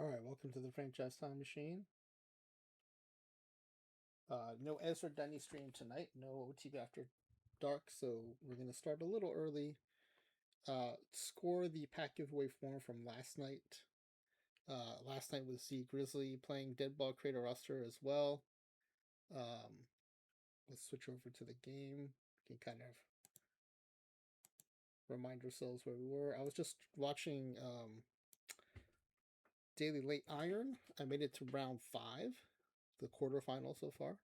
All right, welcome to the Franchise Time Machine. No Ezra Denny stream tonight. No OOTP after dark, so we're gonna start a little early. Score the pack giveaway form from last night. Last night was Z Grizzly playing Deadball Creator roster as well. Let's switch over to the game. We can kind of remind ourselves where we were. I was just watching Daily Late Iron. I made it to round 5, the quarterfinal so far.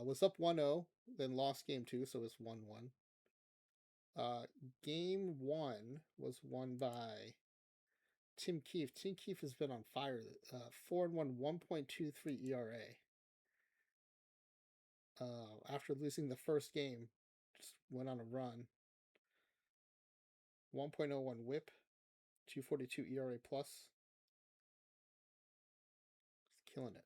Was up 1-0, then lost game 2, so it's 1-1. Game 1 was won by Tim Keefe. Tim Keefe has been on fire. 4-1, 1.23 ERA. After losing the first game, just went on a run. 1.01 WHIP, 242 ERA plus. He's killing it.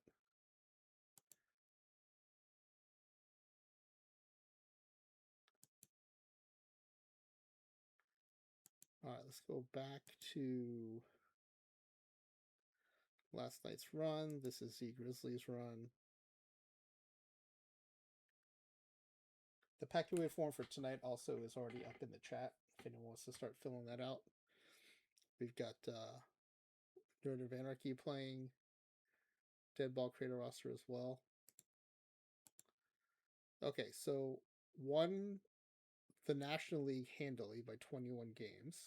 All right, let's go back to last night's run. This is Z Grizzly's run. The pack giveaway form for tonight also is already up in the chat if anyone wants to start filling that out. We've got Nerd of Anarchy playing Deadball Creator roster as well. Okay, so won the National League handily by 21 games.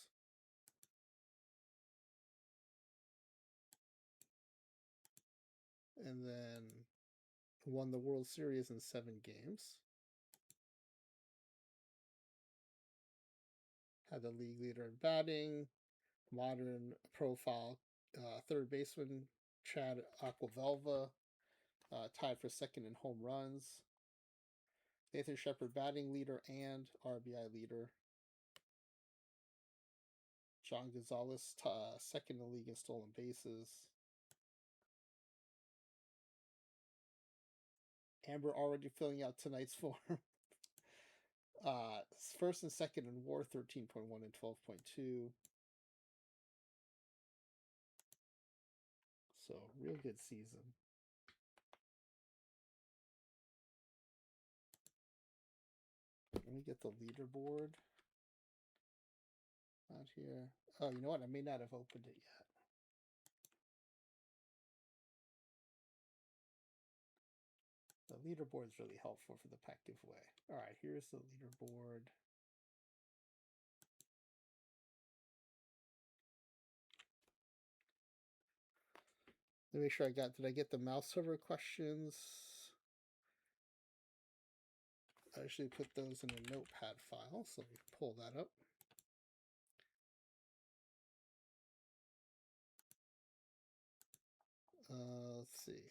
And then won the World Series in 7 games. Had the league leader in batting, modern profile third baseman Chad Aquavelva, tied for second in home runs. Nathan Shepard batting leader and RBI leader. John Gonzalez second in the league in stolen bases. Amber already filling out tonight's form. First and second in WAR, 13.1 and 12.2. So real good season. Let me get the leaderboard out here. Oh, you know what? I may not have opened it yet. The leaderboard is really helpful for the pack giveaway. All right, here's the leaderboard. Let me make sure did I get the mouse server questions? I actually put those in a notepad file, so let me pull that up. Let's see.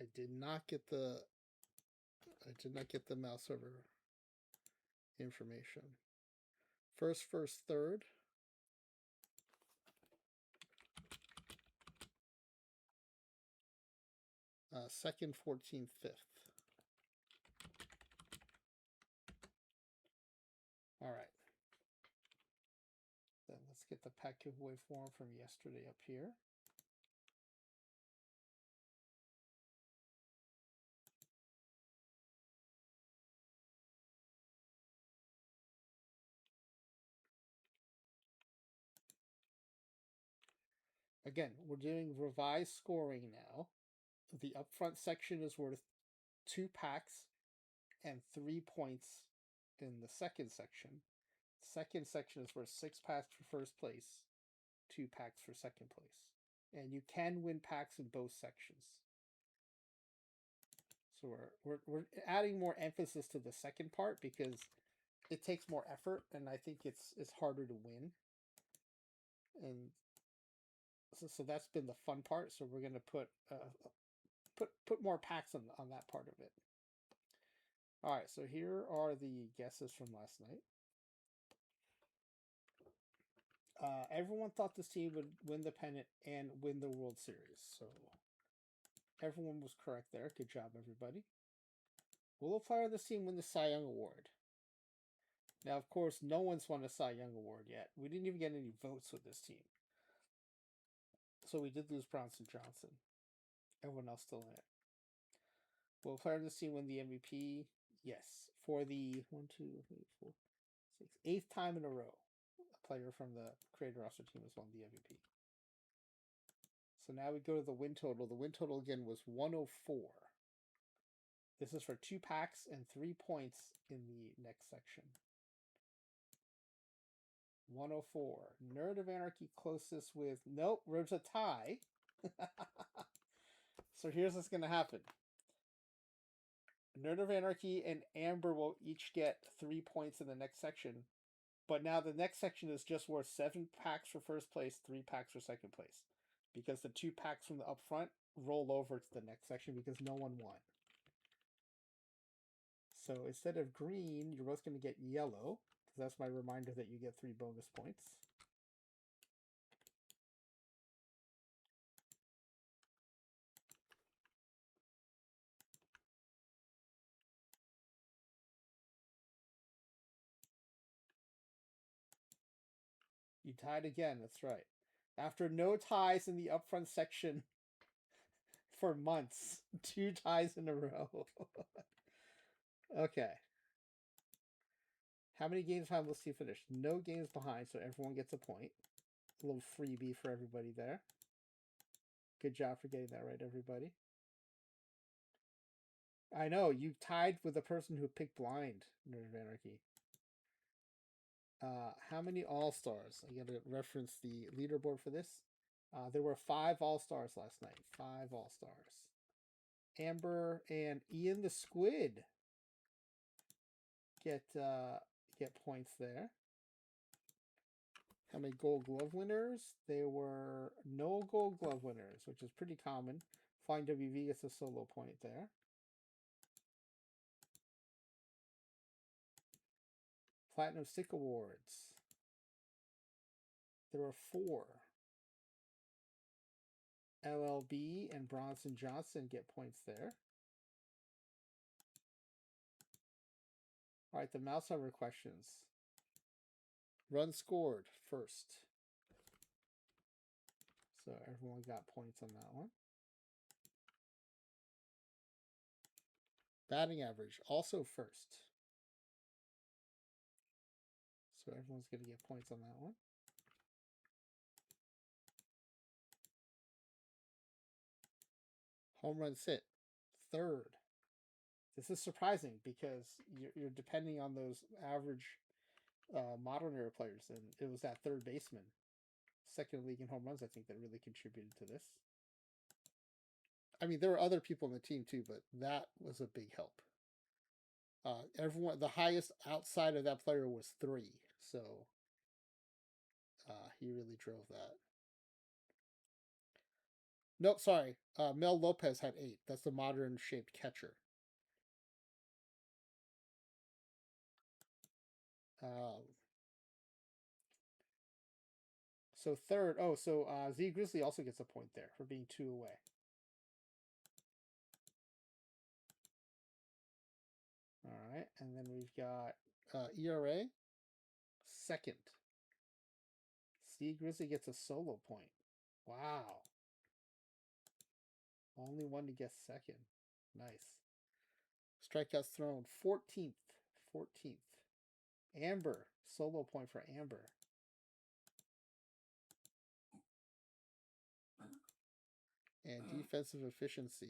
I did not get the mouse server information. First, third. Second, 14th, 5th. All right. Then let's get the pack giveaway form from yesterday up here. Again, we're doing revised scoring now. The upfront section is worth 2 packs and 3 points in the second section. Second section is worth 6 packs for first place, 2 packs for second place. And you can win packs in both sections. So we're adding more emphasis to the second part because it takes more effort, and I think it's harder to win. And so that's been the fun part. So we're gonna put more packs on that part of it. All right, so here are the guesses from last night. Everyone thought this team would win the pennant and win the World Series, so everyone was correct there. Good job, everybody. Will a player of this team win the Cy Young Award? Now, of course, no one's won a Cy Young Award yet. We didn't even get any votes with this team. So we did lose Bronson Johnson. Everyone else still in it. Will a player on this team win the MVP? Yes. For the 8th time in a row, a player from the creator roster team has won the MVP. So now we go to the win total. The win total again was 104. This is for 2 packs and 3 points in the next section. 104. Nerd of Anarchy closest with... Nope, there's a tie. So here's what's going to happen. Nerd of Anarchy and Amber will each get 3 points in the next section. But now the next section is just worth 7 packs for first place, 3 packs for second place. Because the 2 packs from the up front roll over to the next section because no one won. So instead of green, you're both going to get yellow. Because that's my reminder that you get 3 bonus points. You tied again, that's right. After no ties in the upfront section for months. 2 ties in a row. Okay. How many games behind will Steve finish? No games behind, so everyone gets a point. A little freebie for everybody there. Good job for getting that right, everybody. I know, you tied with the person who picked blind, Nerd of Anarchy. How many All-Stars? I gotta reference the leaderboard for this. There were 5 All-Stars last night. 5 All-Stars. Amber and Ian the Squid get points there. How many Gold Glove winners? There were no Gold Glove winners, which is pretty common. Flying WV gets a solo point there. Platinum Stick Awards. There were 4. LLB and Bronson Johnson get points there. All right, the mouse over questions. Run scored first. So everyone got points on that one. Batting average, also first. So everyone's going to get points on that one. Home run sit, third. This is surprising because you're depending on those average modern era players, and it was that third baseman, second league in home runs, I think, that really contributed to this. I mean, there were other people on the team too, but that was a big help. Everyone, the highest outside of that player was 3, so he really drove that. No, sorry, Mel Lopez had 8. That's the modern shaped catcher. So third, Z Grizzly also gets a point there for being 2 away. All right, and then we've got ERA, second. Z Grizzly gets a solo point. Wow. Only one to get second. Nice. Strikeouts thrown, 14th. 14th. Amber, solo point for Amber. And defensive efficiency.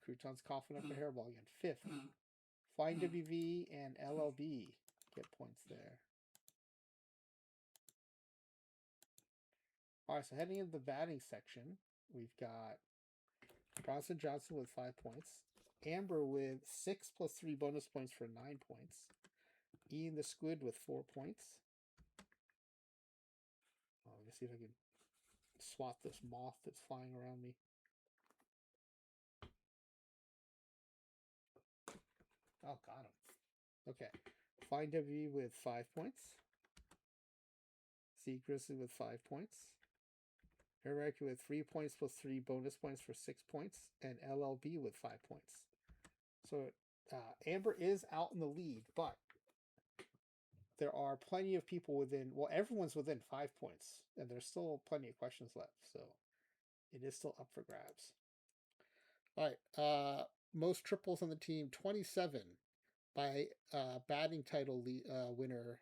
Crouton's coughing up a hairball again. 5th. Flying WV and LLB get points there. All right, so heading into the batting section, we've got Bronson Johnson with 5 points. Amber with 6 plus 3 bonus points for 9 points. Ian the Squid with 4 points. Let me see if I can swat this moth that's flying around me. Oh, got him. Okay. Flying W with 5 points. Z Grizzly with 5 points. America with 3 points plus 3 bonus points for 6 points. And LLB with 5 points. So Amber is out in the lead, but there are plenty of people within, well, everyone's within 5 points, and there's still plenty of questions left, so it is still up for grabs. All right, most triples on the team, 27 by batting title winner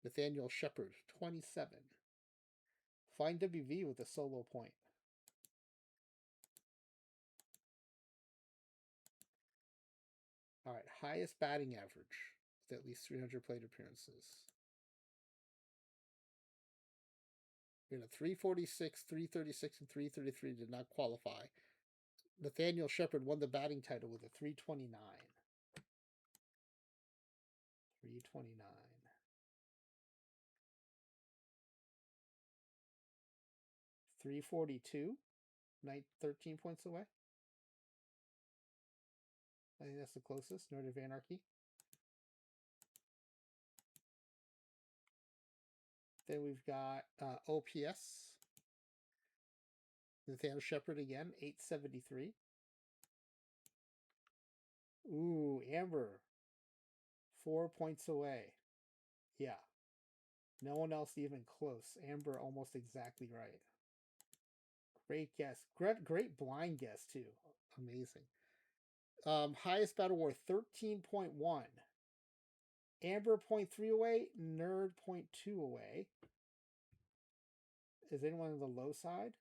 Nathaniel Shepard, 27. Find WV with a solo point. All right, highest batting average with at least 300 plate appearances. We had a 346, 336, and 333 did not qualify. Nathaniel Shepard won the batting title with a 329. 329. 342, 13 points away. I think that's the closest. North of Anarchy. Then we've got OPS. Nathaniel Shepard again, 873. Ooh, Amber, 4 points away. Yeah. No one else even close. Amber almost exactly right. Great guess. Great blind guess, too. Amazing. Highest battle war, 13.1. Amber 0.3 away. Nerd 0.2 away. Is anyone on the low side?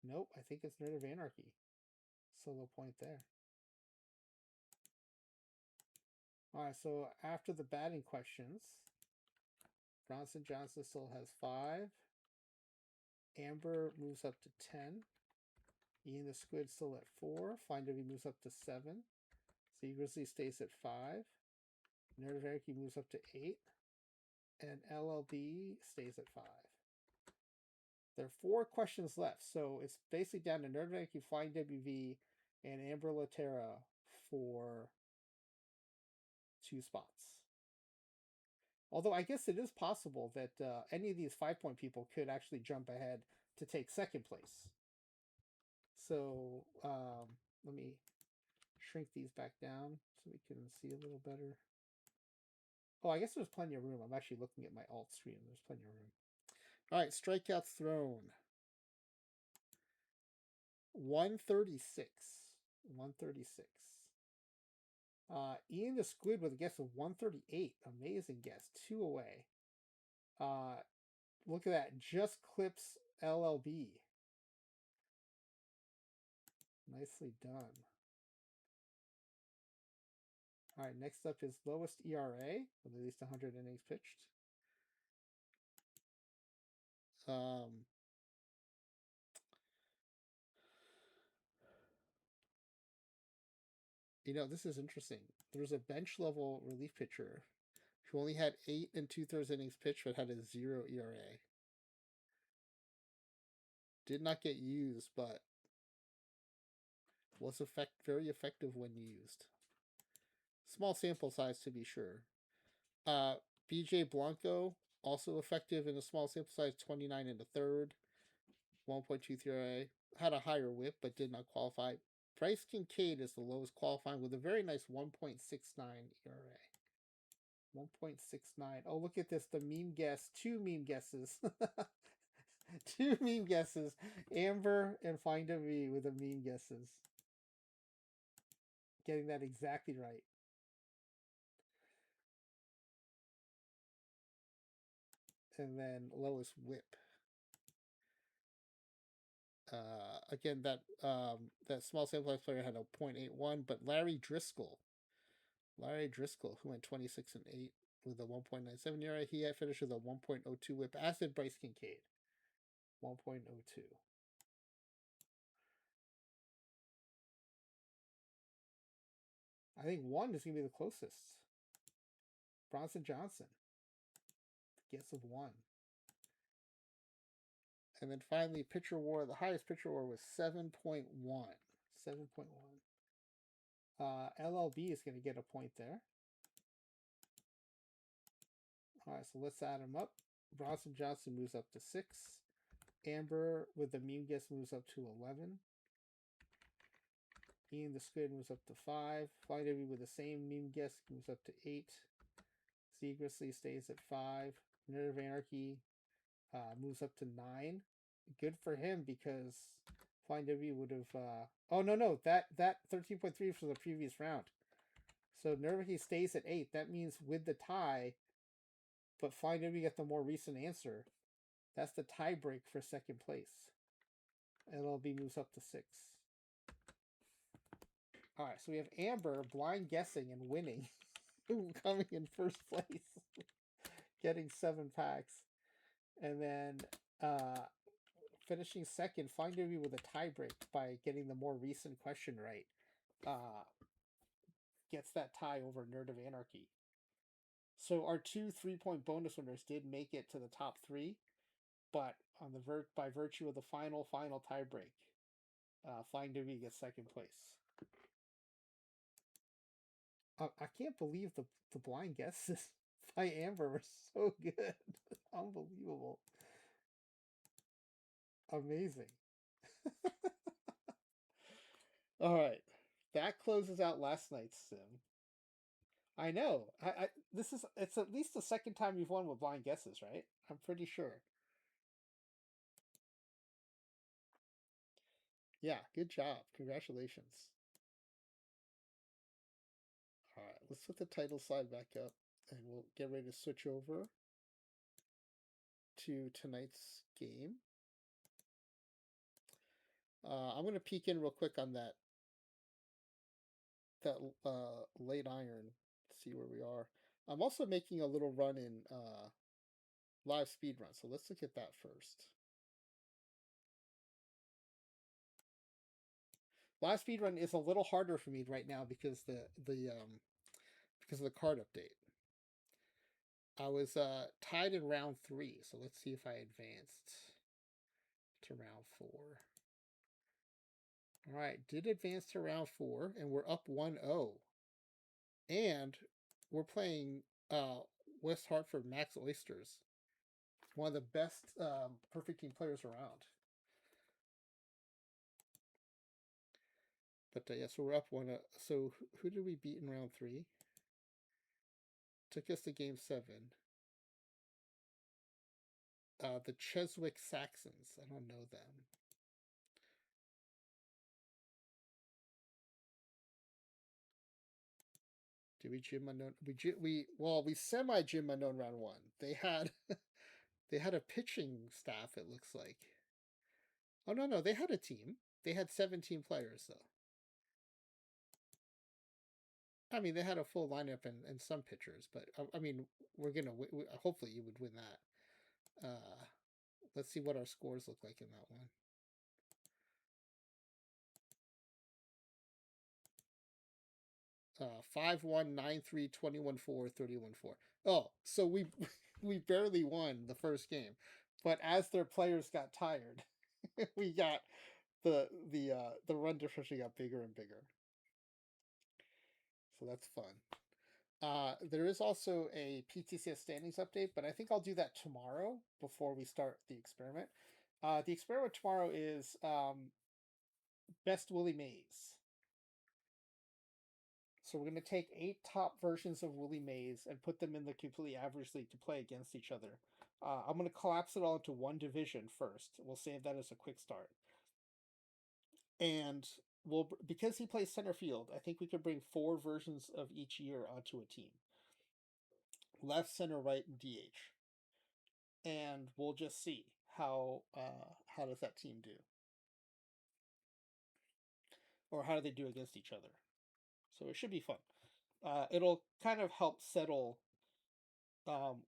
Nope. I think it's Nerd of Anarchy. Solo point there. Alright, so after the batting questions, Bronson Johnson still has 5. Amber moves up to 10. Ian the Squid still at 4. Find W moves up to 7. Sea Grizzly stays at 5. Nerd of Anarchy moves up to 8. And LLB stays at 5. There are 4 questions left, so it's basically down to Nerd of Anarchy, Flying WV, and Amber Laterra for 2 spots. Although I guess it is possible that any of these 5-point people could actually jump ahead to take second place. So let me shrink these back down so we can see a little better. Oh, I guess there's plenty of room. I'm actually looking at my alt screen. There's plenty of room. All right, strikeouts thrown. 136. 136. Ian the Squid with a guess of 138. Amazing guess. 2 away. Look at that. Just clips LLB. Nicely done. All right, next up is lowest ERA with at least 100 innings pitched. You know, this is interesting. There's a bench level relief pitcher who only had 8 2/3 innings pitched but had a 0 ERA. Did not get used, but was very effective when used. Small sample size to be sure. BJ Blanco, also effective in a small sample size, 29 1/3, 1.23 ERA. Had a higher whip but did not qualify. Bryce Kincaid is the lowest qualifying with a very nice 1.69 ERA. 1.69. Oh, look at this. The meme guess. 2 meme guesses. 2 meme guesses. Amber and Find a V with the meme guesses. Getting that exactly right. And then lowest whip. Again, that small sample size player had a 0.81, but Larry Driscoll, who went 26 8 with a 1.97 ERA, he had finished with a 1.02 whip, as did Bryce Kincaid, 1.02. I think 1 is going to be the closest. Bronson Johnson. Guess of 1. And then finally, pitcher WAR. The highest pitcher WAR was 7.1. 7.1. LLB is going to get a point there. All right, so let's add them up. Bronson Johnson moves up to 6. Amber with the meme guess moves up to 11. Ian the Squid moves up to 5. Flying W with the same meme guess moves up to 8. Seagressly stays at 5. Nerve Anarchy moves up to 9. Good for him because Flying W would have. Oh no, that 13.3 for the previous round. So Nervy stays at 8. That means with the tie, but Flying W get the more recent answer. That's the tie break for second place. LLB moves up to 6. All right, so we have Amber blind guessing and winning, coming in first place, getting 7 packs, and then finishing second, Flying W with a tie break by getting the more recent question right. Gets that tie over Nerd of Anarchy. So our 2 3-point bonus winners did make it to the top 3, but on the by virtue of the final tiebreak, Flying W gets second place. I can't believe the blind guesses by Amber were so good. Unbelievable. Amazing. All right. That closes out last night's sim. I know. It's at least the second time you've won with blind guesses, right? I'm pretty sure. Yeah, good job. Congratulations. All right, let's put the title slide back up and we'll get ready to switch over to tonight's game. I'm going to peek in real quick on that late iron, see where we are. I'm also making a little run in live speed run, so let's look at that first. Live speed run is a little harder for me right now because because of the card update. I was tied in round 3, so let's see if I advanced to round 4. All right, did advance to round 4, and we're up 1-0. And we're playing West Hartford Max Oysters, one of the best perfect team players around. But yeah, so we're up 1-0. So who did we beat in round 3? Took us to game 7. The Cheswick Saxons. I don't know them. Did we gym unknown? We semi gym unknown round 1. They had they had a pitching staff. It looks like. Oh no, they had a team. They had 17 players though. I mean, they had a full lineup and some pitchers, but I mean, we're gonna hopefully you would win that. Let's see what our scores look like in that one. 5-1, 9-3, 21-4, 31-4. Oh, so we we barely won the first game, but as their players got tired, we got the run differential got bigger and bigger. So that's fun. There is also a PTCS standings update, but I think I'll do that tomorrow before we start the experiment. The experiment tomorrow is best Willie Mays. So we're going to take 8 top versions of Willie Mays and put them in the completely average league to play against each other. I'm going to collapse it all into one division first. We'll save that as a quick start. And because he plays center field, I think we could bring 4 versions of each year onto a team. Left, center, right, and DH. And we'll just see how does that team do. Or how do they do against each other. So it should be fun. It'll kind of help settle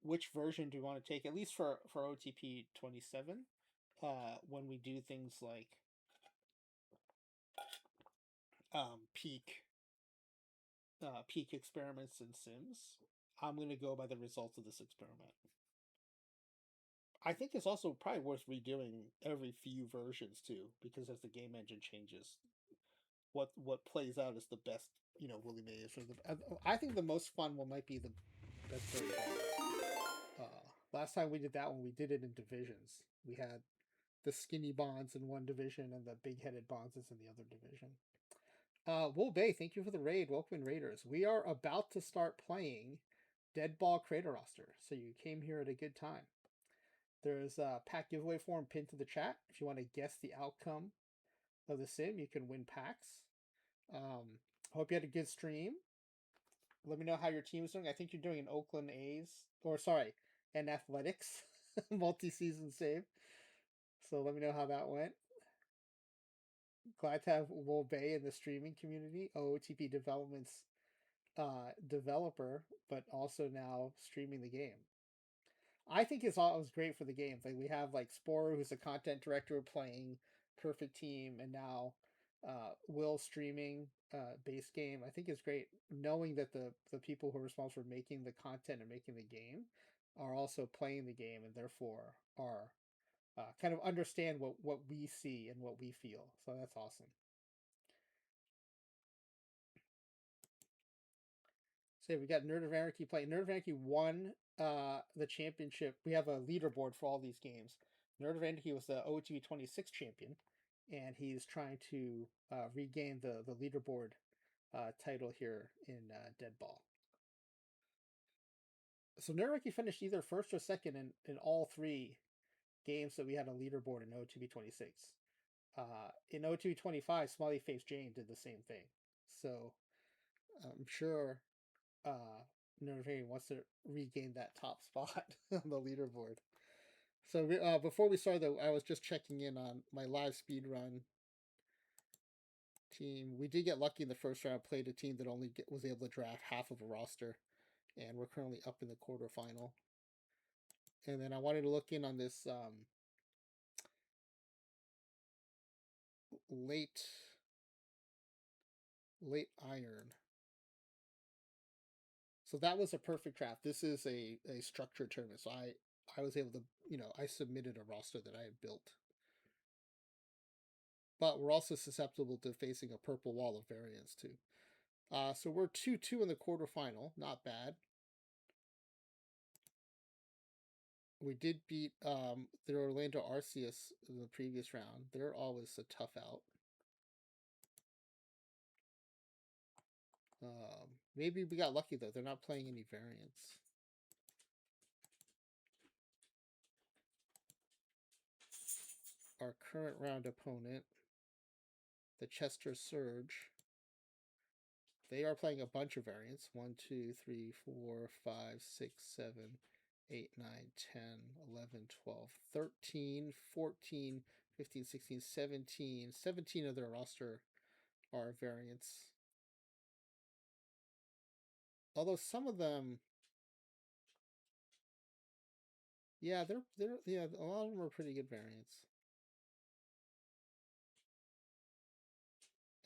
which version do you want to take, at least for OOTP27, when we do things like peak experiments and sims. I'm going to go by the results of this experiment. I think it's also probably worth redoing every few versions too, because as the game engine changes, what plays out is the best, Willie Mays. I think the most fun one might be the best Barry Bonds. Last time we did that one, we did it in divisions. We had the skinny Bonds in one division and the big-headed Bonds in the other division. Will Bay, thank you for the raid. Welcome in, Raiders. We are about to start playing Deadball Creator Roster, so you came here at a good time. There's a pack giveaway form pinned to the chat. If you want to guess the outcome of the sim, you can win packs. Hope you had a good stream. Let me know how your team's doing. I think you're doing an Oakland A's, or sorry, an Athletics multi-season save. So let me know how that went. Glad to have Will Bay in the streaming community. OOTP Development's developer, but also now streaming the game. I think it's always great for the game. Like we have like Spore, who's a content director playing Perfect Team, and now Will streaming base game. I think it's great knowing that the people who are responsible for making the content and making the game are also playing the game and therefore are kind of understand what we see and what we feel. So that's awesome. So yeah, we got Nerd of Anarchy playing. Nerd of Anarchy won the championship. We have a leaderboard for all these games. Nerd of Anarchy was the OOTP26 champion, and he's trying to regain the leaderboard title here in Deadball. So Nerd of Anarchy finished either first or second in all three games that we had a leaderboard in OOTP26. In OOTP25, Smiley Face Jane did the same thing. So I'm sure Notre Dame wants to regain that top spot on the leaderboard. So before we started, though, I was just checking in on my live speed run team. We did get lucky in the first round. Played a team that only was able to draft half of a roster, and we're currently up in the quarterfinal. And then I wanted to look in on this late iron. So that was a perfect draft. This is a structured tournament. So I was able to, I submitted a roster that I had built. But we're also susceptible to facing a purple wall of variants too. So we're 2-2 in the quarterfinal. Not bad. We did beat the Orlando Arceus in the previous round. They're always a tough out. Maybe we got lucky though. They're not playing any variants. Our current round opponent, the Chester Surge, they are playing a bunch of variants. 1, 2, 3, 4, 5, 6, 7, 8, 9, 10, 11, 12, 13, 14, 15, 16, 17. 17 of their roster are variants. Although some of them, yeah, a lot of them are pretty good variants.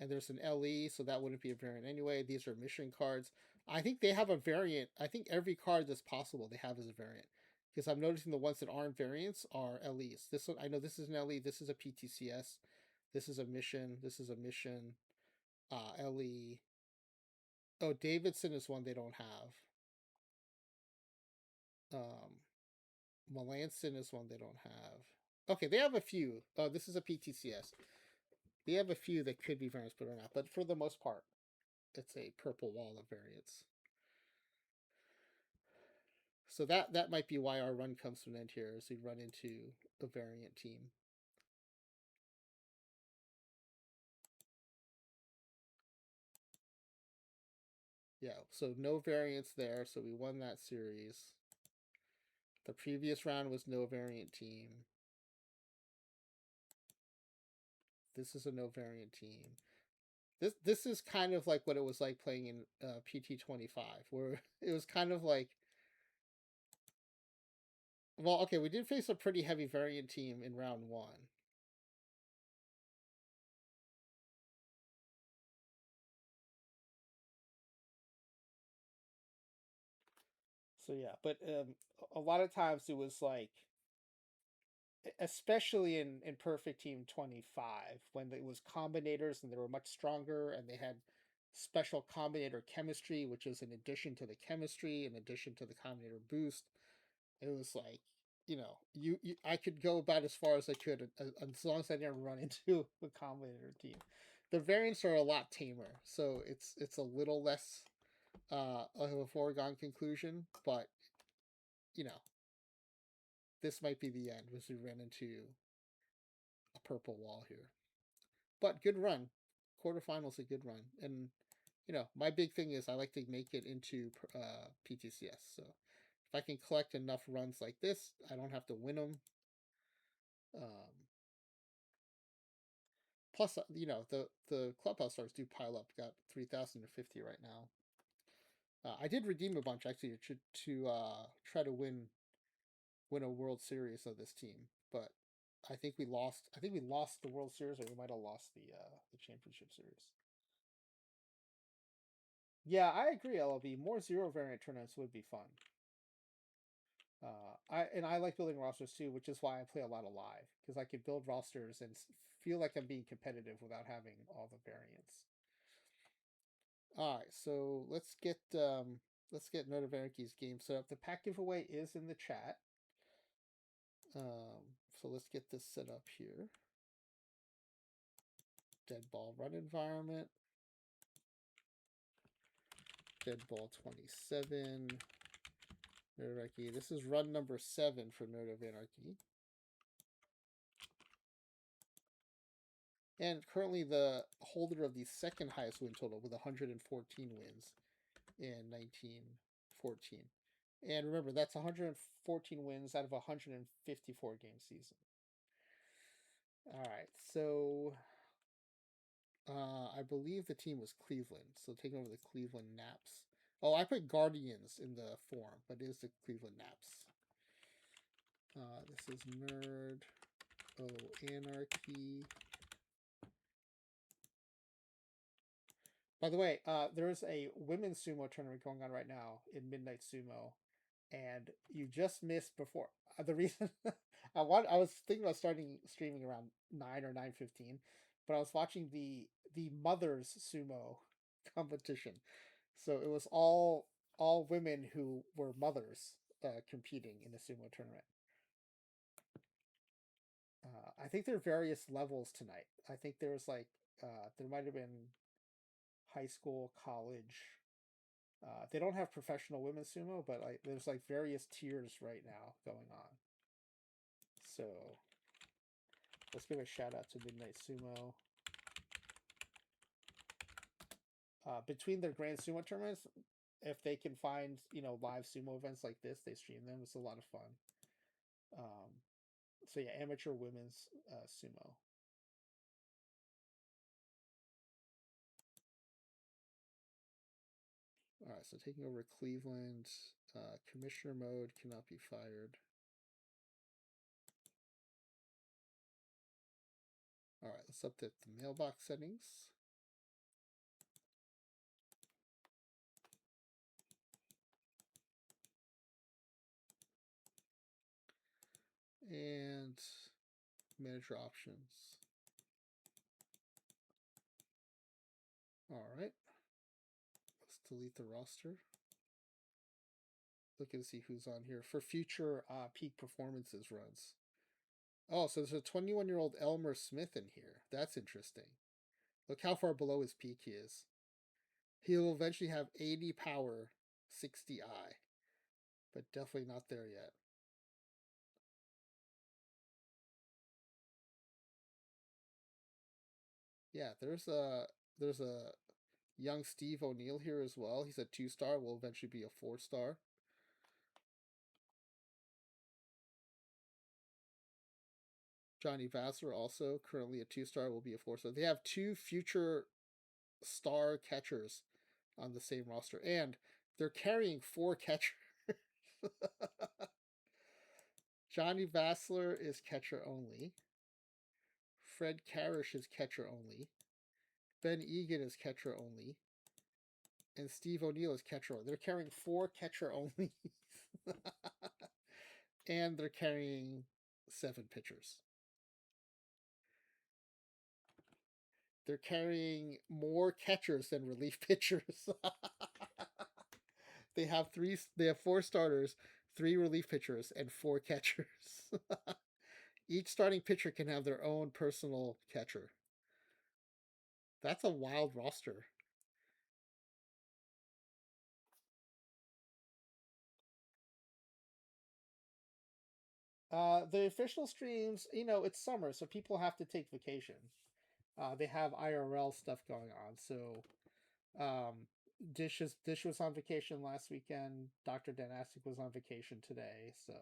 And there's an LE, so that wouldn't be a variant anyway. These are mission cards. I think they have a variant. I think every card that's possible they have as a variant. Because I'm noticing the ones that aren't variants are LEs. This one, I know this is an LE. This is a PTCS. This is a mission. This is a mission. LE. Oh, Davidson is one they don't have. Melanson is one they don't have. Okay, they have a few. Oh, this is a PTCS. They have a few that could be variants, but are not. But for the most part, it's a purple wall of variants. So that might be why our run comes to an end here, as we run into a variant team. Yeah, so no variants there, so we won that series. The previous round was no variant team. This is a no variant team. This is kind of like what it was like playing in PT25, where it was kind of like, well, okay, we did face a pretty heavy variant team in round 1. So yeah, but a lot of times it was like, especially in Perfect Team 25, when it was combinators and they were much stronger and they had special combinator chemistry, which is in addition to the chemistry, in addition to the combinator boost. It was like, I could go about as far as I could as long as I didn't run into a combinator team. the variants are a lot tamer, so it's a little less of a foregone conclusion. But you know, this might be the end, as we ran into a purple wall here. But good run, quarterfinals a good run, and my big thing is I like to make it into PTCS. So if I can collect enough runs like this, I don't have to win them. Plus, the clubhouse stars do pile up. Got 3,050 right now. I did redeem a bunch actually to try to win a World Series of this team, but I think we lost. I think we lost the World Series, or we might have lost the championship series. Yeah, I agree. LLB, more zero variant tournaments would be fun. I like building rosters too, which is why I play a lot of live, because I can build rosters and feel like I'm being competitive without having all the variants. All right, so let's get Notiverity's game set up. The pack giveaway is in the chat. So let's get this set up here. Deadball run environment. Deadball 27. Nerd of Anarchy. This is run number 7 for Nerd of Anarchy. And currently the holder of the second highest win total with 114 wins in 1914. And remember, that's 114 wins out of a 154 game season. All right, so I believe the team was Cleveland, so taking over the Cleveland Naps. Oh, I put Guardians in the form, but it is the Cleveland Naps. This is Nerd Anarchy. By the way, there's a women's sumo tournament going on right now in Midnight Sumo, and you just missed before. The reason I was thinking about starting streaming around 9 or 9:15, but I was watching the mothers sumo competition, so it was all women who were mothers competing in a sumo tournament. I think there are various levels tonight. I think there's like there might have been high school, college. They don't have professional women's sumo, but there's like various tiers right now going on. So let's give a shout out to Midnight Sumo. Between their grand sumo tournaments, if they can find live sumo events like this, they stream them. It's a lot of fun. So yeah, amateur women's sumo. All right, so taking over Cleveland. Commissioner mode cannot be fired. All right, let's update the mailbox settings. And manager options. All right, let's delete the roster. Look and see who's on here for future peak performances runs. Oh, so there's a 21-year-old Elmer Smith in here. That's interesting. Look how far below his peak he is. He'll eventually have 80 power, 60 I, but definitely not there yet. Yeah, there's a young Steve O'Neill here as well. He's a 2-star, will eventually be a 4-star. Johnny Vassar, also currently a 2-star, will be a 4-star. They have 2 future star catchers on the same roster, and they're carrying 4 catchers. Johnny Vassar is catcher only. Fred Carish is catcher only. Ben Egan is catcher only. And Steve O'Neill is catcher only. They're carrying 4 catcher only. And they're carrying 7 pitchers. They're carrying more catchers than relief pitchers. They have 4 starters, 3 relief pitchers, and 4 catchers. Each starting pitcher can have their own personal catcher. That's a wild roster. The official streams, it's summer, so people have to take vacation. They have IRL stuff going on. So Dish was on vacation last weekend. Dr. Dynastic was on vacation today. So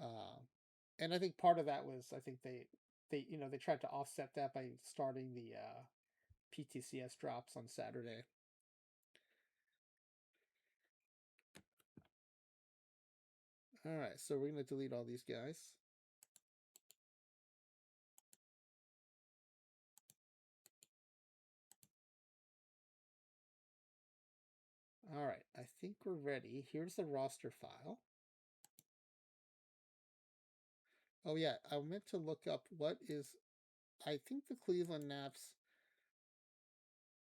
uh, and I think part of that was I think they tried to offset that by starting the PTCS drops on Saturday. All right, so we're gonna delete all these guys. All right, I think we're ready. Here's the roster file. Oh yeah, I meant to look up what is. I think the Cleveland Naps.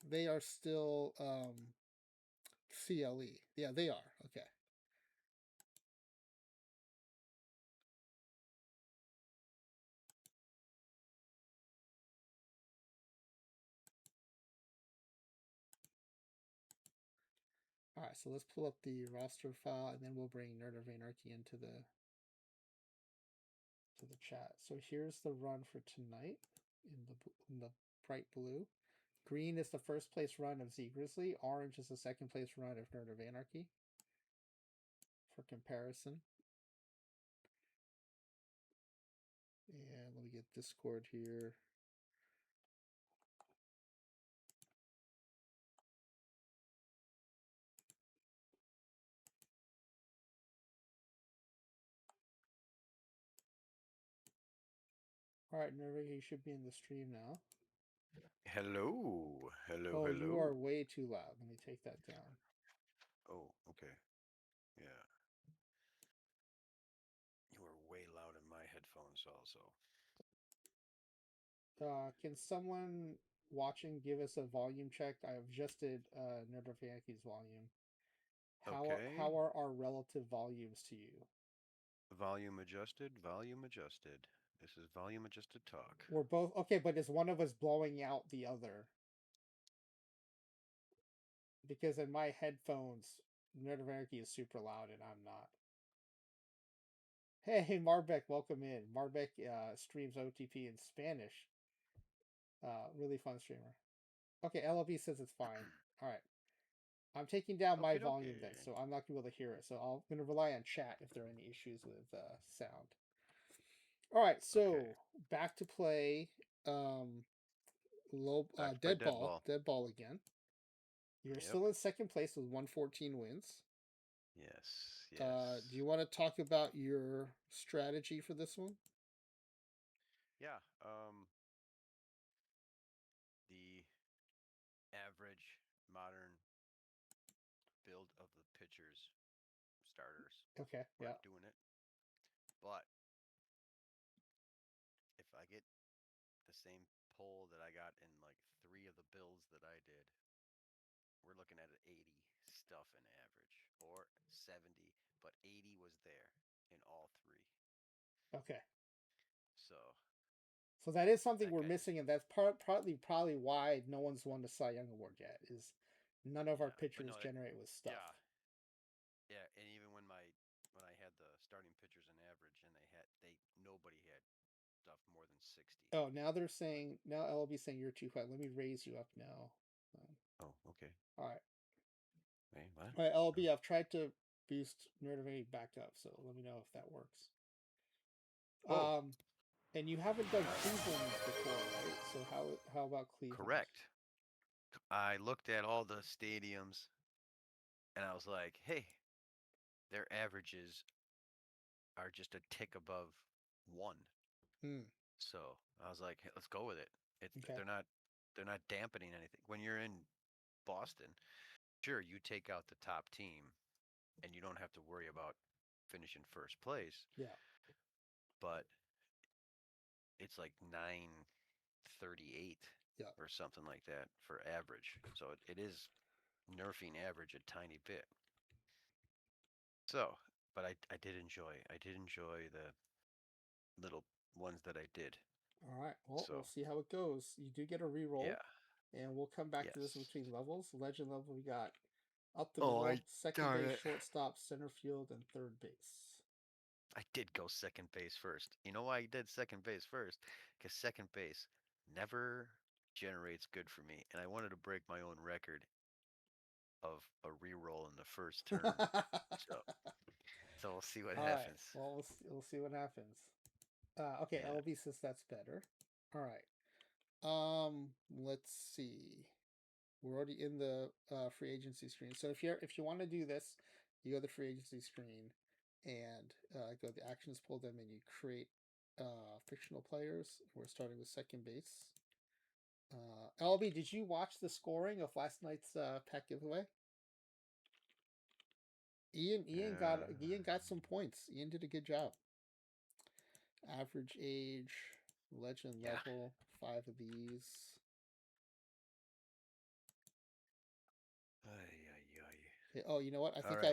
They are still CLE. Yeah, they are. Okay. All right, so let's pull up the roster file, and then we'll bring Nerd of Anarchy into the chat. So here's the run for tonight in the bright blue. Green is the first place run of Z Grizzly. Orange is the second place run of Nerd of Anarchy. For comparison. And let me get Discord here. All right, Nervig, you should be in the stream now. Hello. Hello, Oh, you hello. are way too loud. Let me take that down. Oh, okay. Yeah. You were way loud in my headphones also. Can someone watching give us a volume check? I have adjusted Nerdofanki's volume. How Okay. are our relative volumes to you? Volume adjusted, volume adjusted. This is volume adjusted talk. We're both okay, but is one of us blowing out the other? Because in my headphones, Nerdofanki is super loud and I'm not. Hey, Marbek, welcome in. Marbek streams OTP in Spanish. Really fun streamer. Okay, LLB says it's fine. All right. I'm taking down my Okay, volume then, okay. so I'm not gonna be able to hear it. So I'm gonna rely on chat if there are any issues with sound. All right, Okay. so back to play. Um, low Back to play Deadball, Deadball. Deadball again. You're Yep. still in second place with 114 wins. Yes, Do yes. you want to talk about your strategy for this one? Yeah. The average modern build of the pitchers, starters, Okay, yeah, weren't doing it. But if I get the same pull that I got in like three of the builds that I did, we're looking at an 80 stuff in average or 70, but 80 was there in all three. okay. So So that is something that we're kind of, missing, and that's partly probably why no one's won the Cy Young Award yet. Is none of our yeah, but pitchers no, generate with stuff. yeah, yeah. And even when I had the starting pitchers in average and nobody had stuff more than 60. Oh, now they're But saying now LB saying you're too quiet. Let me raise you up now. oh, okay. All right, Hey, what? all right, LB. I've tried to boost Nerdovate back up, so let me know if that works. Oh, Um, and you haven't done Cleveland before, right? So how about Cleveland? correct. I looked at all the stadiums and I was like, hey, their averages are just a tick above one. Hmm. So I was like, hey, let's go with it. Okay. They're not dampening anything. When you're in Boston, sure you take out the top team and you don't have to worry about finishing first place, Yeah. but it's like 938 Yeah. or something like that for average. So it is nerfing average a tiny bit. So, but I did enjoy the little ones that I did. All right. Well, we'll So see how it goes. You do get a reroll. yeah, And we'll come back to this Yes. between levels. Legend level, we got up the Oh, middle, second darn base, it. shortstop, center field, and third base. I did go second base first. You know why I did second base first? Because second base never generates good for me, and I wanted to break my own record of a reroll in the first turn. So, so we'll see what All right. happens. Well, we'll see what happens. Okay, Yeah. LB says that's better. All right. Let's see. We're already in the free agency screen. So if you want to do this, you go to the free agency screen and go to the actions, pull them, and you create fictional players. We're starting with second base. LB, did you watch the scoring of last night's pack giveaway? Ian got some points. Ian did a good job. Average age, legend Yeah. level, 5 of these. Okay, oh, you know what? I think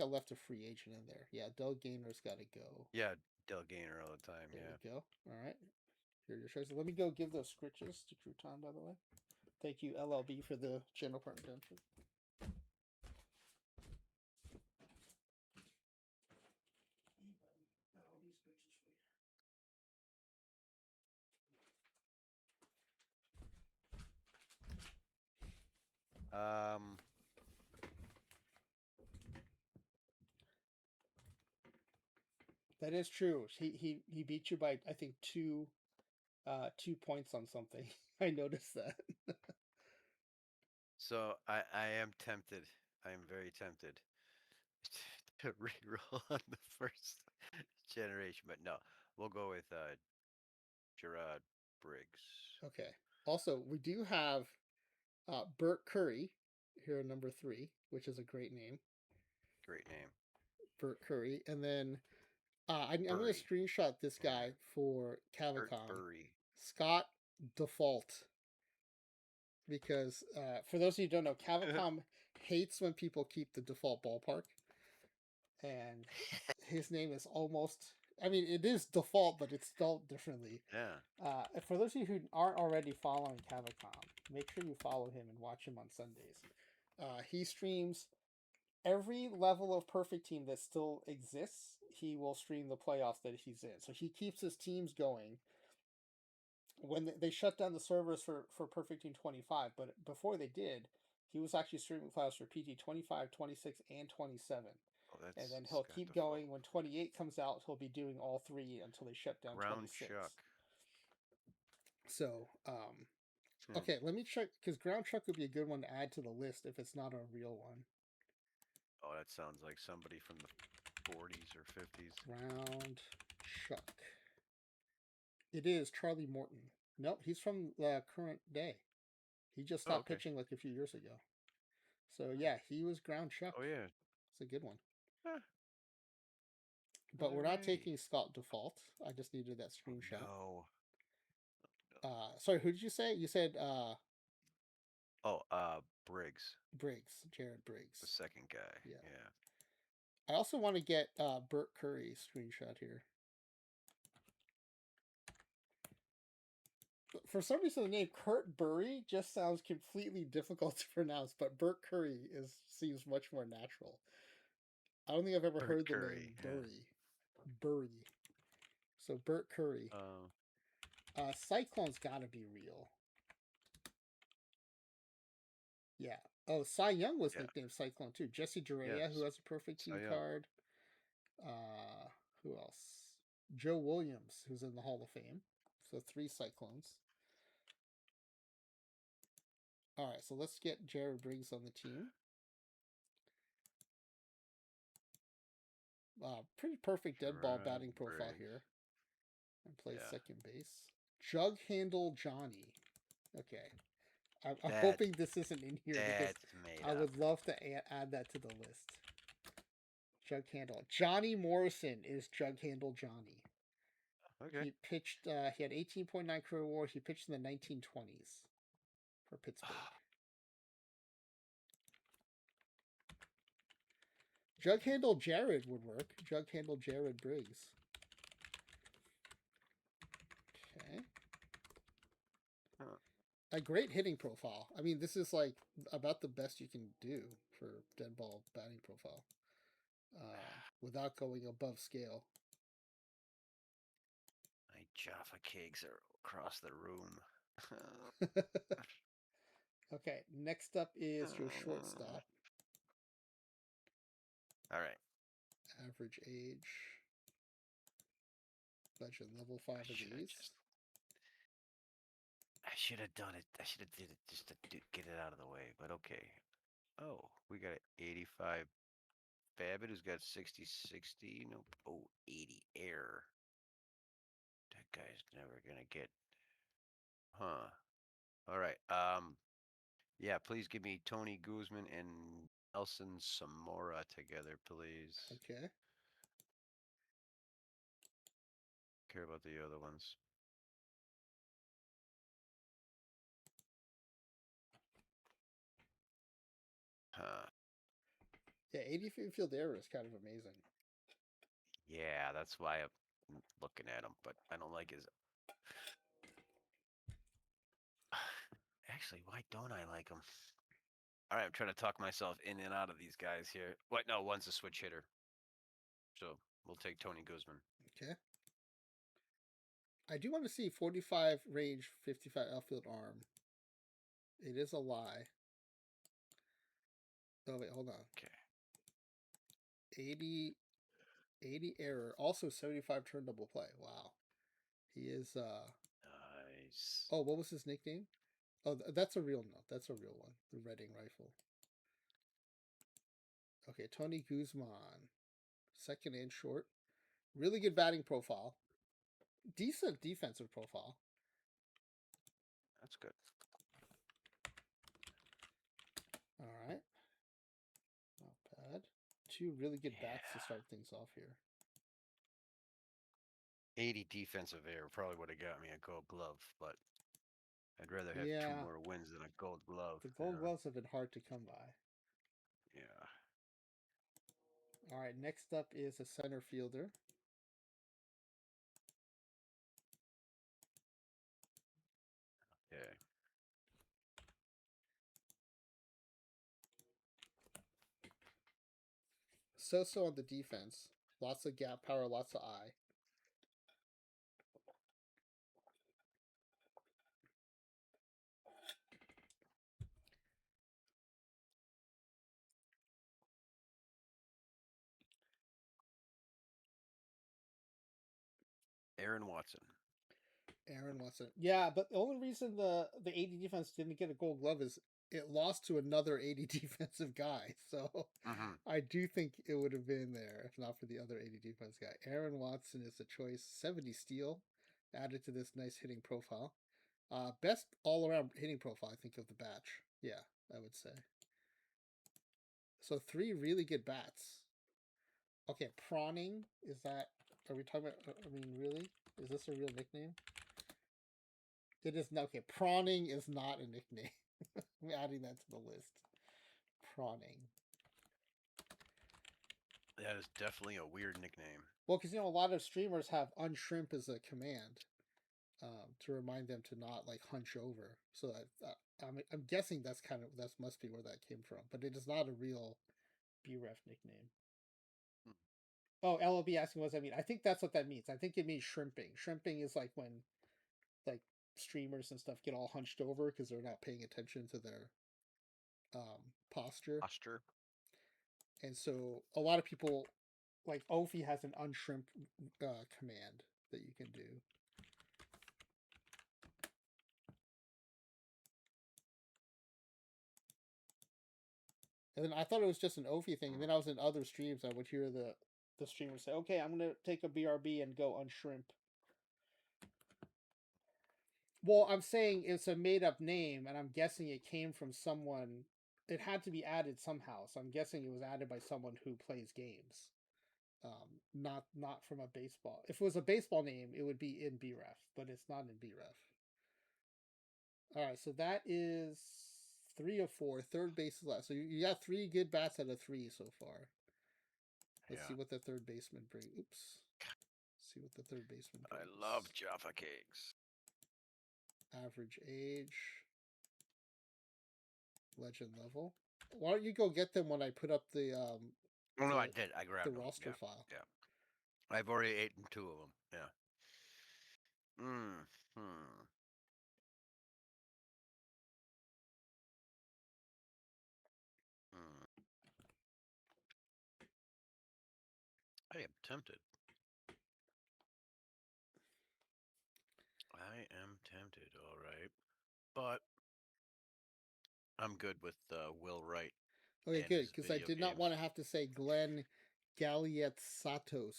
I left a free agent in there. Yeah, Doug Gainer's got to go. Yeah, Del Gainer all the time. There Yeah. we go. All right. Here are your choices. Let me go give those scritches to Crouton, by the way. Thank you, LLB, for the general part attention. Um. That is true. He beat you by I think 2 points on something. I noticed that. So I am tempted. I am very tempted to reroll on the first generation, but no, we'll go with Gerard Briggs. Okay. Also, we do have Burt Curry here, number 3, which is a great name. Great name. Burt Curry, and then I'm going to Burry. screenshot this Yeah. guy for Kurt Cavicom. Burry. Scott Default. Because for those of you who don't know, Cavicom hates when people keep the default ballpark. And his name is almost, I mean, it is default, but it's spelled differently. Yeah. For those of you who aren't already following Cavicom, make sure you follow him and watch him on Sundays. He streams every level of Perfect Team that still exists. He will stream the playoffs that he's in. So he keeps his teams going. When they shut down the servers for Perfect Team 25, but before they did, he was actually streaming playoffs for PT25, 26, and 27. Oh, that's And then he'll Scott keep Default. going. When 28 comes out, he'll be doing all 3 until they shut down Ground 26. Chuck. So, okay, let me check, because Ground Chuck would be a good one to add to the list if it's not a real one. Oh, that sounds like somebody from the 40s or 50s. Ground Chuck. It is Charlie Morton. Nope, he's from the current day. He just stopped pitching like a few years ago. So yeah, he was Ground Chuck. Oh yeah, it's a good one. Huh. But we're not Alrighty. taking Scott Default. I just needed that screenshot. Oh, Sorry, who did you say? You said Briggs. Briggs, Jared Briggs. The second guy. Yeah. Yeah. I also want to get Burt Curry's screenshot here. For some reason, the name Kurt Burry just sounds completely difficult to pronounce, but Burt Curry seems much more natural. I don't think I've ever heard Curry, the name Burry. yeah. Burry. So Burt Curry. Cyclone's got to be real. Yeah. Oh, Cy Young was nicknamed Cyclone too. Jesse Durea, who has a perfect team card. Who else? Joe Williams, who's in the Hall of Fame. So 3 Cyclones. All right, so let's get Jared Briggs on the team. Pretty perfect Deadball batting profile here. And plays second base. Jug Handle Johnny. Okay. I'm hoping this isn't in here because I would love to add that to the list. Jug Handle. Johnny Morrison is Jug Handle Johnny. Okay. He pitched, he had 18.9 career WAR. He pitched in the 1920s for Pittsburgh. Jug Handle Jared would work. Jug Handle Jared Briggs. Okay. A great hitting profile. I mean, this is like about the best you can do for Deadball batting profile without going above scale. My Jaffa cakes are across the room. Okay, next up is your shortstop. All right. Average age. Legend level 5 of these. I should have done it. I should have did it just to get it out of the way. But okay. Oh, we got an 85 Babbitt who's got 60-60. Nope. Oh, 80 air. That guy's never gonna get. Huh. All right. Yeah. Please give me Tony Guzman and Nelson Samora together, please. Okay. Care about the other ones. Huh. Yeah, 80 field error is kind of amazing. Yeah, that's why I'm looking at him, but I don't like his. Actually, why don't I like him? All right, I'm trying to talk myself in and out of these guys here. What? No, one's a switch hitter. So we'll take Tony Guzman. Okay. I do want to see 45 range, 55 outfield arm. It is a lie. Oh, wait, hold on. Okay. 80 error. Also 75 turn double play. Wow. He is Nice. Oh, what was his nickname? Oh, that's a real note. That's a real one. The Redding rifle. Okay, Tony Guzman. Second and short. Really good batting profile. Decent defensive profile. That's good. All right. Not bad. Two really good bats to start things off here. 80 defensive air probably would have got me a gold glove, but I'd rather have 2 more wins than a gold glove. The gold gloves have been hard to come by. Yeah. All right, next up is a center fielder. Okay. So on the defense. Lots of gap power, lots of eye. Aaron Watson. Aaron Watson. Yeah, but the only reason the 80 defense didn't get a gold glove is it lost to another 80 defensive guy. So I do think it would have been there if not for the other 80 defense guy. Aaron Watson is a choice. 70 steal added to this nice hitting profile. Best all around hitting profile, I think, of the batch. Yeah, I would say. So 3 really good bats. Okay, prawning, is that, are we talking about, I mean, really? Is this a real nickname? It is not. Okay, prawning is not a nickname. I'm adding that to the list. Prawning. That is definitely a weird nickname. Well, because, you know, a lot of streamers have unshrimp as a command to remind them to not, like, hunch over. So I'm guessing that must be where that came from. But it is not a real BREF nickname. Oh, LOB asking what does that mean? I think that's what that means. I think it means shrimping. Shrimping is like when, like, streamers and stuff get all hunched over because they're not paying attention to their posture. And so a lot of people, like Ophi has an unshrimp command that you can do. And then I thought it was just an Ophi thing. And then I was in other streams. I would hear the streamer say, okay, I'm going to take a BRB and go unshrimp. Well, I'm saying it's a made up name, and I'm guessing it came from someone. It had to be added somehow. So I'm guessing it was added by someone who plays games. Not from a baseball. If it was a baseball name, it would be in BREF, but it's not in BREF. All right, so that is 3 of 4. Third base is last. So you got 3 good bats out of 3 so far. Let's see what the third baseman brings. Oops. Let's see what the third baseman brings. I love Jaffa cakes. Average age. legend level. Why don't you go get them when I put up the Oh no, I the did. I grabbed them. roster Yeah, file? yeah. I've already eaten 2 of them. Yeah. Hmm. Hmm. I am tempted. I am tempted. All right, but I'm good with Will Wright Okay, and good, his because I video did not want games. to have to say Glenn Gallietsatos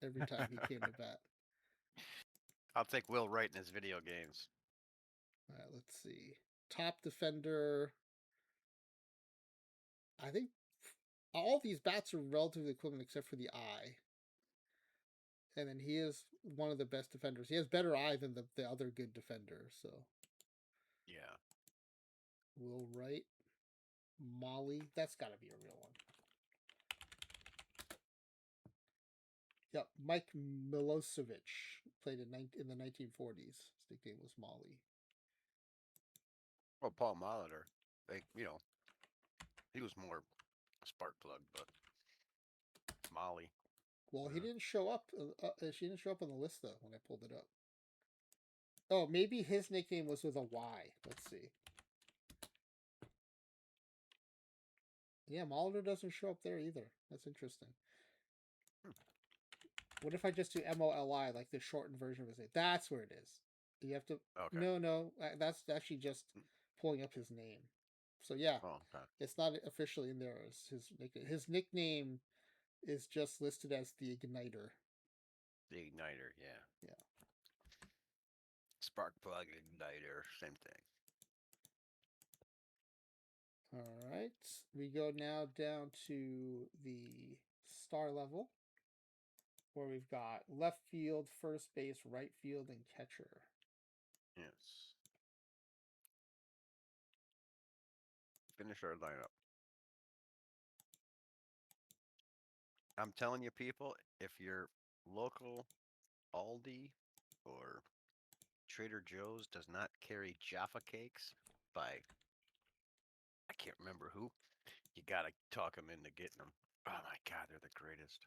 every time he came to bat. I'll take Will Wright and his video games. All right, let's see. Top defender. I think all these bats are relatively equivalent except for the eye. And then he is one of the best defenders. He has better eye than the other good defender. So Yeah. Will Wright, Molly. That's got to be a real one. Yep, Mike Milosevic played in the 1940s. His nickname was Molly. Well, Paul Molitor, he was more spark plug, but Molly. Well, he didn't show up. She didn't show up on the list though when I pulled it up. Oh, maybe his nickname was with a Y. Let's see. Yeah, Molitor doesn't show up there either. That's interesting. What if I just do MOLI, like the shortened version of his name? That's where it is. You have to. Okay. No, that's actually just pulling up his name. So yeah, Oh, okay. it's not officially in there as his nickname. His nickname is just listed as the Igniter. The Igniter, yeah. Yeah. Spark plug Igniter, same thing. All right. We go now down to the star level, where we've got left field, first base, right field, and catcher. Yes. Finish our lineup. I'm telling you, people, if your local Aldi or Trader Joe's does not carry Jaffa cakes by, I can't remember who, you gotta talk them into getting them. Oh my God, they're the greatest.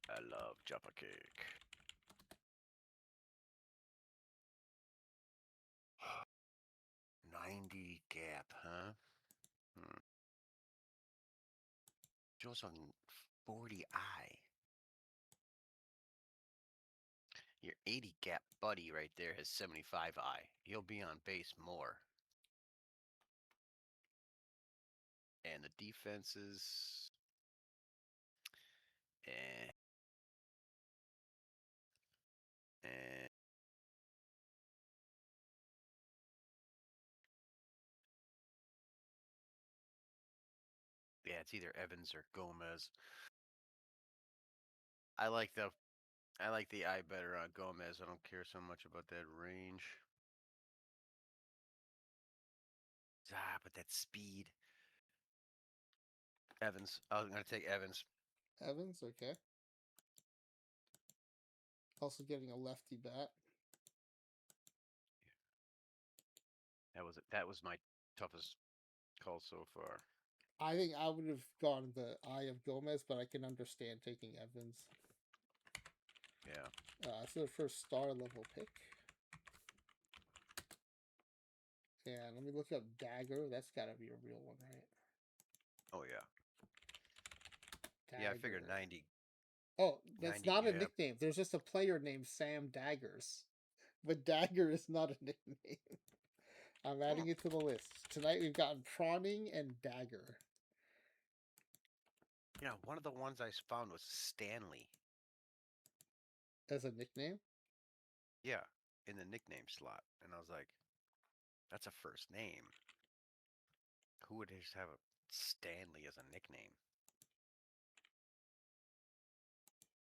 I love Jaffa cake. $90 gap, huh? Joe's on 40 I. Your 80 gap buddy right there has 75 I. He'll be on base more. And the defenses. Eh. Eh. Yeah, it's either Evans or Gomez. I like the eye better on Gomez. I don't care so much about that range. But that speed. Evans. I'm gonna take Evans. Evans, okay. Also getting a lefty bat. That was my toughest call so far. I think I would have gone the eye of Gomez, but I can understand taking Evans. Yeah. So the first star level pick. And let me look up Dagger. That's got to be a real one, right? Oh yeah. Dagger. Yeah, I figured 90. Oh, that's 90 not a gap. nickname. There's just a player named Sam Daggers. But Dagger is not a nickname. I'm adding it to the list. Tonight we've gotten Prawning and Dagger. You know, one of the ones I found was Stanley. As a nickname? Yeah, in the nickname slot. And I was like, that's a first name. Who would just have a Stanley as a nickname?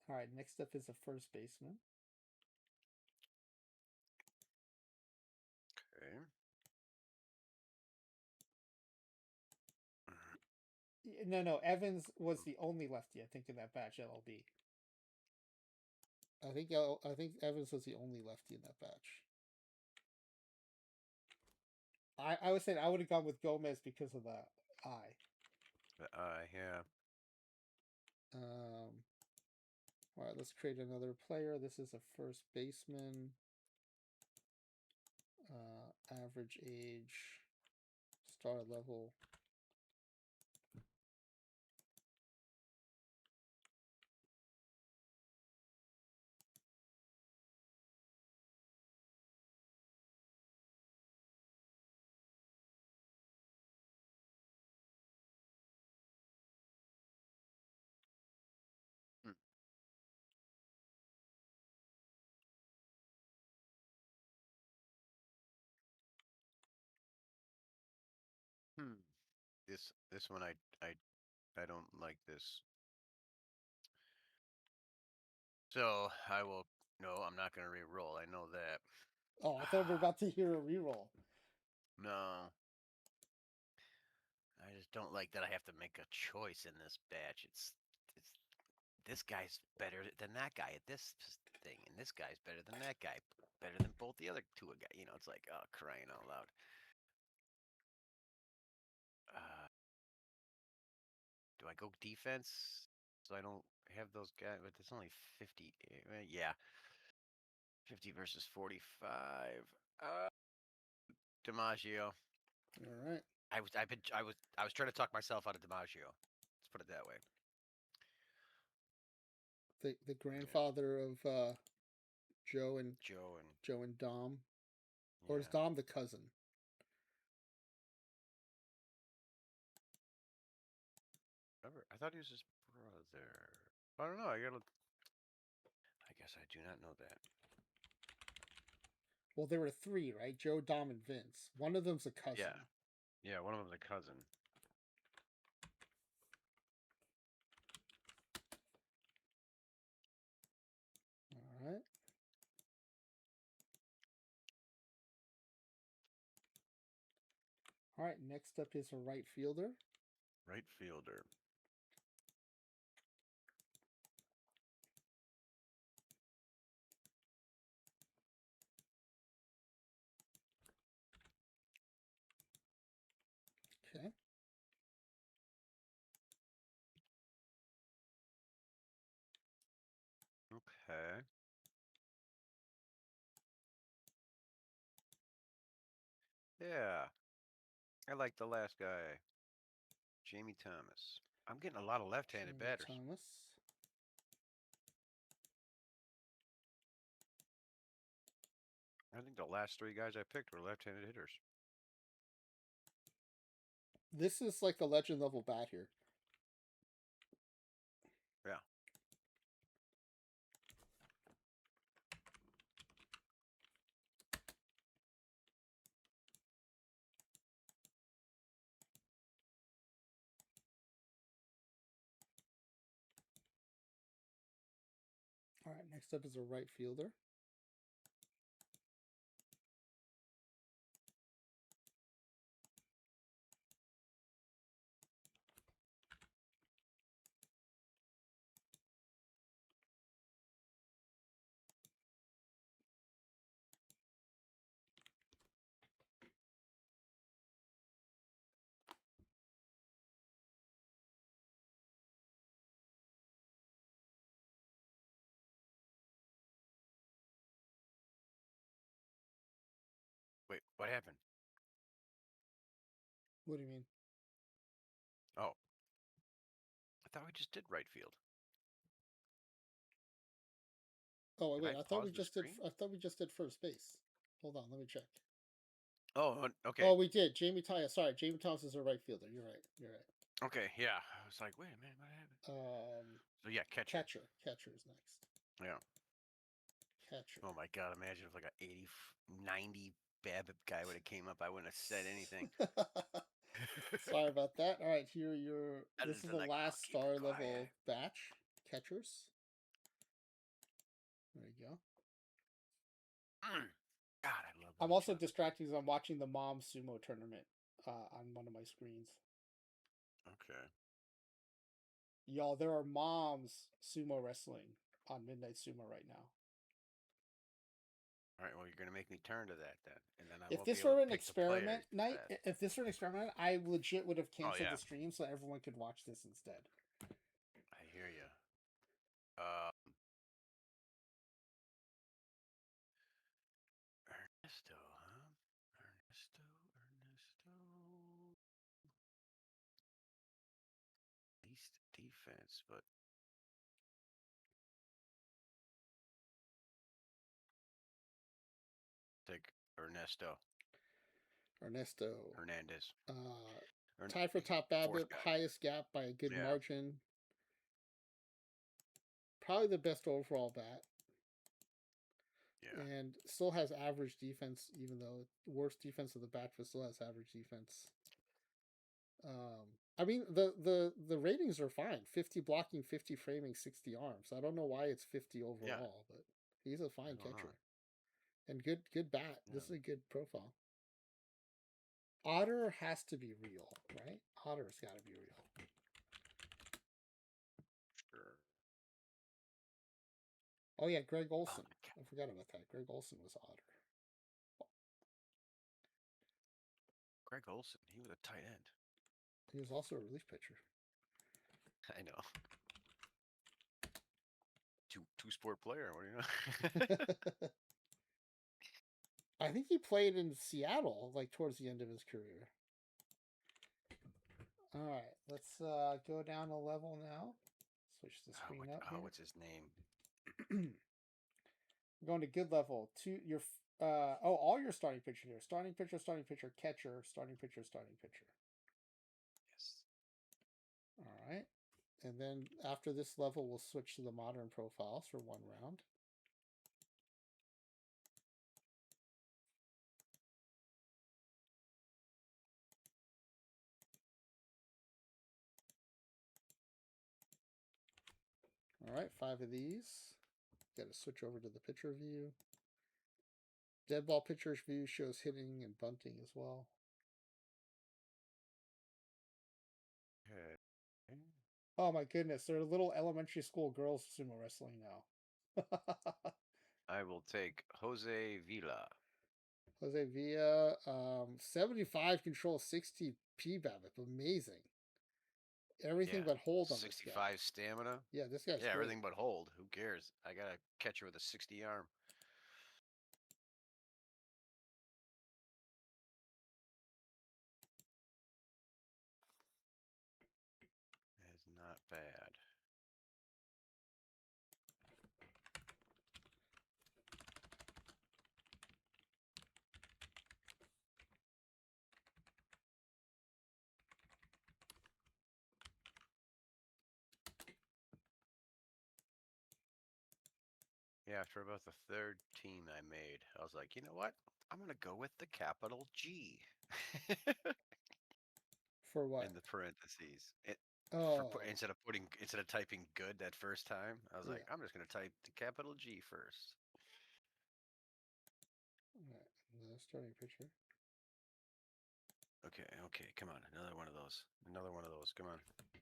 All right, next up is a first baseman. Okay. No. Evans was the only lefty, I think, in that batch LLB. I think Evans was the only lefty in that batch. I was saying I would have gone with Gomez because of the eye. Yeah. All right, let's create another player. This is a first baseman. Average age, star level. Hmm. Hmm. This one I don't like this. So I will. No, I'm not gonna re-roll. I know that. Oh, I thought we were about to hear a reroll. No. I just don't like that I have to make a choice in this batch. It's this guy's better than that guy at this thing, and this guy's better than that guy, better than both the other two guys. You know, it's like, oh, crying out loud. Do I go defense so I don't have those guys? But it's only 50. Yeah, 50 versus 45. DiMaggio. All right. I was trying to talk myself out of DiMaggio. Let's put it that way. The Yeah. grandfather of Joe and Joe and Dom, or is yeah. Dom the cousin? I thought he was his brother. I don't know. I gotta. I guess I do not know that. Well, there were three, right? Joe, Dom, and Vince. One of them's a cousin. Yeah. Yeah, one of them's a cousin. All right. All right. Next up is a right fielder. Right fielder. Okay. Okay. Yeah. I like the last guy, Jamie Thomas. I'm getting a lot of left-handed Jamie batters. Thomas. I think the last three guys I picked were left-handed hitters. This is like a legend level bat here. Yeah. All right. Next up is a right fielder. Wait, what happened? What do you mean? Oh, I thought we just did right field. Oh Did wait, I I thought pause we the just did. screen? I thought we just did first base. Hold on, let me check. Oh, okay. Oh, we did. Jamie Thomas. Sorry, Jamie Thomas is a right fielder. You're right. You're right. Okay, yeah. I was like, wait a minute, what happened? So yeah, catcher. Catcher is next. Yeah. Catcher. Oh my God, imagine if like a 80, 90 BABIP guy would have came up. I wouldn't have said anything. Sorry about that. All right, here you're. I'd This have is been the like, I'll last keep it star level quiet. batch catchers. There you go. God, I love I'm those also jumps. distracted because I'm watching the mom sumo tournament on one of my screens. Okay. Y'all, there are moms sumo wrestling on Midnight Sumo right now. All right, well, you're gonna make me turn to that then, and then I If won't be this able were to an pick the player experiment you night, said. if this were an experiment, I legit would have Oh canceled yeah, the stream so everyone could watch this instead. I hear you. Uh, Ernesto, huh? Ernesto. Least defense, but take Ernesto Ernesto, Hernandez. tied for top Fourth BABIP, guy. highest gap by a good Yeah, margin. Probably the best overall bat, yeah, and still has average defense, even though worst defense of the bat, but still has average defense. I mean the ratings are fine. 50 blocking, 50 framing, 60 arms. I don't know why it's 50 yeah. overall, but he's a I fine don't know. catcher and good bat. This is Yeah. a good profile. Otter has to be real, right? Otter's got to be real. Sure. Oh yeah, Greg Oh Olson. my God. I forgot about that. Greg Olson was Otter. Greg Olson. He was a tight end. He was also a relief pitcher. I know. Two sport player. What do you know? I think he played in Seattle like towards the end of his career. All right, let's go down a level now. Switch the screen up here. What's his name? Going to good level. All your starting pitcher here. Starting pitcher, catcher, starting pitcher, starting pitcher. Yes. All right. And then after this level, we'll switch to the modern profiles for one round. All right, 5 of these. Got to switch over to the pitcher view. Deadball pitcher's view shows hitting and bunting as well. Okay. Oh my goodness, they're little elementary school girls sumo wrestling now. I will take Jose Villa. Jose Villa, 75 control, 60 P BABIP. Amazing. Everything Yeah. but hold on this guy. 65 stamina. Yeah, this guy's Yeah, great. everything but hold. Who cares? I got a catcher with a 60 arm. It's not bad. Yeah, after about the third team I made, I was like, you know what? I'm gonna go with the capital G For what? in the parentheses. Oh, Instead of typing good that first time, I was yeah. like, I'm just gonna type the capital G first. All right, another starting pitcher. Okay, come on, another one of those. Another one of those. Come on. Okay.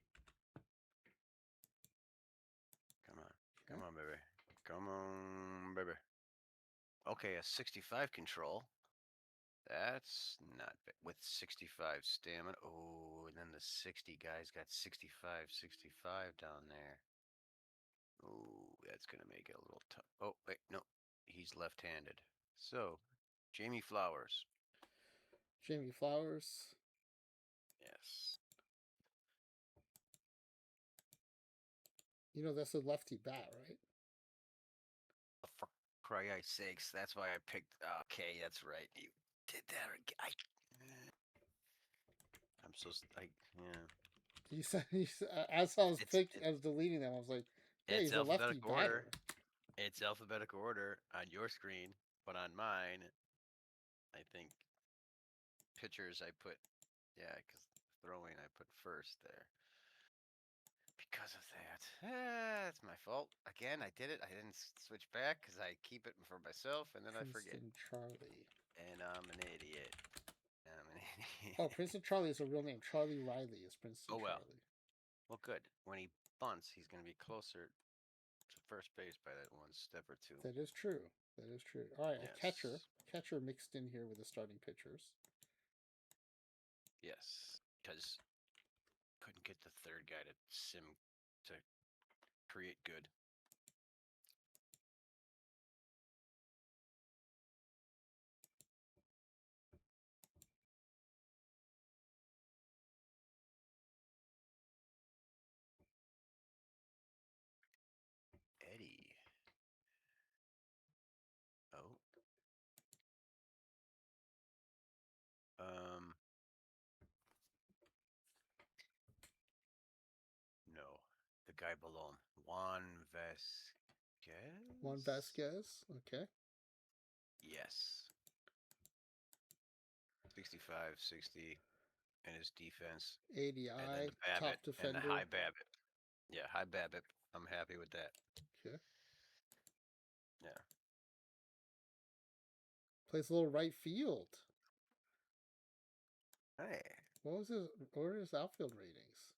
Come on, baby. Come on, baby. Okay, a 65 control. That's not bad. With 65 stamina. Oh, and then the 60 guy's got 65 down there. Oh, that's going to make it a little tough. Oh, wait, no. He's left-handed. So, Jamie Flowers. Jamie Flowers. Yes. You know, that's a lefty bat, right? For Christ's sakes, that's why I picked. Okay, that's right. You did that. I'm so. Yeah. As I was It's deleting them, I was like, yeah, it's he's a lefty alphabetical batter. order. It's alphabetical order on your screen, but on mine, I think pitchers I put, yeah, because throwing I put first there. Because of that. That's my fault. Again, I did it. I didn't switch back because I keep it for myself and then I forget. Princeton Charlie. And I'm an idiot. Oh, Princeton Charlie is a real name. Charlie Riley is Princeton Oh well. Charlie. Well, good. When he bunts, he's going to be closer to first base by that one step or two. That is true. That is true. All right, Yes. a catcher mixed in here with the starting pitchers. Yes, because couldn't get the third guy to create good. Eddie. Oh. No, the guy below him, Juan Vasquez. Juan Vasquez. Okay. Yes. 65, 60, and his defense. ADI, and then the top Babbitt and the defender. high Babbitt. Yeah, high Babbitt. I'm happy with that. Okay. Yeah. Plays a little right field. Hey. What are his outfield ratings?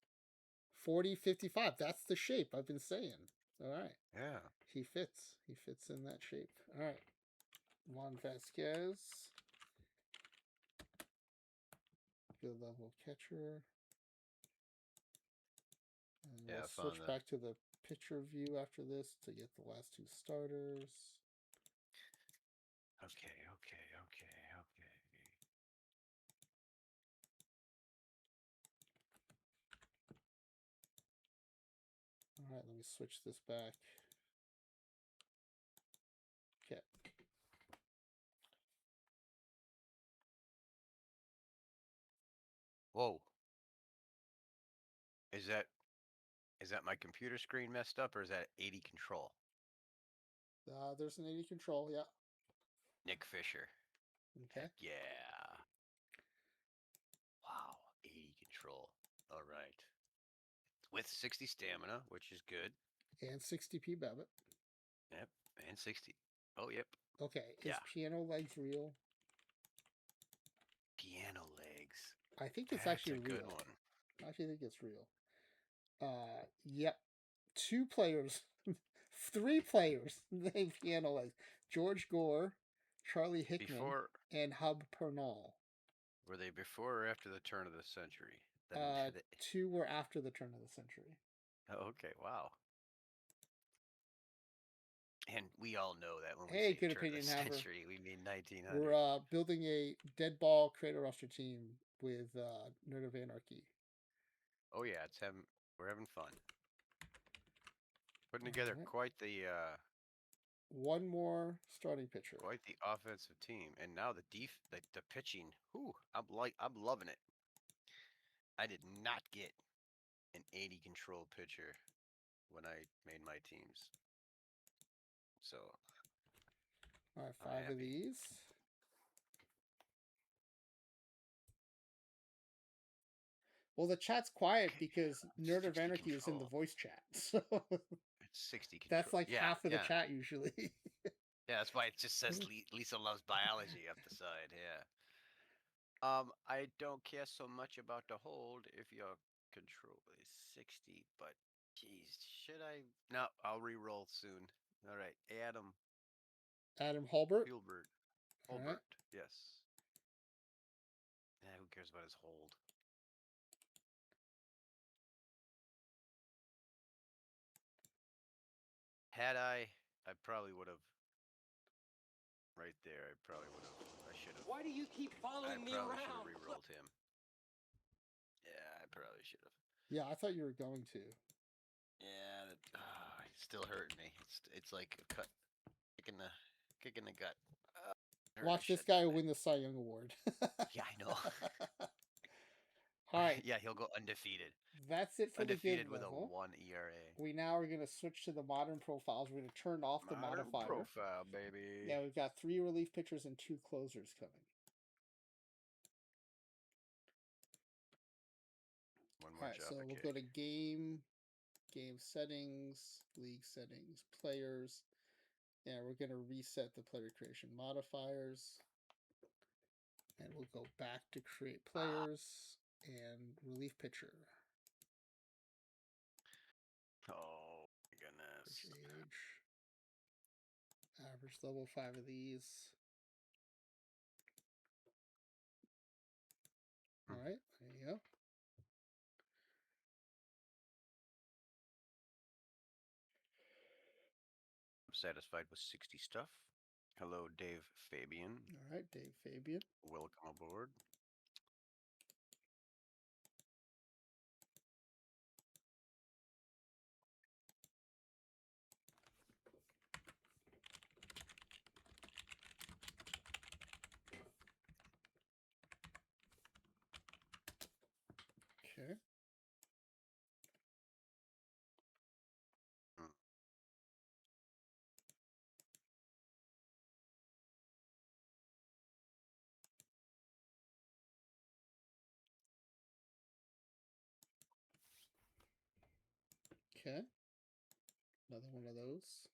40, 55. That's the shape I've been saying. All right. Yeah. He fits. He fits in that shape. All right. Juan Vasquez. Good level catcher. And Yeah, we'll switch back to the pitcher view after this to get the last two starters. Okay. All right, let me switch this back. Okay. Whoa. Is that my computer screen messed up, or is that 80 control? There's an 80 control, yeah. Nick Fisher. Okay. Heck yeah. Wow, 80 control. All right. With 60 stamina, which is good. And 60p Babbitt. Yep, and 60. Oh, yep. Okay, is Piano Legs real? Piano Legs. I think it's actually real. Good one. I actually think it's real. Yep. 2 players, 3 players named Piano Legs. George Gore, Charlie Hickman, and Hub Pernal. Were they before or after the turn of the century? 2 were after the turn of the century. Oh, okay, wow. And we all know that when we say good turn opinion of the haver. century, we mean 1900. We're building a Deadball creator roster team with Nerd of Anarchy. Oh yeah, we're having fun. Putting together quite the one more starting pitcher. Quite the offensive team, and now the pitching. Whew, I'm loving it. I did not get an 80 control pitcher when I made my teams, so all right, 5 of these. Well, the chat's quiet because Nerd of Anarchy is in the voice chat, so it's 60 control. That's like half of the chat usually. Yeah, that's why it just says Lisa loves biology up the side. Yeah. I don't care so much about the hold if your control is 60, but geez, should I? No, I'll re-roll soon. All right, Adam Hulbert. Hulbert. Right. Yes. Yeah, who cares about his hold? Had I probably would have. Right there, I probably would have. I should have. Why do you keep following me around? I probably should have re-rolled him. Yeah, I probably should have. Yeah, I thought you were going to. Yeah, it's still hurting me. It's like a cut, kick in the gut. Watch this guy win the Cy Young Award. Yeah, I know. All right. Yeah, he'll go undefeated. That's it for undefeated the with level. a 1 ERA. We now are going to switch to the modern profiles. We're going to turn off the modifier. Profile, baby. Yeah, we've got 3 relief pitchers and 2 closers coming. One more job. So we'll go to game settings, league settings, players. And we're going to reset the player creation modifiers. And we'll go back to create players and relief pitcher. Oh my goodness. Age, First level 5 of these. All right, there you go. Satisfied with 60 stuff. Hello, Dave Fabian. All right, Dave Fabian. Welcome aboard. Okay. Okay. Another one of those.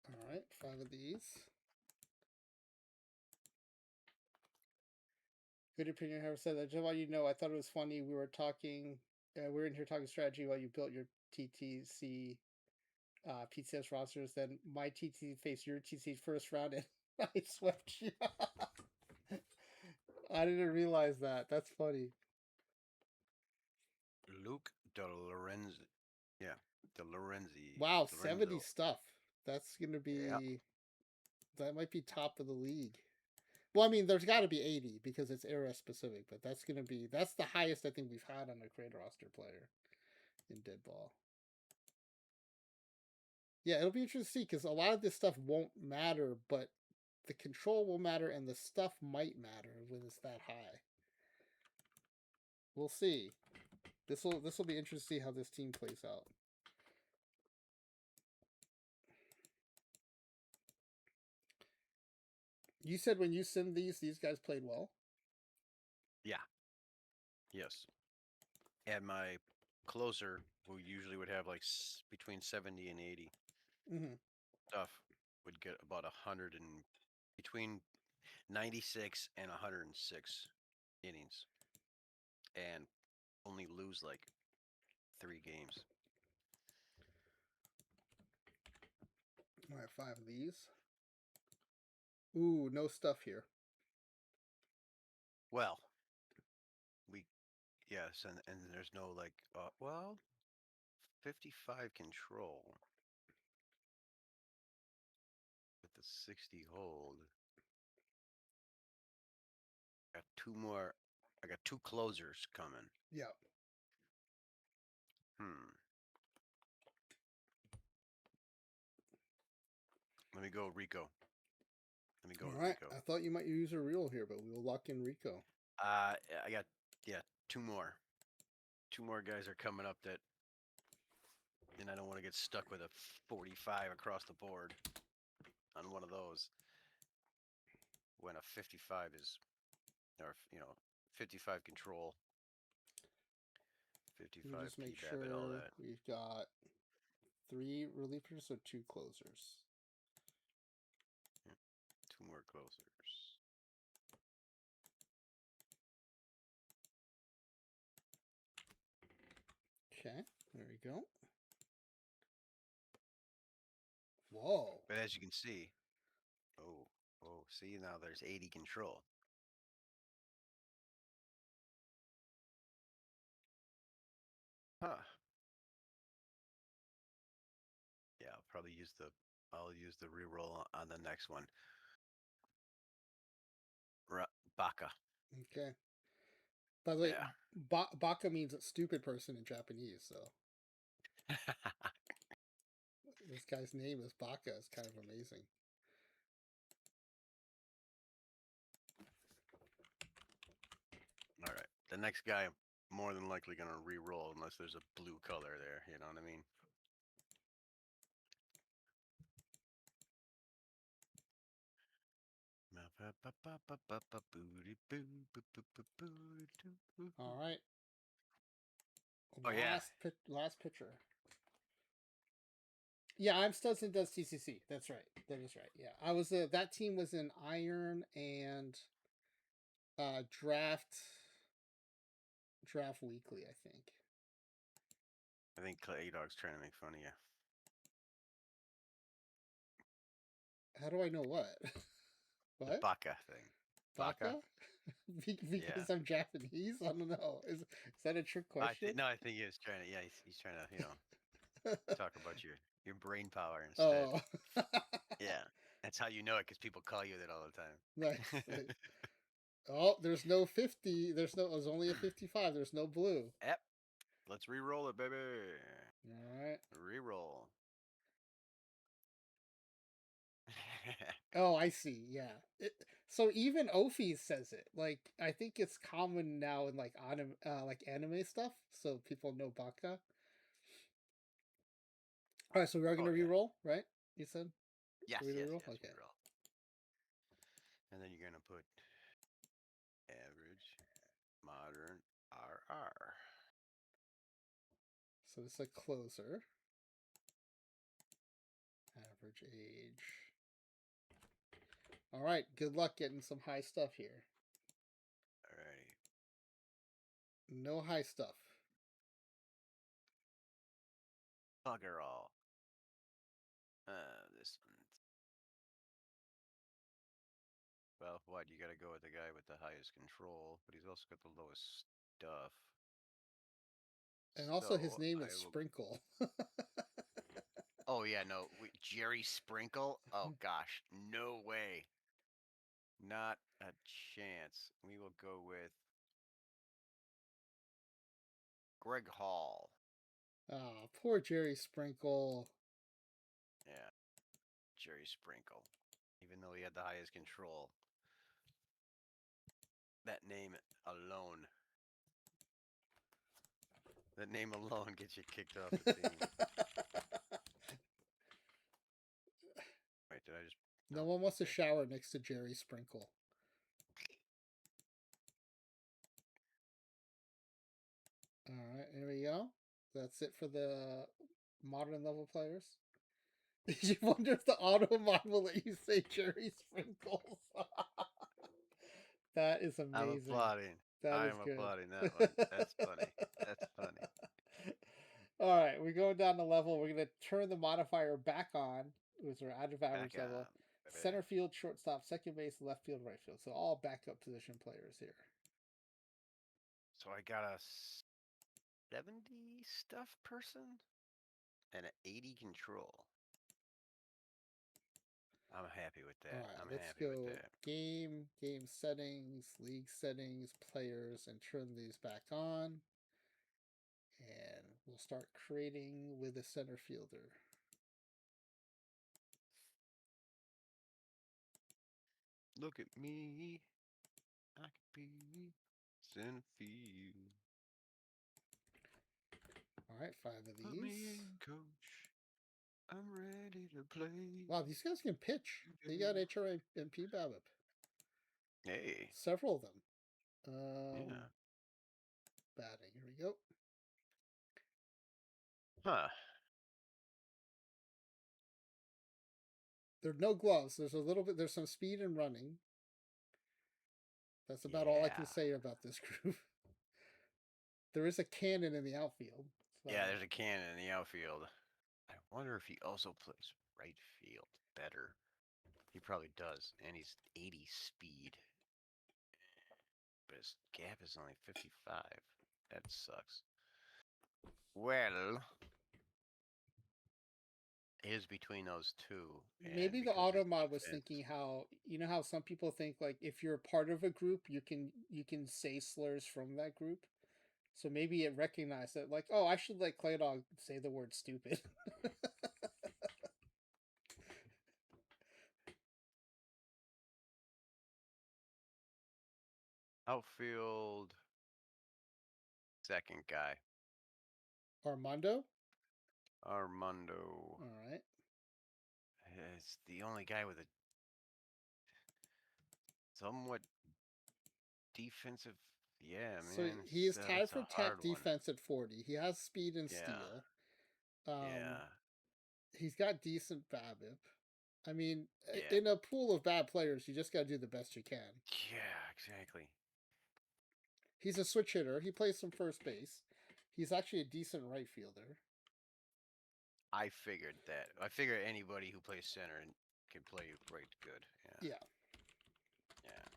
All right, 5 of these. Good opinion, however, said that. Just while you know, I thought it was funny. We were talking, we were in here talking strategy while you built your TTC PTS rosters. Then my TTC faced your TTC first round, and I swept you. I didn't realize that. That's funny. Luke De Lorenzi. Yeah, De Lorenzi. Wow, Lorenzo. 70 stuff. That's gonna be. Yep. That might be top of the league. Well, I mean, there's got to be 80 because it's era specific, but that's gonna be the highest I think we've had on a creator roster player in Deadball. Yeah, it'll be interesting to see because a lot of this stuff won't matter, but the control will matter and the stuff might matter when it's that high. We'll see. This will be interesting to see how this team plays out. You said when you send these guys played well? Yeah. Yes. And my closer, who usually would have like between 70 and 80 stuff, would get about 100 and between 96 and 106 innings, and only lose like 3 games. All right, 5 of these. Ooh, no stuff here. Well, yes, and there's no like, well, 55 control with the 60 hold. Got 2 more. I got 2 closers coming. Yeah. Let me go, Rico. Let me go, All right. Rico. I thought you might use a reel here, but we'll lock in Rico. I got 2 more. 2 more guys are coming up that, and I don't want to get stuck with a 45 across the board on one of those when a 55 is, or 55 control, 55 just make PBAB sure and all that. we've got 3 relievers or 2 closers. 2 more closers. Okay, there we go. Whoa. But as you can see, see, now there's 80 control. Huh. Yeah, I'll probably use the reroll on the next one. Baka. Okay. By the way, yeah. Baka means a stupid person in Japanese, so. This guy's name is Baka. It's kind of amazing. All right. The next guy, I'm more than likely going to re-roll unless there's a blue color there. You know what I mean? All right. Oh, yeah. Last pitcher. Yeah, I'm Studson does TCC. That's right. That is right. Yeah, I was that team was in Iron and Draft Weekly, I think. I think Clay Dog's trying to make fun of you. How do I know what? The What? baka thing. Baka? Because I'm Japanese? I don't know. Is that a trick question? I think he was trying to. Yeah, he's trying to, talk about your brain power instead. Oh. Yeah, that's how you know it, because people call you that all the time. Nice. Oh, there's no 50. There's only a 55. There's no blue. Yep. Let's re-roll it, baby. All right. Re-roll. Oh, I see. Yeah. So even Ophi says it. Like I think it's common now in like anime stuff, so people know baka. All right, so we are gonna Oh, yeah. re-roll, right? You said. Yes, Are we yes, re-roll? yes. Okay. Re-roll. And then you're gonna put average, modern, RR. So this is a closer. Average age. All right. Good luck getting some high stuff here. Alrighty. No high stuff. Bugger all. This one. Well, what? You gotta go with the guy with the highest control, but he's also got the lowest stuff. And also, his So name I is will. Sprinkle. Oh yeah, no, Jerry Sprinkle. Oh gosh, no way. Not a chance. We will go with Greg Hall. Oh, poor Jerry Sprinkle. Yeah, Jerry Sprinkle. Even though he had the highest control, that name alone. That name alone gets you kicked off the team. Wait, did I just? No one wants to shower next to Jerry Sprinkle. All right, here we go. That's it for the modern level players. You wonder if the auto mod will let you say Jerry Sprinkles. That is amazing. I'm applauding. I am applauding that one. That's funny. That's funny. All right, we're going down the level. We're going to turn the modifier back on. It was our out of average Back level. on, Center field, shortstop, second base, left field, right field. So all backup position players here. So I got a 70 stuff person and an 80 control. I'm happy with that. All right, I'm let's happy go with that. game settings, league settings, players, and turn these back on. And we'll start creating with a center fielder. Look at me. I could be center field. All right, 5 of these. Put me in, coach. I'm ready to play. Wow, these guys can pitch. They got HRA and PBABIP. Hey. Several of them. Yeah. Batting. Here we go. Huh. There are no gloves. There's a little bit. There's some speed and running. That's about all I can say about this group. There is a cannon in the outfield. So. Yeah, there's a cannon in the outfield. I wonder if he also plays right field better. He probably does, and he's 80 speed. But his gap is only 55. That sucks. Well, it is between those two. Maybe the auto mod was thinking how how some people think like if you're part of a group you can say slurs from that group. So maybe it recognized it like, oh, I should let Claydog say the word stupid. Outfield, second guy. Armando. All right. It's the only guy with a somewhat defensive. Yeah, so man. he is tied for top defense at 40. He has speed and steal. Yeah. He's got decent BABIP. I mean, Yeah. in a pool of bad players, you just got to do the best you can. Yeah, exactly. He's a switch hitter. He plays some first base. He's actually a decent right fielder. I figured that. I figure anybody who plays center can play right good. Yeah. Yeah. Yeah.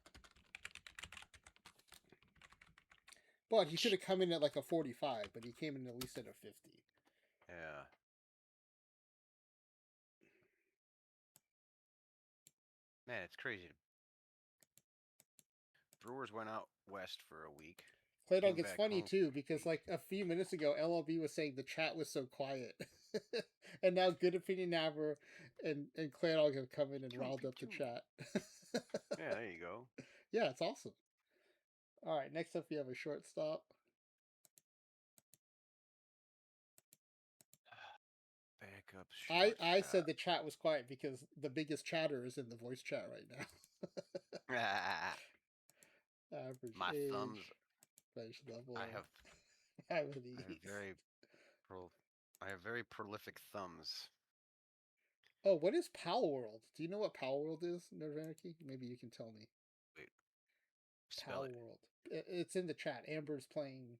But he could have come in at like a 45, but he came in at least at a 50. Yeah. Man, it's crazy. Brewers went out west for a week. Claydog, Came it's back funny home too for a because week. like a few minutes ago, LLB was saying the chat was so quiet, and now Good Opinion Naver and Claydog have come in and Pew, riled pew, up the pew. chat. Yeah, there you go. Yeah, it's awesome. All right, next up we have a shortstop. Backup shortstop. I said the chat was quiet because the biggest chatter is in the voice chat right now. Average My age, thumbs. bench level, I have abilities. I have very prolific thumbs. Oh, what is Pal World? Do you know what Pal World is, Nervanarchy? Maybe you can tell me. Wait, spell Pal it. World. It's in the chat. Amber's playing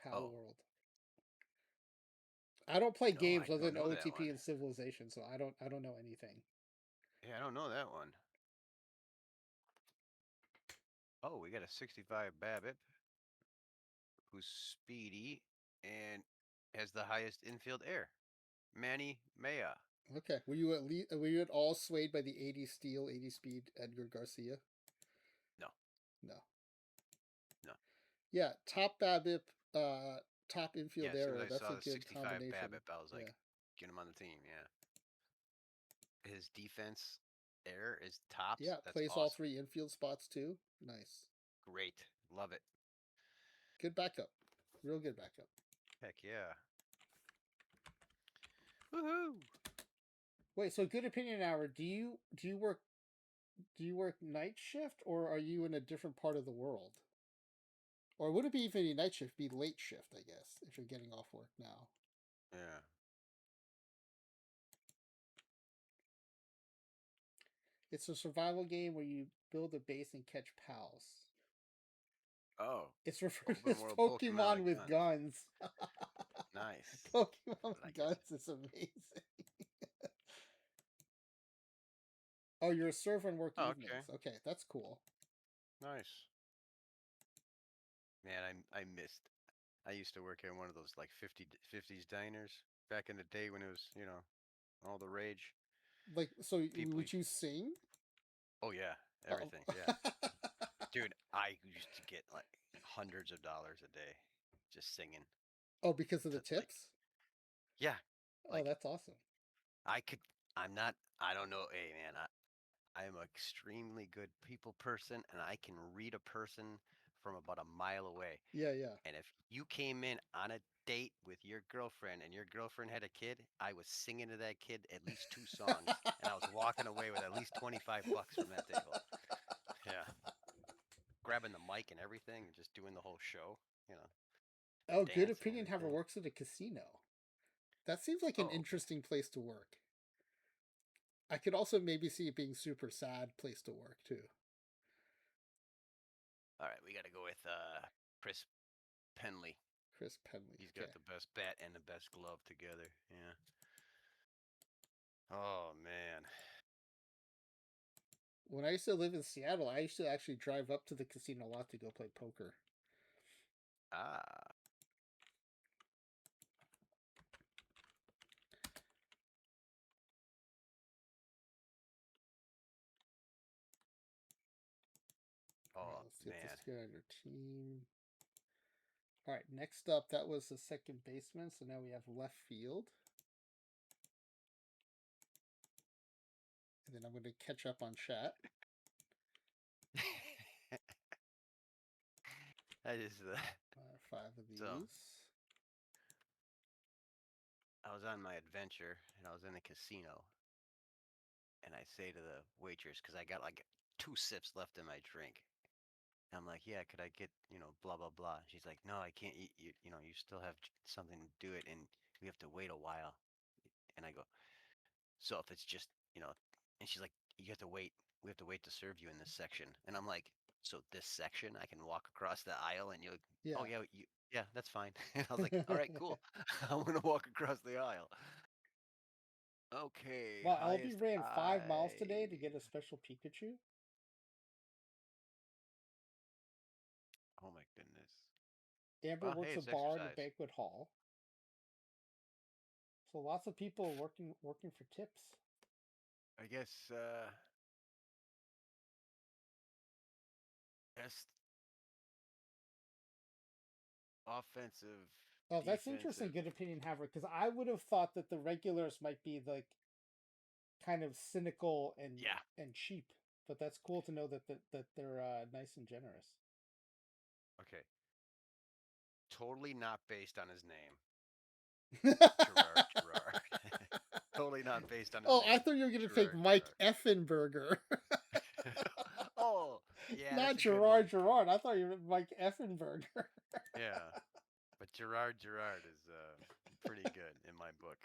Pal Oh, World. I don't play no, I games other don't than know that one. OOTP and Civilization, so I don't know anything. Yeah, I don't know that one. Oh, we got a 65 BABIP who's speedy and has the highest infield air. Manny Maya. Okay. Were you at all swayed by the 80 steal, 80 speed Edgar Garcia? No, No. no. Yeah, top BABIP, top Yeah, infield as soon as arrow. I That's saw a the good 65 combination. BABIP, I was like, Yeah. get him on the team. Yeah. His defense air is tops. Yeah, That's plays all awesome. 3 infield spots too. Nice. Great. Love it. Good backup. Real good backup. Heck yeah. Woohoo. Wait, so Good Opinion Hour, do you work night shift or are you in a different part of the world? Or would it be even a night shift, be late shift, I guess, if you're getting off work now? Yeah. It's a survival game where you build a base and catch pals. Oh, It's referred to open as world Pokemon Pokemon with with guns. guns. Nice. Pokemon I with like it. guns is amazing. Oh, you're a server and work Oh, evenings. okay. Okay, that's cool. Nice. Man, I missed. I used to work at one of those like 50s diners back in the day when it was, all the rage. Like, so People, would you sing? oh yeah, Oh. everything. Yeah. Dude, I used to get like hundreds of dollars a day just singing Oh, because of the to like, tips? yeah, Oh, like that's awesome. I could, I don't know. Hey man, I am an extremely good people person and I can read a person from about a mile away. Yeah, yeah. And if you came in on a date with your girlfriend and your girlfriend had a kid, I was singing to that kid at least 2 songs and I was walking away with at least 25 bucks from that table. Yeah. Grabbing the mic and everything and just doing the whole show, you know, Oh, Good dance and Opinion Haver everything. works at a casino. That seems like an Oh, okay. interesting place to work. I could also maybe see it being super sad place to work too. All right, we got to go with Chris Penley. Chris Penley. He's Okay. got the best bat and the best glove together. Yeah. Oh man. When I used to live in Seattle, I used to actually drive up to the casino a lot to go play poker. Ah. All right, Oh let's get this man. together on your team. All right, next up, that was the second baseman. So now we have left field. And then I'm going to catch up on chat. That is the 5 of these. so. I was on my adventure and I was in the casino, and I say to the waitress because I got like 2 sips left in my drink. And I'm like, yeah, could I get blah blah blah? She's like, no, I can't eat. You still have something to do it, and we have to wait a while. And I go, So if it's just, and she's like, you have to wait. We have to wait to serve you in this section. And I'm like, so this section, I can walk across the aisle and you're like, Yeah. oh, yeah, that's fine. And I was like, all right, cool. I'm going to walk across the aisle. Okay, Well, LB highest ran 5 miles today to I. get a special Pikachu. Oh my goodness. Amber Well, hey, works a it's bar in a exercise. banquet hall. So lots of people are working for tips. I guess best offensive, Oh, that's interesting. defensive. Good opinion, Haver. Because I would have thought that the regulars might be like kind of cynical Yeah. and cheap, but that's cool to know that they're nice and generous. Okay. Totally not based on his name. Gerard. Totally not based on his Oh, I name. thought you were gonna take Mike Effenberger. Oh, yeah, Not that's a good one. Gerard. I thought you were Mike Effenberger. Yeah. But Gerard is pretty good in my book.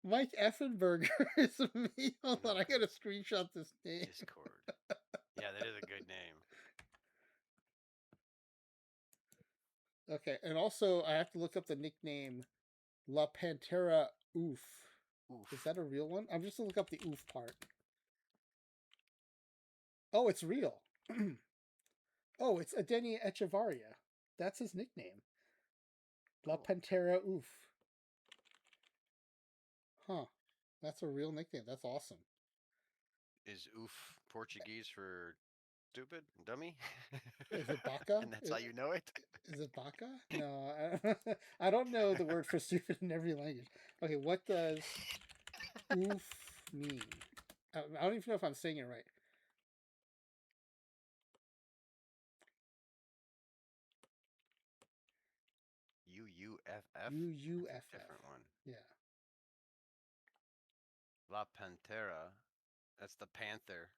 Mike Effenberger is me. Hold on, I gotta screenshot this name. Discord. Yeah, that is a good name. Okay, and also I have to look up the nickname La Pantera Oof. Oof. Is that a real one? I'm just gonna look up the oof part. Oh, it's real. Oh, it's Adenia Echevarria. That's his nickname. La Cool. Pantera Oof. Huh. That's a real nickname. That's awesome. Is oof Portuguese for stupid? Dummy? Is it baka? And that's how you know it? Is it baka? No, I don't know the word for stupid in every language. Okay, what does oof mean? I don't even know if I'm saying it right. UUFF? UUFF. Different one. Yeah. La Pantera. That's the panther.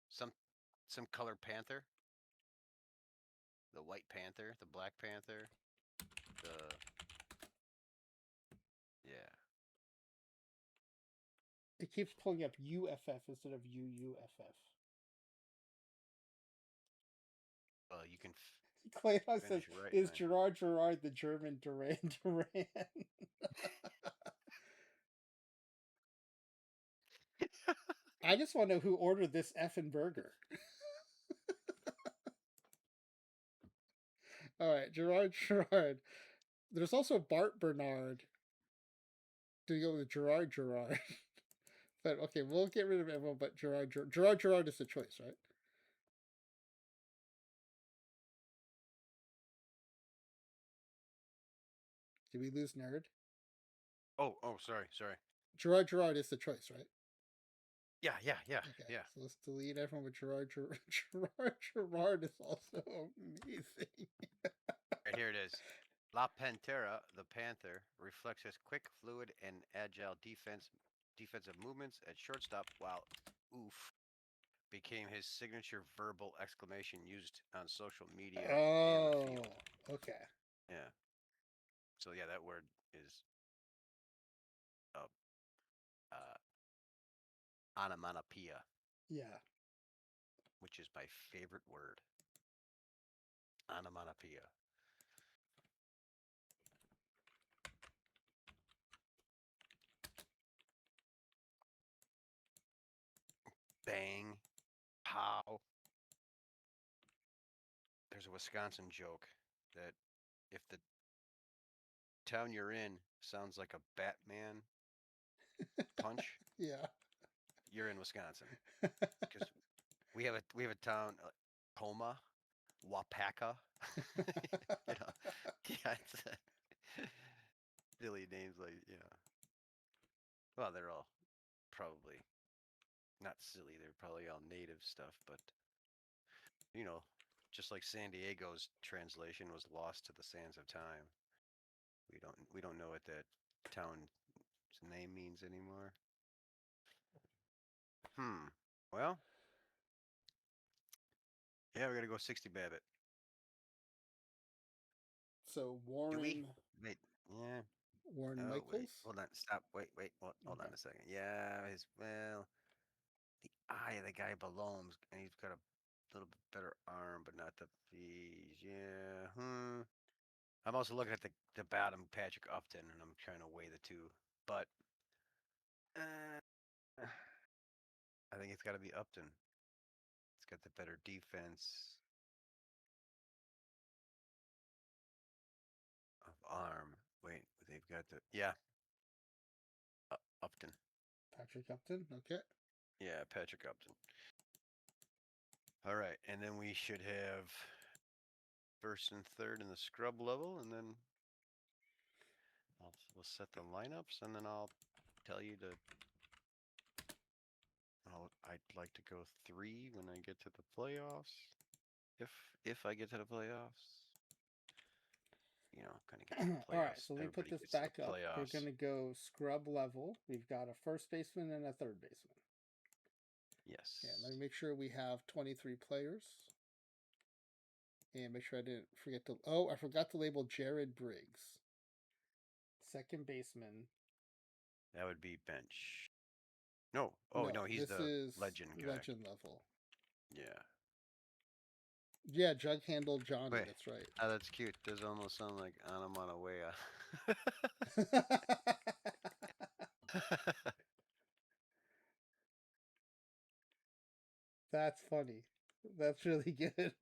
Some colored panther. The white panther, the black panther, the yeah. It keeps pulling up UFF instead of UUFF. You can Clayton says, finish right "Is now. Gerard the German Duran Duran?" I just want to know who ordered this effing burger. All right, Gerard. There's also Bart Bernard. To go with Gerard. But okay, we'll get rid of everyone but Gerard is the choice, right? Did we lose Nerd? Oh, sorry. Gerard is the choice, right? Yeah. Okay, Yeah. so let's delete everyone with Gerard. Gerard is also amazing. Right here it is. La Pantera, the panther, reflects his quick, fluid, and agile defensive movements at shortstop, while oof became his signature verbal exclamation used on social media and the Oh, field. okay. Yeah. So yeah, that word is uh, onomatopoeia, Yeah. which is my favorite word. Onomatopoeia. Bang, pow. There's a Wisconsin joke that if the town you're in sounds like a Batman punch, Yeah. you're in Wisconsin. Because we have a town, Toma, Wapaka. Yeah, it's silly names like Well, they're all probably not silly. They're probably all native stuff, but you know, just like San Diego's translation was lost to the sands of time. We don't know what that town's name means anymore. Well, yeah, we gotta go 60 Babbitt. So Do we? Warren. Wait, Yeah. Warren Oh wait, Michaels. hold on. Stop. Wait. Hold on Okay. a second. Yeah. The eye of the guy below him, and he's got a little bit better arm, but not the fees. Yeah. I'm also looking at the bottom, Patrick Upton, and I'm trying to weigh the two. But uh, I think it's got to be Upton. It's got the better defense of arm. Wait, they've got the Upton. Patrick Upton. Okay. Yeah, Patrick Upton. All right, and then we should have first and third in the scrub level, and then we'll set the lineups, and then I'll tell you I'd like to go 3 when I get to the playoffs. If I get to the playoffs, kind of get to the All right. playoffs. So let me put Everybody this gets to back the up. We're playoffs. gonna go scrub level. We've got a first baseman and a third baseman. Yes. Yeah. Let me make sure we have 23 players. And make sure I didn't forget to. Oh, I forgot to label Jared Briggs. Second baseman. That would be bench. No. Oh, no, he's this the is legend guy. legend level. Yeah. Yeah, Jug Handle Johnny. Wait. That's right. Oh, that's cute. Does almost sound like onomatopoeia. That's funny. That's really good.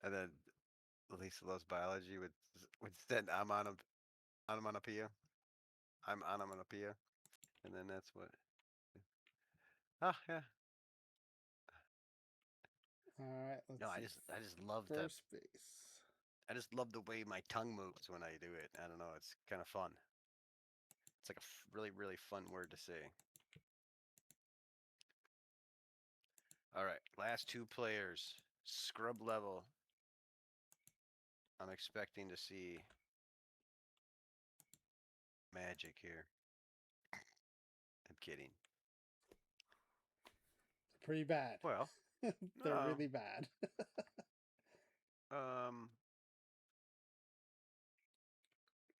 And then Lisa loves biology would send onomatopoeia. I'm onomatopoeia. And then that's what. Oh, yeah. All right, let's No, see. I just love First base. I just love the way my tongue moves when I do it. I don't know. It's kind of fun. It's like a really, really fun word to say. All right, last 2 players, scrub level. I'm expecting to see magic here. I'm kidding. Pretty bad. Well, They're really bad.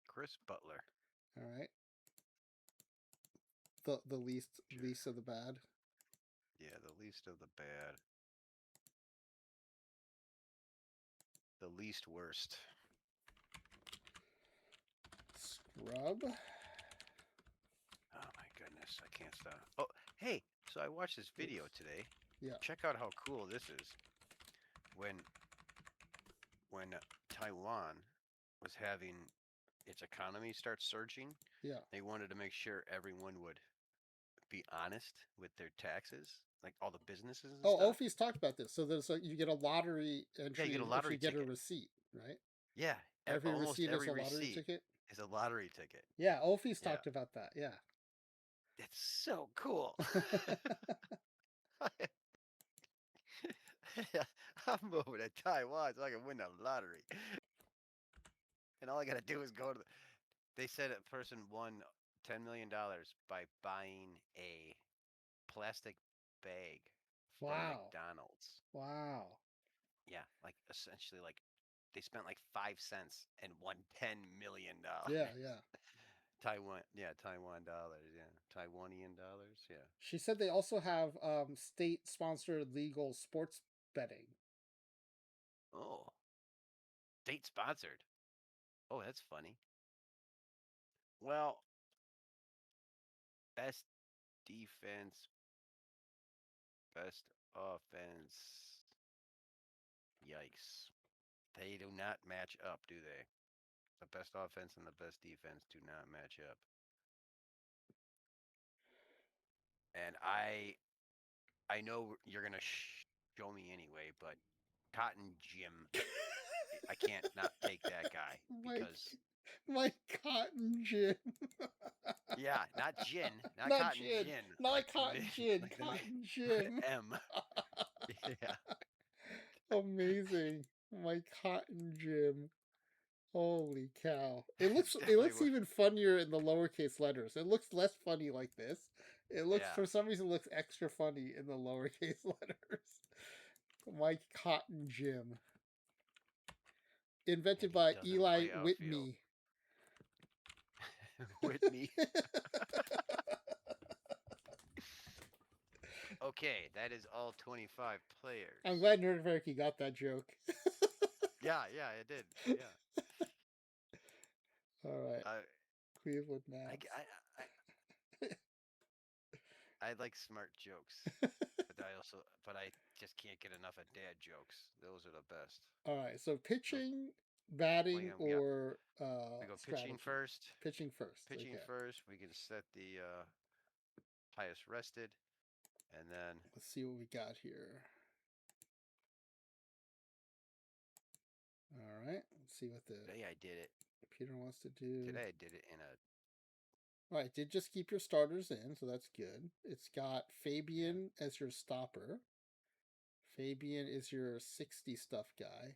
Chris Butler. All right. The least of the bad. Yeah, the least of the bad. The least worst. Scrub. Oh my goodness, I can't stop. Oh, hey, so I watched this video today. Yeah. Check out how cool this is. When Taiwan was having its economy start surging, Yeah. they wanted to make sure everyone would be honest with their taxes, like all the businesses and Oh, stuff. Ophi's talked about this. So there's you get a lottery entry you get a if lottery you get a ticket. receipt, right? Yeah, Every almost receipt is every a lottery receipt ticket. is a lottery ticket. Yeah, Ophi's Yeah. talked about that. Yeah. It's so cool. I'm moving to Taiwan so I can win the lottery. And all I got to do is go to They said a person won $10 million by buying a plastic bag from Wow. McDonald's. Wow. Yeah, like essentially like they spent like 5 cents and won $10 million. Yeah, yeah. Taiwan dollars, yeah. Taiwanian dollars, yeah. She said they also have state-sponsored legal sports betting. Oh, state sponsored. Oh, that's funny. Well, best defense, best offense. Yikes. They do not match up, do they? The best offense and the best defense do not match up. And I know you're going to show me anyway, but Cotton Jim, I can't not take that guy because My Cotton Gin. yeah, not gin, not Not cotton gin. gin, Not like Cotton Gin. like Cotton Jim. M. Yeah. Amazing. My Cotton Jim. Holy cow. It Definitely looks even funnier in the lowercase letters. It looks less funny like this. It looks yeah. for some reason looks extra funny in the lowercase letters. Mike Cotton Jim. And Invented he by doesn't Eli play outfield. Whitney. Whitney. Okay, that is all 25 players. I'm glad Nerd America got that joke. Yeah, it did. Yeah. All right. Cleveland I, Nats. I like smart jokes, but I just can't get enough of dad jokes. Those are the best. All right. So pitching, We batting, got or we go pitching strategy. first. Pitching first. Pitching Okay. first. We can set the highest rested, and then Let's see what we got here. All right. Let's see what the today I did it. computer wants to do. Today I did it in a All right. Did just keep your starters in, so that's good. It's got Fabian as your stopper. Fabian is your 60 stuff guy.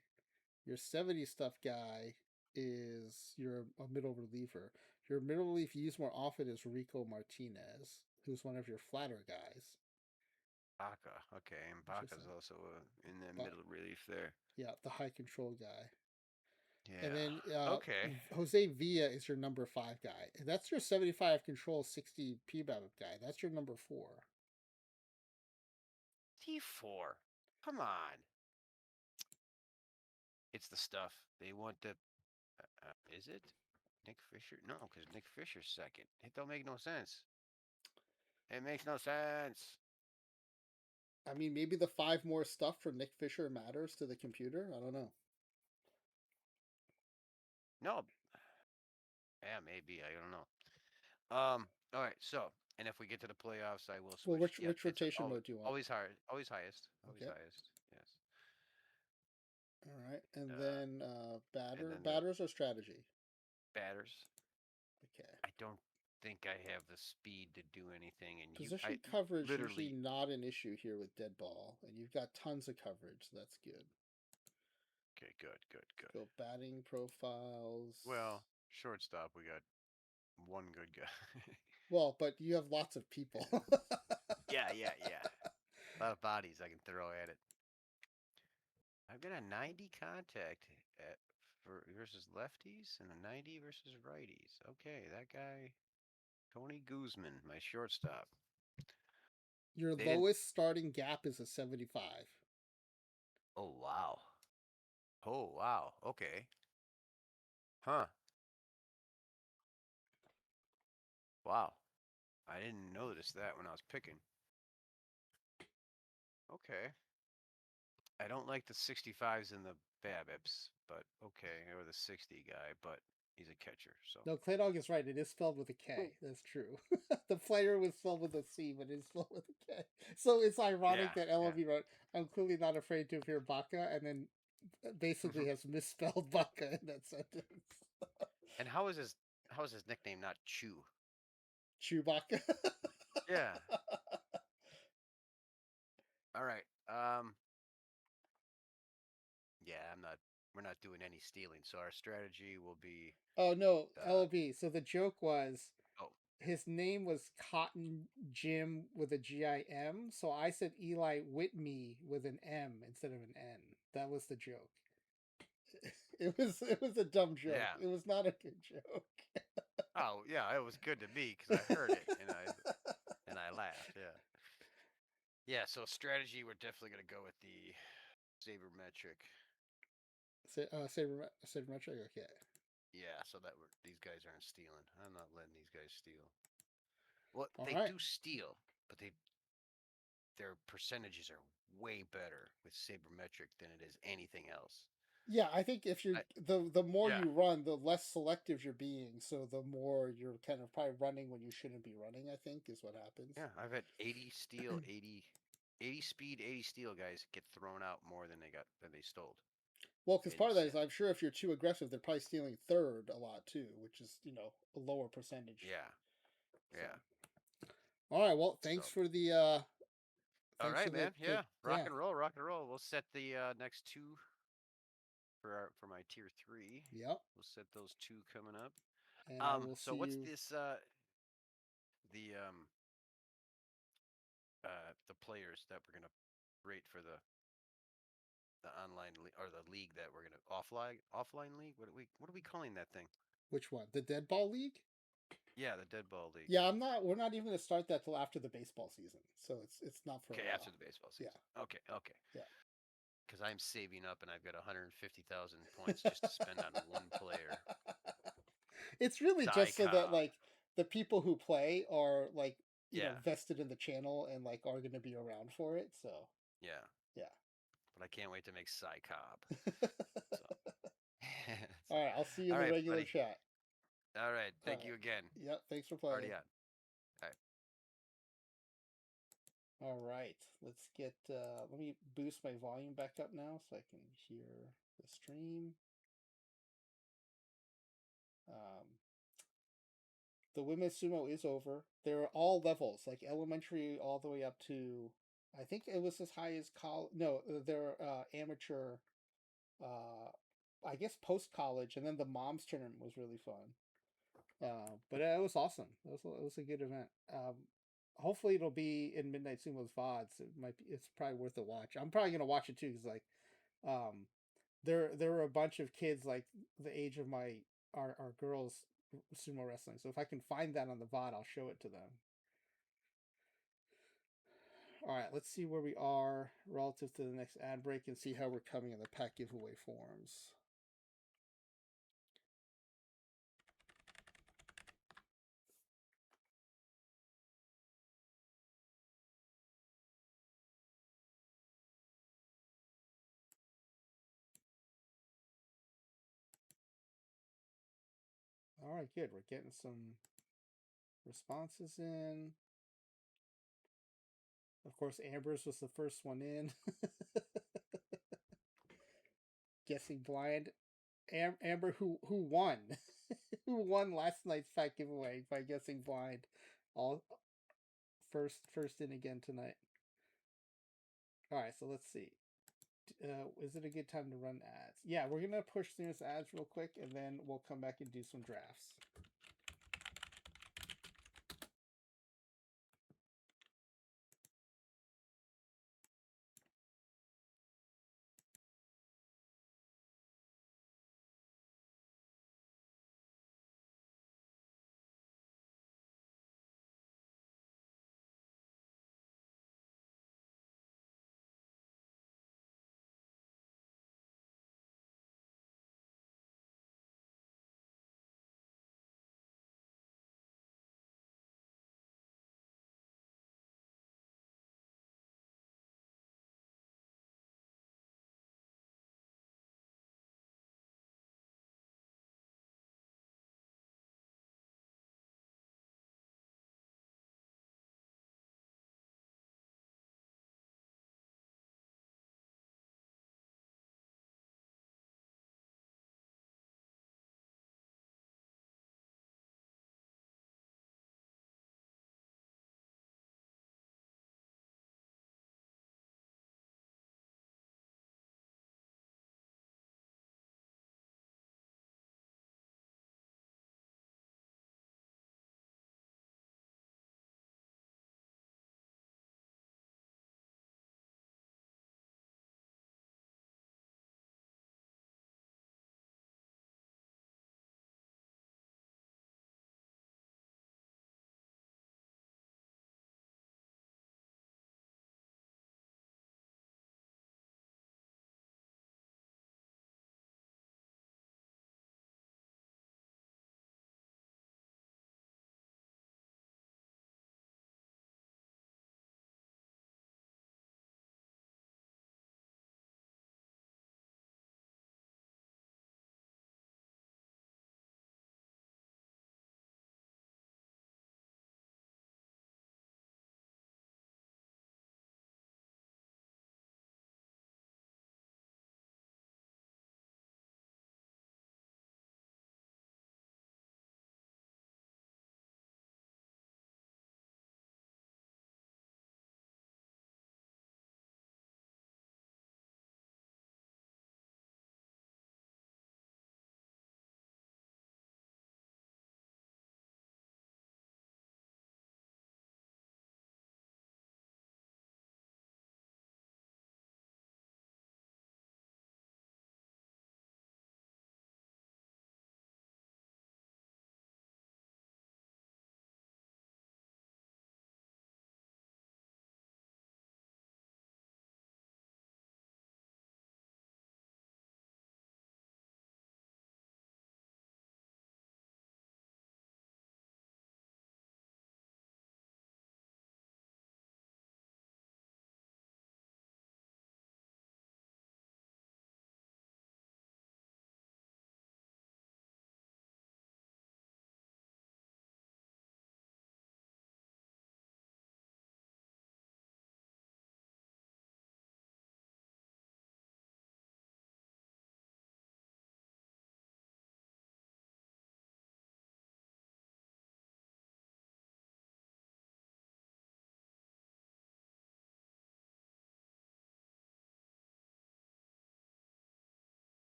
Your 70 stuff guy is your middle reliever. Your middle relief you use more often is Rico Martinez, who's one of your flatter guys. Baca. Okay, and Baca's also in the middle relief there. Yeah, the high control guy. Yeah. And then okay. Jose Villa is your number 5 guy. That's your 75 control 60 PBAB guy. That's your number 4. T4. Come on. It's the stuff. They want the. Is it? Nick Fisher? No, because Nick Fisher's second. It don't make no sense. It makes no sense. I mean, maybe the 5 more stuff for Nick Fisher matters to the computer. I don't know. No. Yeah, maybe. I don't know. All right. So, and if we get to the playoffs, I will switch. Well, Yeah, which rotation mode do you want? Always higher. Always highest. Always Okay. highest. Yes. All right, and then then batters or strategy. Batters. Okay. I don't think I have the speed to do anything, and Position coverage usually not an issue here with Deadball, and you've got tons of coverage. So that's good. Okay, good. Let's go batting profiles. Well, shortstop, we got one good guy. Well, but you have lots of people. yeah. A lot of bodies I can throw at it. I've got a 90 contact versus lefties and a 90 versus righties. Okay, that guy, Tony Guzman, my shortstop. Your lowest starting gap is a 75. Oh, wow. Okay. Huh. Wow. I didn't notice that when I was picking. Okay. I don't like the 65s and the BABIPs, but okay, or the 60 guy, but he's a catcher, so. No, Claydog is right. It is spelled with a K. That's true. The player was spelled with a C, but it's spelled with a K. So it's ironic that LOB wrote, "I'm clearly not afraid to appear Baca," and then basically has misspelled Baca in that sentence. And how is his nickname not Chew? Chewbacca. Yeah. All right. Yeah, we're not doing any stealing, so our strategy will be. Oh no, LOB. So the joke was, his name was Cotton Jim with a G-I-M, so I said Eli Whitney with an M instead of an N. That was the joke. It was a dumb joke. Yeah. It was not a good joke. Oh yeah, it was good to me because I heard it and I laughed. Yeah. Yeah. So strategy, we're definitely gonna go with the sabermetric. Sabermetric. Okay. Yeah, so that these guys aren't stealing. I'm not letting these guys steal. Well, they do steal, but their percentages are way better with sabermetric than it is anything else. Yeah, I think if you're the more you run, the less selective you're being. So the more you're kind of probably running when you shouldn't be running. I think is what happens. Yeah, I've had 80 steal, 80 speed, 80 steal guys get thrown out more than they stole. Well, because part of that is I'm sure if you're too aggressive, they're probably stealing third a lot too, which is a lower percentage. Yeah. All right. Well, thanks for the. All right, man. Yeah. Rock and roll. We'll set the next two for my tier 3. Yep. We'll set those 2 coming up. And I will so see what's you... this? The players that we're gonna rate for the the online or the league that we're gonna offline league. What are we calling that thing? Which one? The Deadball League? Yeah, the Deadball league. Yeah, I'm not. We're not even gonna start that till after the baseball season, so it's not for Okay, a while. after the baseball season. Yeah. Okay, okay. Yeah. Because I'm saving up and I've got 150,000 points just to spend on one player. It's really just so that like the people who play are like vested in the channel and like are going to be around for it. So yeah. But I can't wait to make Psycob. So. All right, I'll see you in All the right, regular buddy. chat. All right, thank you again. Yep, thanks for playing. Party on. All right. All right, let's get. Let me boost my volume back up now so I can hear the stream. The women's sumo is over. They're all levels, like elementary all the way up to, I think it was as high as college. No, they're amateur. I guess post college, and then the moms tournament was really fun. But it was awesome. It was a good event. Hopefully it'll be in Midnight Sumo's VODs. It might be. It's probably worth a watch. I'm probably gonna watch it too because like, there were a bunch of kids like the age of our girls sumo wrestling. So if I can find that on the VOD, I'll show it to them. All right, let's see where we are relative to the next ad break and see how we're coming in the pack giveaway forms. All right, good. We're getting some responses in. Of course, Amber's was the first one in. Guessing blind. Amber, who won? Who won last night's pack giveaway by guessing blind? All first in again tonight. All right, so let's see. Is it a good time to run ads? Yeah, we're gonna push through this ads real quick, and then we'll come back and do some drafts.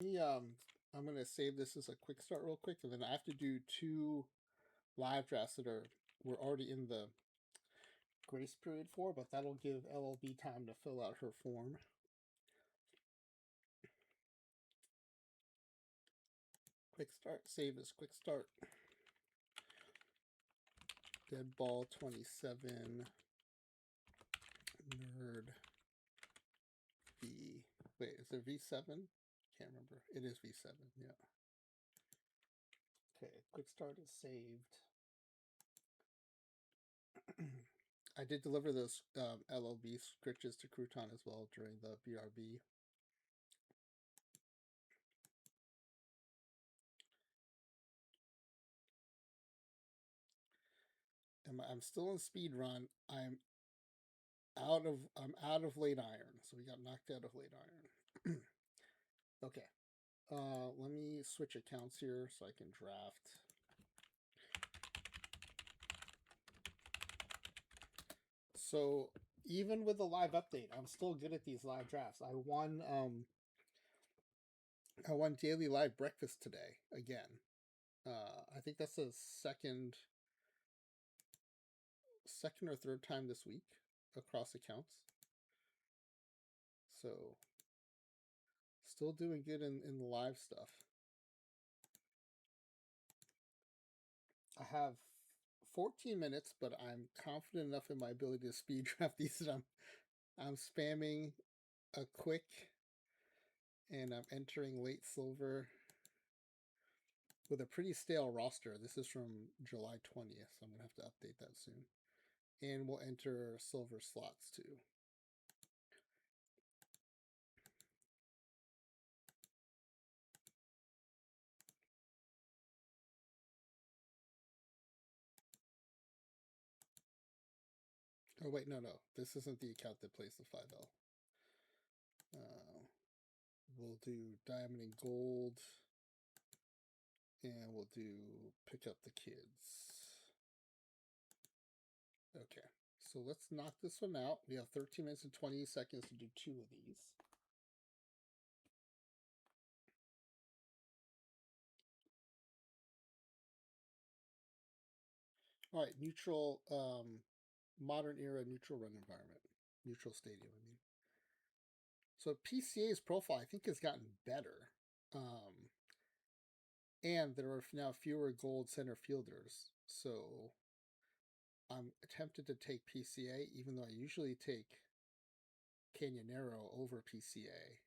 me I'm gonna save this as a quick start real quick, and then I have to do 2 live drafts that we're already in the grace period for, but that'll give LLB time to fill out her form. Quick start, save as quick start. Deadball 27 nerd V. Wait, is it V7? Can't remember. It is V7, yeah. Okay, quick start is saved. I did deliver those LLB scriptures to Crouton as well during the BRB. I'm still in speed run. I'm out of late iron, so we got knocked out of late iron. Okay. Let me switch accounts here so I can draft. So even with the live update, I'm still good at these live drafts. I won daily live breakfast today again. I think that's the second or third time this week across accounts. So still doing good in the live stuff. I have 14 minutes, but I'm confident enough in my ability to speed draft these that I'm spamming a quick, and I'm entering late silver with a pretty stale roster. This is from July 20th, so I'm gonna have to update that soon. And we'll enter silver slots too. Oh wait, no. This isn't the account that plays the 5L. We'll do diamond and gold. And we'll do pick up the kids. Okay, so let's knock this one out. We have 13 minutes and 20 seconds to do 2 of these. All right, neutral, modern era neutral run environment. Neutral stadium, I mean. So PCA's profile, I think, has gotten better. And there are now fewer gold center fielders. So I'm tempted to take PCA, even though I usually take Canyonero over PCA.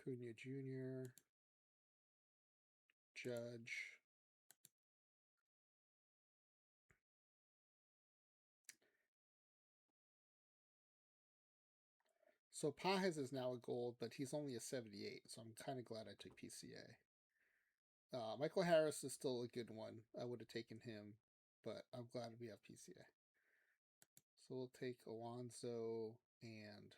Cunha Jr., Judge. So Pajes is now a gold, but he's only a 78, so I'm kind of glad I took PCA. Michael Harris is still a good one. I would have taken him, but I'm glad we have PCA. So we'll take Alonso, and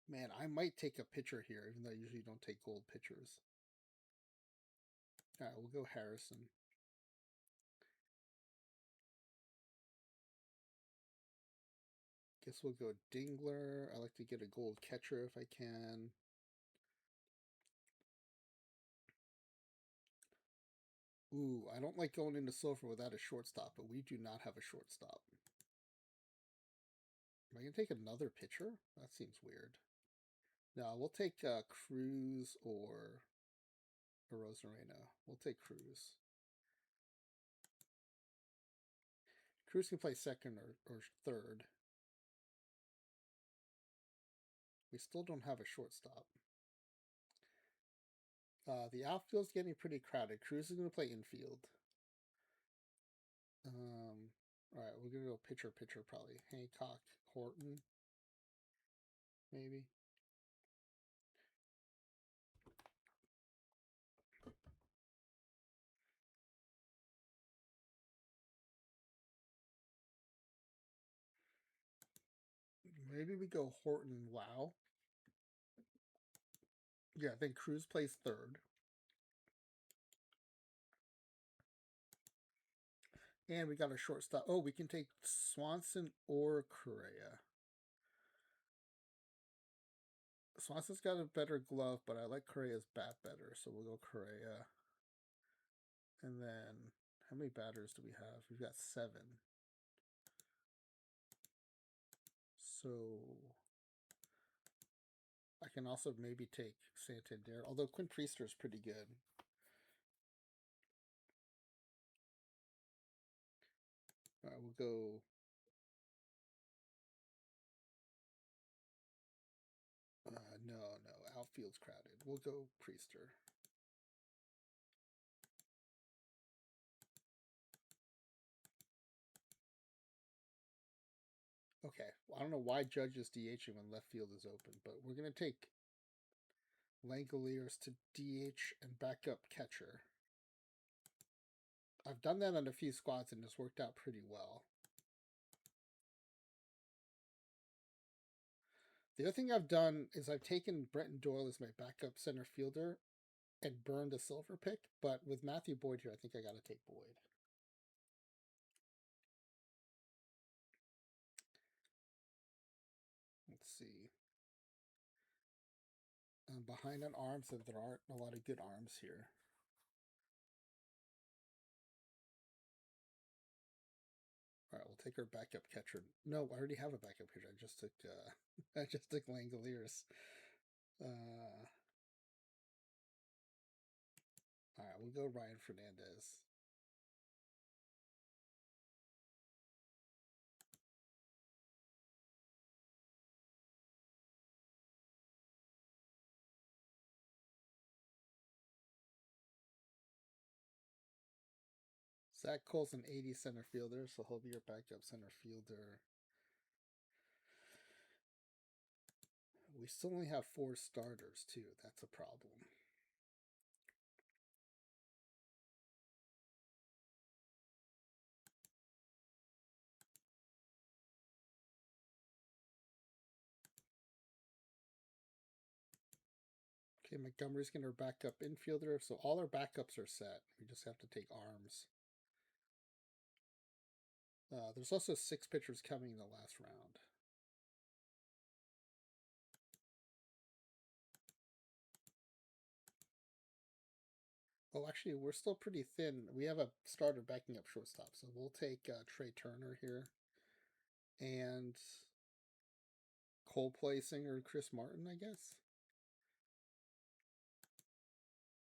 man, I might take a pitcher here, even though I usually don't take gold pitchers. All right, we'll go Harrison. Guess we'll go Dingler. I like to get a gold catcher if I can. Ooh, I don't like going into silver without a shortstop, but we do not have a shortstop. Am I going to take another pitcher? That seems weird. No, we'll take Cruz or Rosarena. We'll take Cruz. Cruz can play second or third. We still don't have a shortstop. The outfield's getting pretty crowded. Cruz is going to play infield. All right, we're going to go pitcher probably. Hancock, Horton, maybe. Maybe we go Horton, Wow. Yeah, then Cruz plays third. And we got a shortstop. Oh, we can take Swanson or Correa. Swanson's got a better glove, but I like Correa's bat better, so we'll go Correa. And then, how many batters do we have? We've got 7. So, I can also maybe take Santander, although Quinn Priester is pretty good. All right, we'll go. No, outfield's crowded. We'll go Priester. Okay, well, I don't know why Judge is DHing when left field is open, but we're going to take Langoliers to DH and backup catcher. I've done that on a few squads and it's worked out pretty well. The other thing I've done is I've taken Brenton Doyle as my backup center fielder and burned a silver pick, but with Matthew Boyd here, I think I got to take Boyd. Let's see. I'm behind on arms, and there aren't a lot of good arms here. All right, we'll take our backup catcher. No, I already have a backup catcher. I just took I just took Langoliers. All right, we'll go Ryan Fernandez. Zach Cole's an 80 center fielder, so he'll be your backup center fielder. We still only have 4 starters, too. That's a problem. Okay, Montgomery's going to back up infielder, so all our backups are set. We just have to take arms. There's also 6 pitchers coming in the last round. Oh, actually, we're still pretty thin. We have a starter backing up shortstop, so we'll take Trey Turner here. And Coldplay singer Chris Martin, I guess.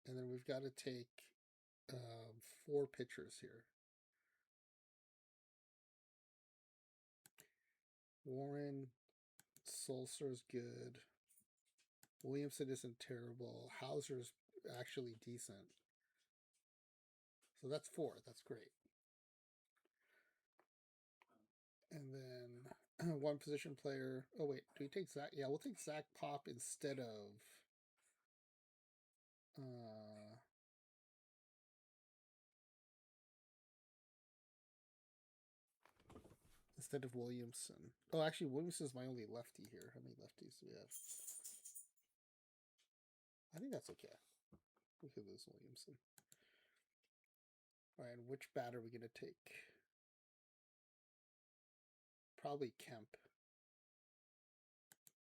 And then we've got to take 4 pitchers here. Warren, Sulcer's good. Williamson isn't terrible. Hauser's actually decent. So that's 4. That's great. And then 1 position player. Oh, wait. Do we take Zach? Yeah, we'll take Zach Pop instead of... instead of Williamson. Oh, actually, Williamson's my only lefty here. How many lefties do we have? I think that's okay. We could lose Williamson. All right, which bat are we going to take? Probably Kemp.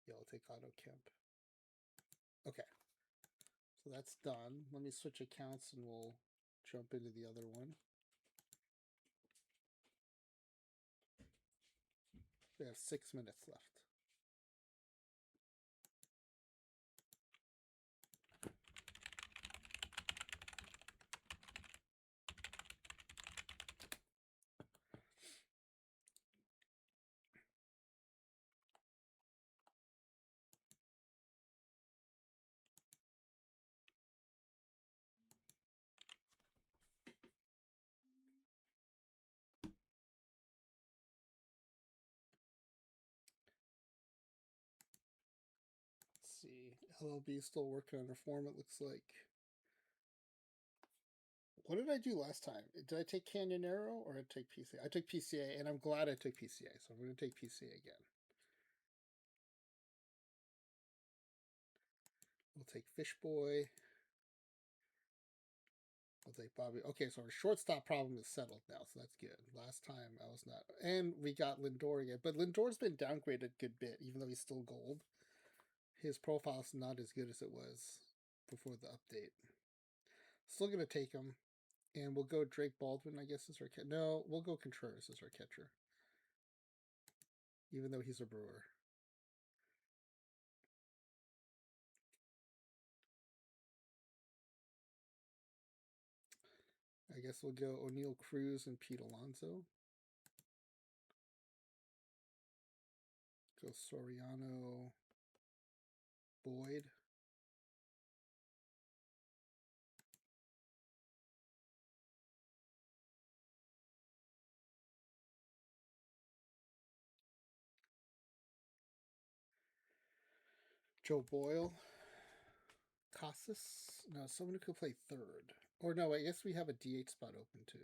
Yeah, I'll take Otto Kemp. Okay. So that's done. Let me switch accounts and we'll jump into the other one. We have 6 minutes left. Let's see. LLB still working on reform, it looks like. What did I do last time? Did I take Canyonero or did I take PCA? I took PCA, and I'm glad I took PCA, so I'm going to take PCA again. We'll take Fish Boy. I'll take Bobby. Okay, so our shortstop problem is settled now, so that's good. Last time I was not, and we got Lindor again, but Lindor's been downgraded a good bit, even though he's still gold. His profile's not as good as it was before the update. Still gonna take him, and we'll go Drake Baldwin, I guess, as our catcher. No, we'll go Contreras as our catcher, even though he's a Brewer. I guess we'll go O'Neill Cruz and Pete Alonso. Go Soriano, Boyd. Joe Boyle. Casas. No, someone who could play third. Or no, I guess we have a DH spot open too.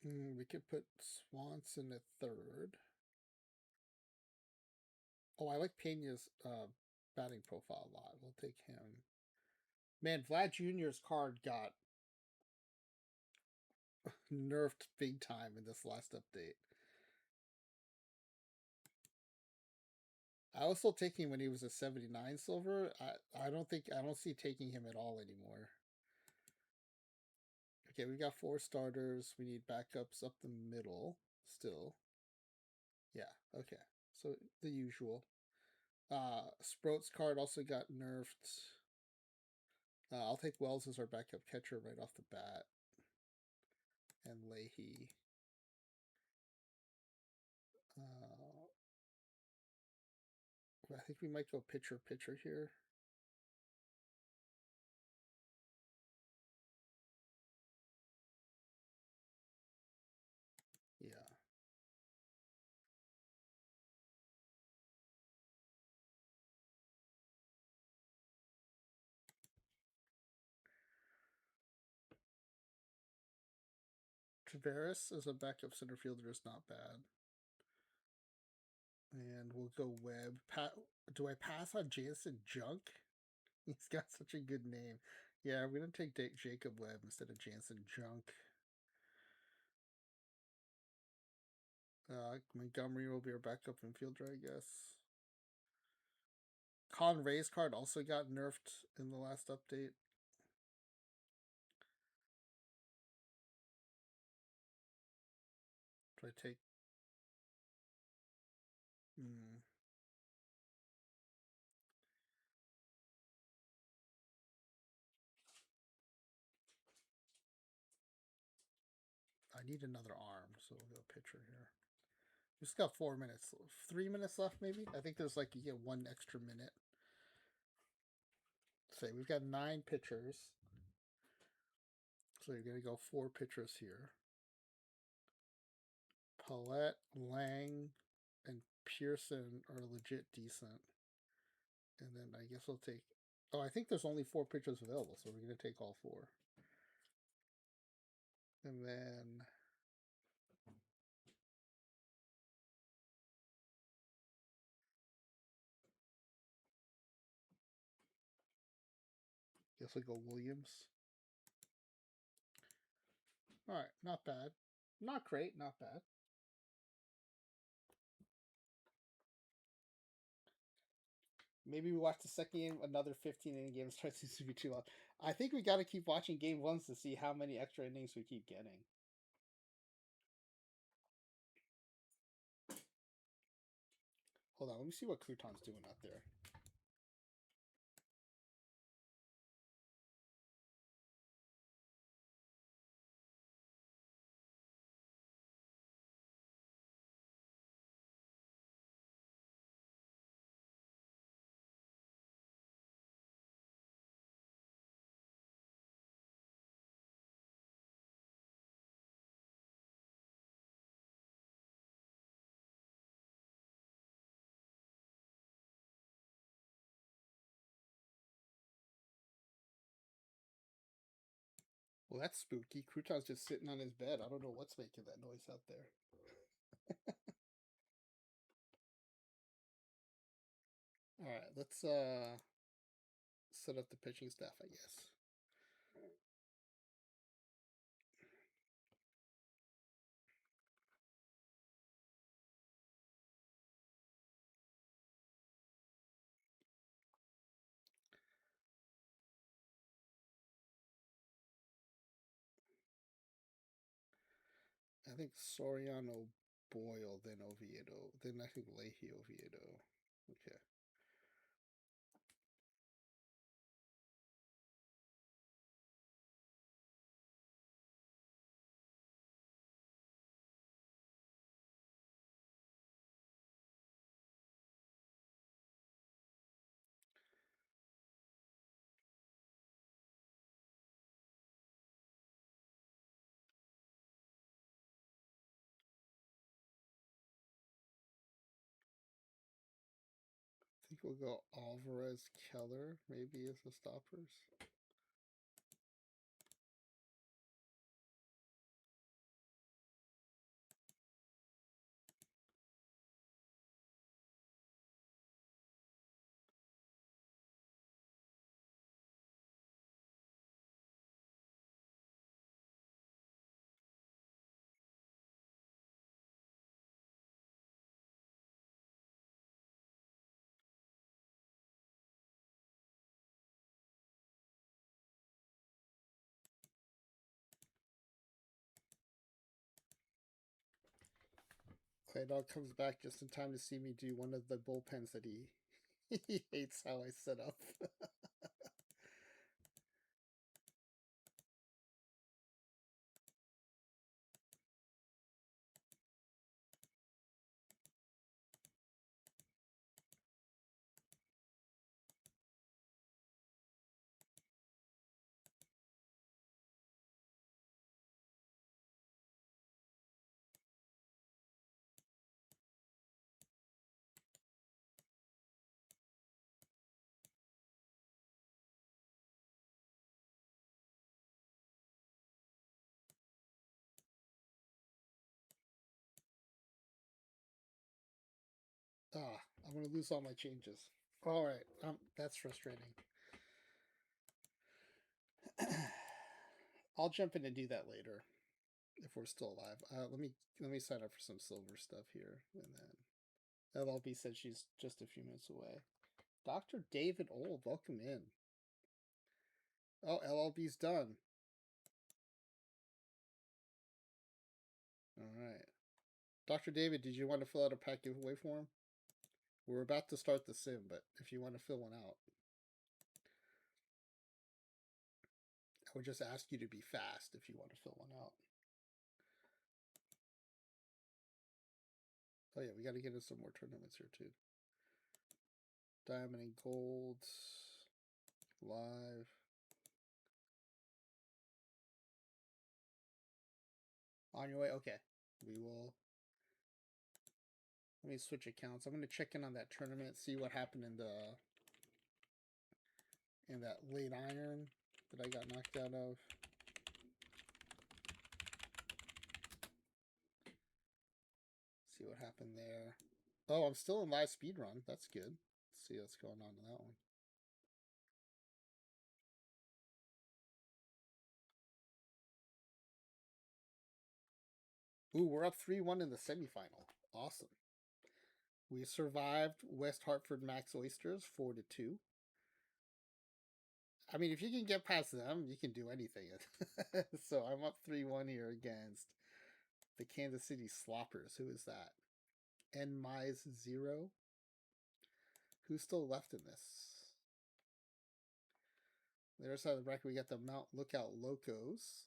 We could put Swanson at third. Oh, I like Pena's batting profile a lot. We'll take him. Man, Vlad Jr.'s card got nerfed big time in this last update. I was still taking him when he was a 79 silver. I don't see taking him at all anymore. Okay, we got 4 starters. We need backups up the middle still. Yeah, okay. So the usual. Sproat's card also got nerfed. I'll take Wells as our backup catcher right off the bat. And Leahy. I think we might go pitcher here. Yeah. Tavares as a backup center fielder is not bad. And we'll go Webb. Do I pass on Jansen Junk? He's got such a good name. Yeah, we're going to take Jacob Webb instead of Jansen Junk. Montgomery will be our backup infielder, I guess. Con Ray's card also got nerfed in the last update. Do I take... I need another arm, so we'll go pitcher here. We just got 4 minutes. 3 minutes left, maybe? I think there's like, you get 1 extra minute. Say, we've got 9 pitchers. So you're going to go 4 pitchers here. Paulette, Lang, and Pearson are legit decent. And then I guess we'll take... Oh, I think there's only 4 pitchers available, so we're going to take all 4. And then... Guess we'll go Williams. Alright, not bad. Not great, not bad. Maybe we watch the second game, another 15 inning game starts to be too long. I think we got to keep watching game ones to see how many extra innings we keep getting. Hold on, let me see what Crouton's doing out there. Well, that's spooky. Crouton's just sitting on his bed. I don't know what's making that noise out there. All right, let's set up the pitching staff, I guess. I think Soriano, Boyle, then Oviedo, then I think Leahy, Oviedo. Okay. I think we'll go Alvarez, Keller, maybe as the stoppers. Clay Dog comes back just in time to see me do one of the bullpens that he he hates how I set up. Ah, I'm gonna lose all my changes. All right, that's frustrating. I'll jump in and do that later if we're still alive. Let me sign up for some silver stuff here, and then LLB said she's just a few minutes away. Dr. David Old, welcome in. Oh, LLB's done. All right, Dr. David, did you want to fill out a pack giveaway form? We're about to start the sim, but if you want to fill one out, I would just ask you to be fast if you want to fill one out. Oh yeah, we got to get in some more tournaments here too. Diamond and Gold live. On your way? Okay. We will. Let me switch accounts. I'm going to check in on that tournament, see what happened in that late iron that I got knocked out of. See what happened there. Oh, I'm still in live speed run. That's good. Let's see what's going on in that one. Ooh, we're up 3-1 in the semifinal. Awesome. We survived West Hartford Max Oysters 4-2. I mean, if you can get past them, you can do anything. So I'm up 3-1 here against the Kansas City Sloppers. Who is that? Nmise 0. Who's still left in this? The other side of the bracket, we got the Mount Lookout Locos,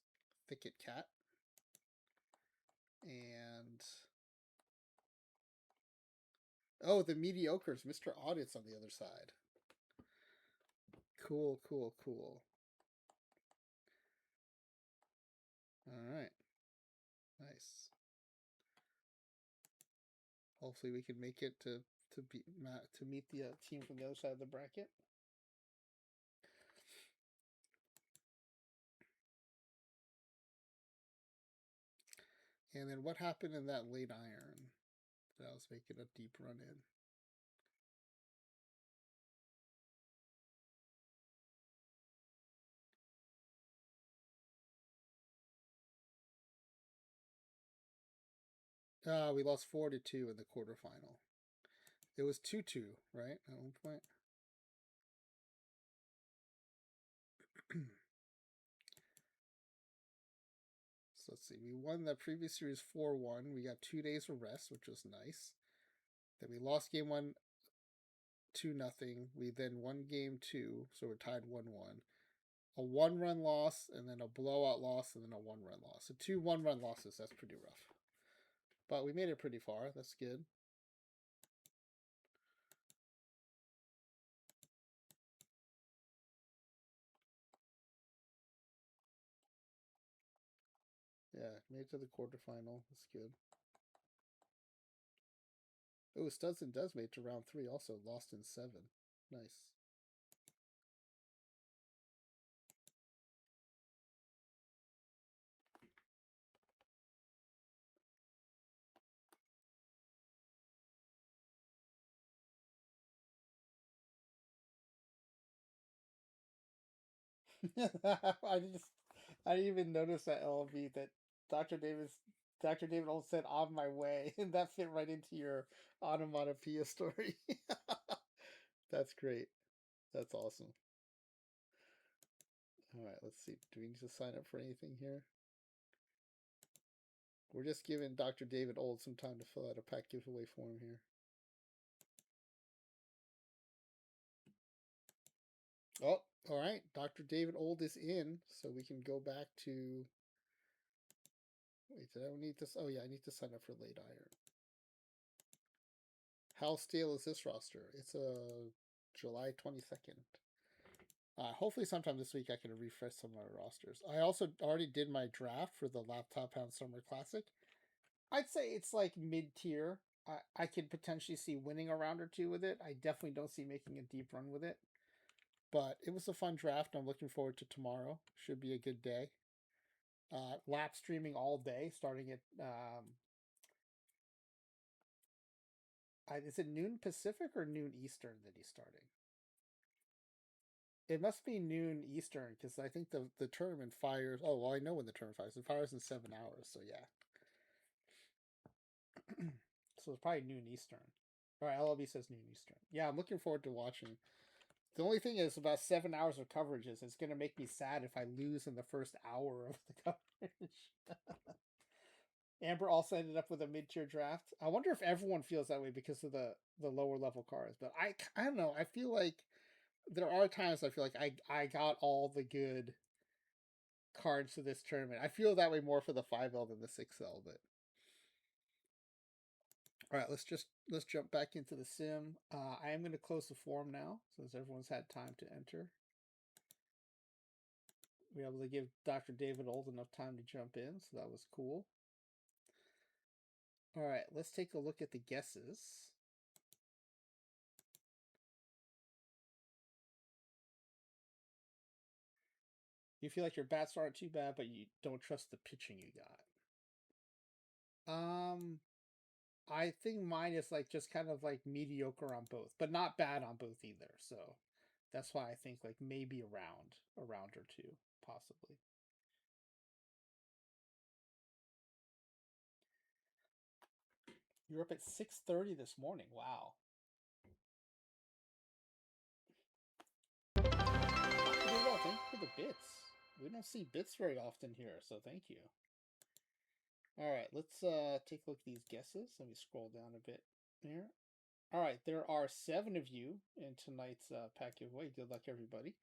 Thicket Cat, and oh, the Mediocres, Mr. Audits on the other side. Cool, cool, cool. All right, nice. Hopefully, we can make it to meet the team from the other side of the bracket. And then what happened in that late iron that I was making a deep run in? We lost 4-2 in the quarterfinal. It was 2-2, right? At one point. So let's see. We won the previous series 4-1. We got 2 days of rest, which was nice. Then we lost game 1 2-0. We then won game 2, so we're tied 1-1. A 1-run loss, and then a blowout loss, and then a 1-run loss. So 2 1-run losses. That's pretty rough. But we made it pretty far. That's good. Yeah, made it to the quarterfinal. That's good. Oh, Studs and Does made it to round 3 also. Lost in 7. Nice. I didn't even notice that LB that Dr. David Old said on my way, and that fit right into your onomatopoeia story. That's great. That's awesome. All right, let's see. Do we need to sign up for anything here? We're just giving Dr. David Old some time to fill out a pack giveaway form here. Oh, all right. Dr. David Old is in, so we can go back to. Wait, did I need this? Oh, yeah, I need to sign up for late iron. How stale is this roster? It's July 22nd. Hopefully sometime this week I can refresh some of my rosters. I also already did my draft for the Laptop Pound Summer Classic. I'd say it's like mid-tier. I could potentially see winning a round or two with it. I definitely don't see making a deep run with it. But it was a fun draft. I'm looking forward to tomorrow. Should be a good day. Lap streaming all day, starting at is it noon Pacific or noon Eastern that he's starting? It must be noon Eastern because I think the tournament fires. Oh well, I know when the tournament fires. It fires in 7 hours, so yeah. So it's probably noon Eastern. All right, LLB says noon Eastern. Yeah, I'm looking forward to watching. The only thing is about 7 hours of coverage is it's gonna make me sad if I lose in the first hour of the coverage. Amber also ended up with a mid-tier draft. I wonder if everyone feels that way because of the lower level cards. But I don't know. I feel like there are times I feel like I got all the good cards to this tournament. I feel that way more for the 5L than the 6L, but all right, let's jump back into the sim. I am going to close the form now since everyone's had time to enter. We were able to give Dr. David Old enough time to jump in, so that was cool. All right, let's take a look at the guesses. You feel like your bats aren't too bad, but you don't trust the pitching you got. I think mine is like just kind of like mediocre on both, but not bad on both either. So that's why I think like maybe a round or two, possibly. You're up at 6:30 this morning. Wow. Well, thank you for the bits. We don't see bits very often here, so thank you. All right, let's take a look at these guesses. Let me scroll down a bit here. All right, there are 7 of you in tonight's pack giveaway. Good luck, everybody.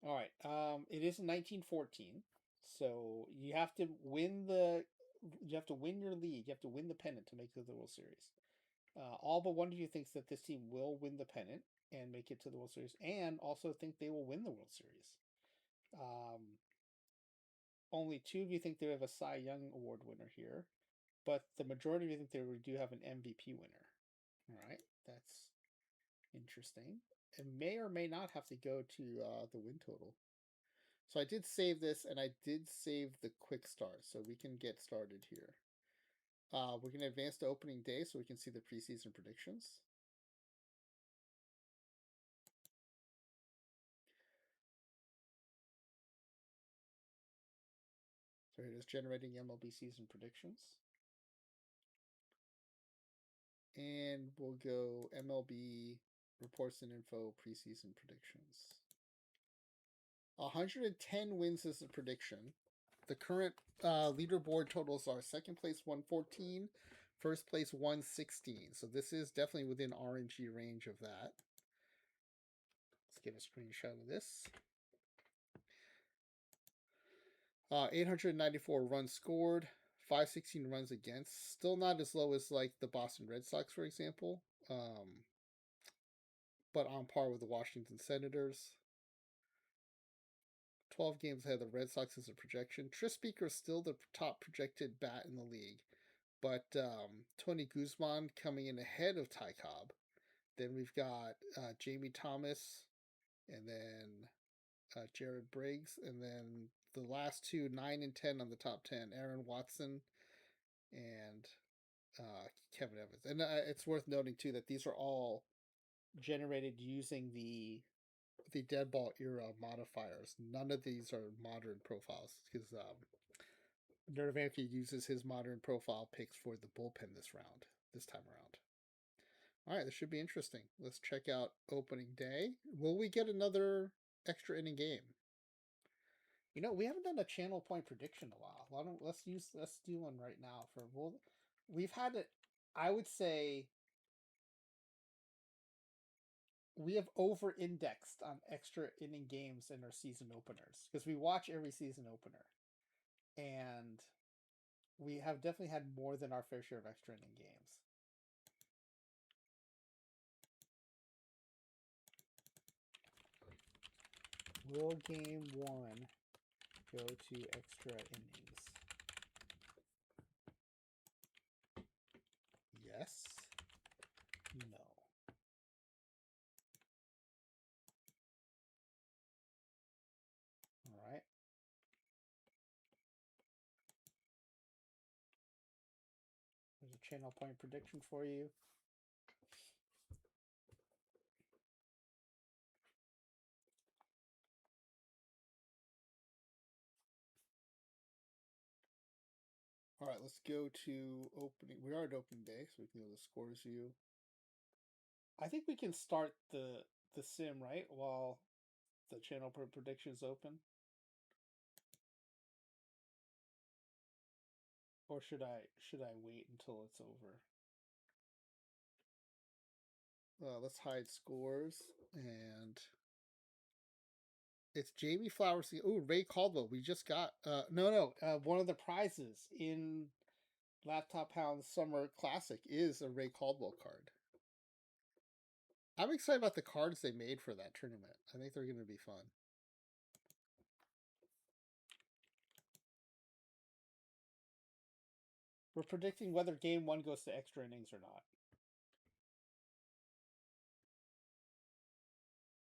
All right, it is 1914, so you have to win your league. You have to win the pennant to make it to the World Series. All but one of you thinks that this team will win the pennant and make it to the World Series, and also think they will win the World Series. Only 2 of you think they have a Cy Young Award winner here, but the majority of you think they do have an MVP winner. All right, that's interesting. It may or may not have to go to the win total. So I did save this, and I did save the quick start, so we can get started here. We're going to advance to opening day so we can see the preseason predictions. So here it is, generating MLB season predictions. And we'll go MLB reports and info preseason predictions. 110 wins is the prediction. The current leaderboard totals are second place 114, first place 116. So this is definitely within RNG range of that. Let's get a screenshot of this. 894 runs scored, 516 runs against. Still not as low as like the Boston Red Sox, for example, but on par with the Washington Senators. 12 games ahead of the Red Sox as a projection. Tris Speaker is still the top projected bat in the league, but Tony Guzman coming in ahead of Ty Cobb. Then we've got Jamie Thomas, and then Jared Briggs, and then the last two, 9 and 10 on the top 10, Aaron Watson and Kevin Evans. And it's worth noting too that these are all generated using the Deadball era modifiers. None of these are modern profiles because Nervanky uses his modern profile picks for the bullpen this time around. All right, this should be interesting. Let's check out opening day. Will we get another extra inning game? You know, we haven't done a channel point prediction in a while. Let's do one right now we've had it. I would say we have over-indexed on extra inning games in our season openers because we watch every season opener, and we have definitely had more than our fair share of extra inning games. Will game 1 go to extra innings? Yes. No. All right. There's a channel point prediction for you. All right, let's go to opening. We are at opening day, so we can go to the scores view. I think we can start the sim, right, while the channel prediction is open. Or should I wait until it's over? Let's hide scores, and it's Jamie Flowers. Oh, Ray Caldwell. We just got one of the prizes in Laptop Hound Summer Classic is a Ray Caldwell card. I'm excited about the cards they made for that tournament. I think they're going to be fun. We're predicting whether game 1 goes to extra innings or not.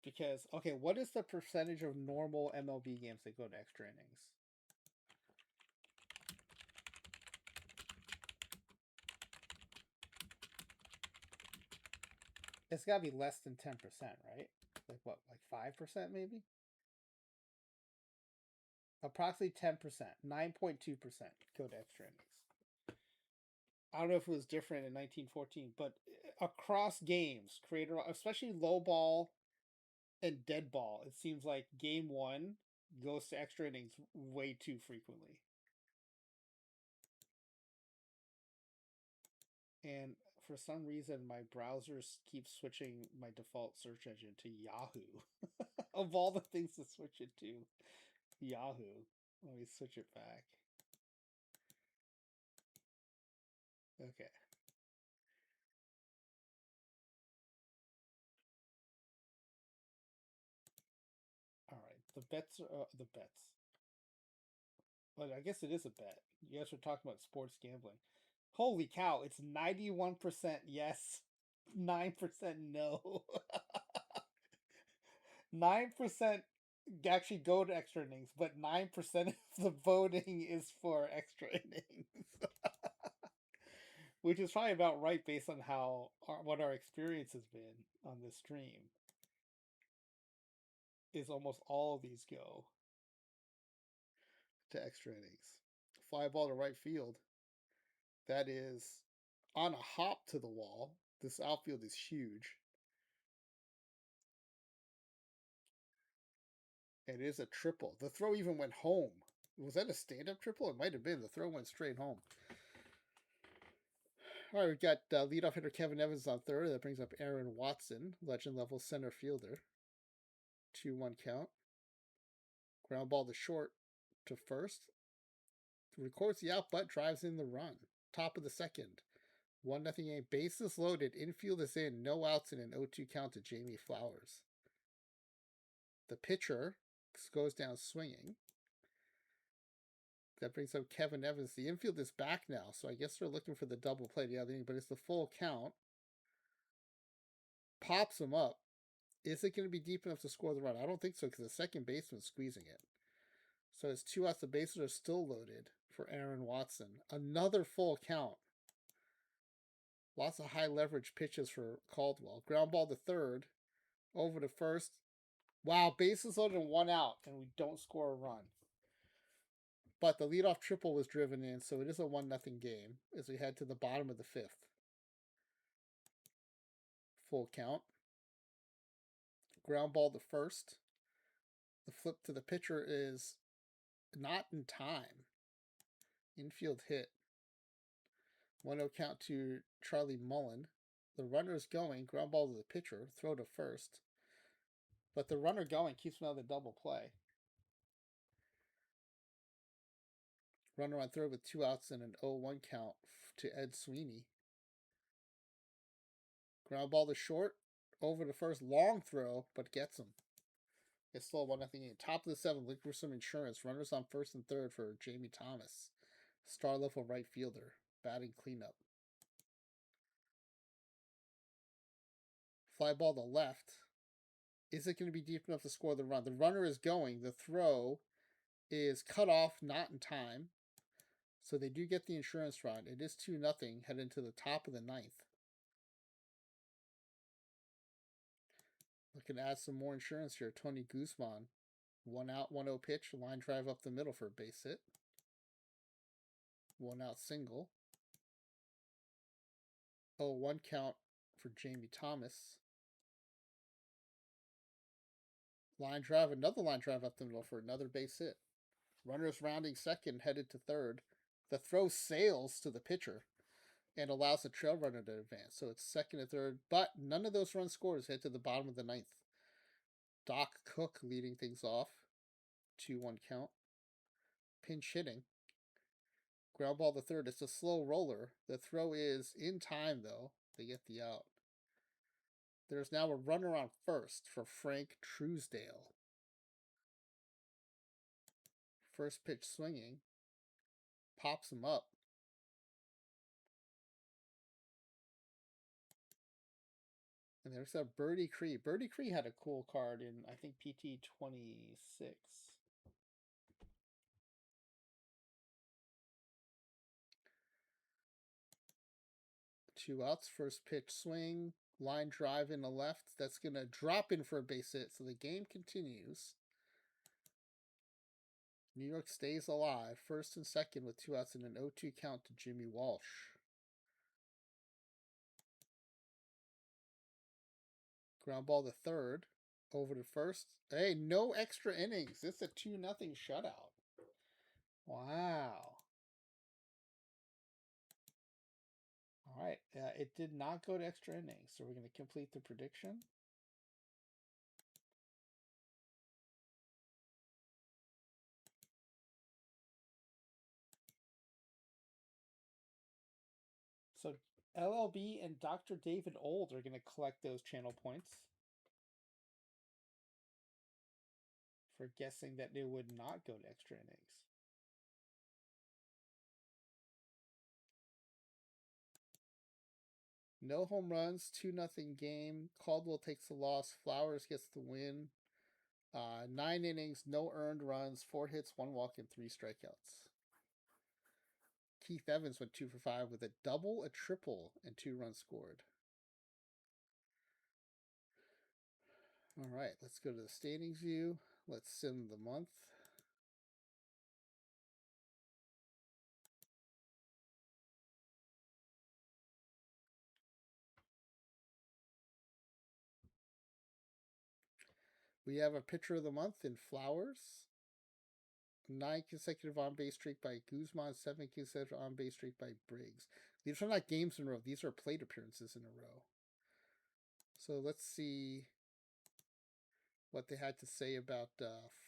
Because, okay, what is the percentage of normal MLB games that go to extra innings? It's got to be less than 10%, right? Like what, like 5% maybe? Approximately 10%, 9.2% go to extra innings. I don't know if it was different in 1914, but across games, creator, especially low ball and dead ball, it seems like game 1 goes to extra innings way too frequently. And for some reason, my browsers keep switching my default search engine to Yahoo. Of all the things to switch it to, Yahoo. Let me switch it back. Okay. All right. The bets are the bets. But I guess it is a bet. You guys were talking about sports gambling. Holy cow, it's 91% yes, 9% no. 9% actually go to extra innings, but 9% of the voting is for extra innings. Which is probably about right based on what our experience has been on this stream. Is almost all of these go to extra innings. Fly ball to right field. That is on a hop to the wall. This outfield is huge. It is a triple. The throw even went home. Was that a stand-up triple? It might have been. The throw went straight home. All right, we've got leadoff hitter Kevin Evans on third. That brings up Aaron Watson, legend level center fielder. 2-1 count. Ground ball to short to first. Records the out, but drives in the run. Top of the second. 1-0 game. Bases loaded. Infield is in. No outs in an 0-2 count to Jamie Flowers. The pitcher goes down swinging. That brings up Kevin Evans. The infield is back now, so I guess they're looking for the double play the other inning, but it's the full count. Pops him up. Is it going to be deep enough to score the run? I don't think so, because the second baseman's squeezing it. So it's 2 outs. The bases are still loaded for Aaron Watson. Another full count. Lots of high leverage pitches for Caldwell. Ground ball to third. Over to first. Wow, bases loaded and 1 out, and we don't score a run. But the leadoff triple was driven in, so it is a 1-0 game as we head to the bottom of the fifth. Full count. Ground ball to first. The flip to the pitcher is not in time. Infield hit. 1-0 count to Charlie Mullen. The runner is going. Ground ball to the pitcher. Throw to first. But the runner going keeps him out of the double play. Runner on third with 2 outs and an 0-1 count to Ed Sweeney. Ground ball to short. Over to first. Long throw, but gets him. It's still a 1-0 game. Top of the seventh, looking for some insurance. Runners on first and third for Jamie Thomas. Star level right fielder. Batting cleanup. Fly ball to left. Is it going to be deep enough to score the run? The runner is going. The throw is cut off, not in time. So they do get the insurance run. It is 2-0, heading to the top of the ninth. Looking to add some more insurance here. Tony Guzman. 1 out, 1-0 pitch. Line drive up the middle for a base hit. 1 out single. 0-1 count for Jamie Thomas. Line drive, another line drive up the middle for another base hit. Runners rounding second, headed to third. The throw sails to the pitcher and allows the trail runner to advance. So it's second and third, but none of those run scores head to the bottom of the ninth. Doc Cook leading things off. 2-1 count. Pinch hitting. Ground ball to third. It's a slow roller. The throw is in time, though. They get the out. There's now a runner on first for Frank Truesdale. First pitch swinging. Pops him up. And there's that Birdie Cree. Birdie Cree had a cool card in, I think, PT26. Two outs, first pitch swing, line drive in the left. That's going to drop in for a base hit, so the game continues. New York stays alive, first and second with 2 outs and an 0-2 count to Jimmy Walsh. Ground ball to third, over to first. Hey, no extra innings. It's a 2-0 shutout. Wow. All right, it did not go to extra innings, so we're going to complete the prediction. So LLB and Dr. David Old are going to collect those channel points for guessing that it would not go to extra innings. No home runs, 2-0 game. Caldwell takes the loss. Flowers gets the win. 9 innings, no earned runs, 4 hits, 1 walk, and 3 strikeouts. Keith Evans went 2 for 5 with a double, a triple, and 2 runs scored. All right, let's go to the standings view. Let's sim the month. We have a pitcher of the month in Flowers. 9 consecutive on-base streak by Guzman, 7 consecutive on-base streak by Briggs. These are not games in a row. These are plate appearances in a row. So let's see what they had to say about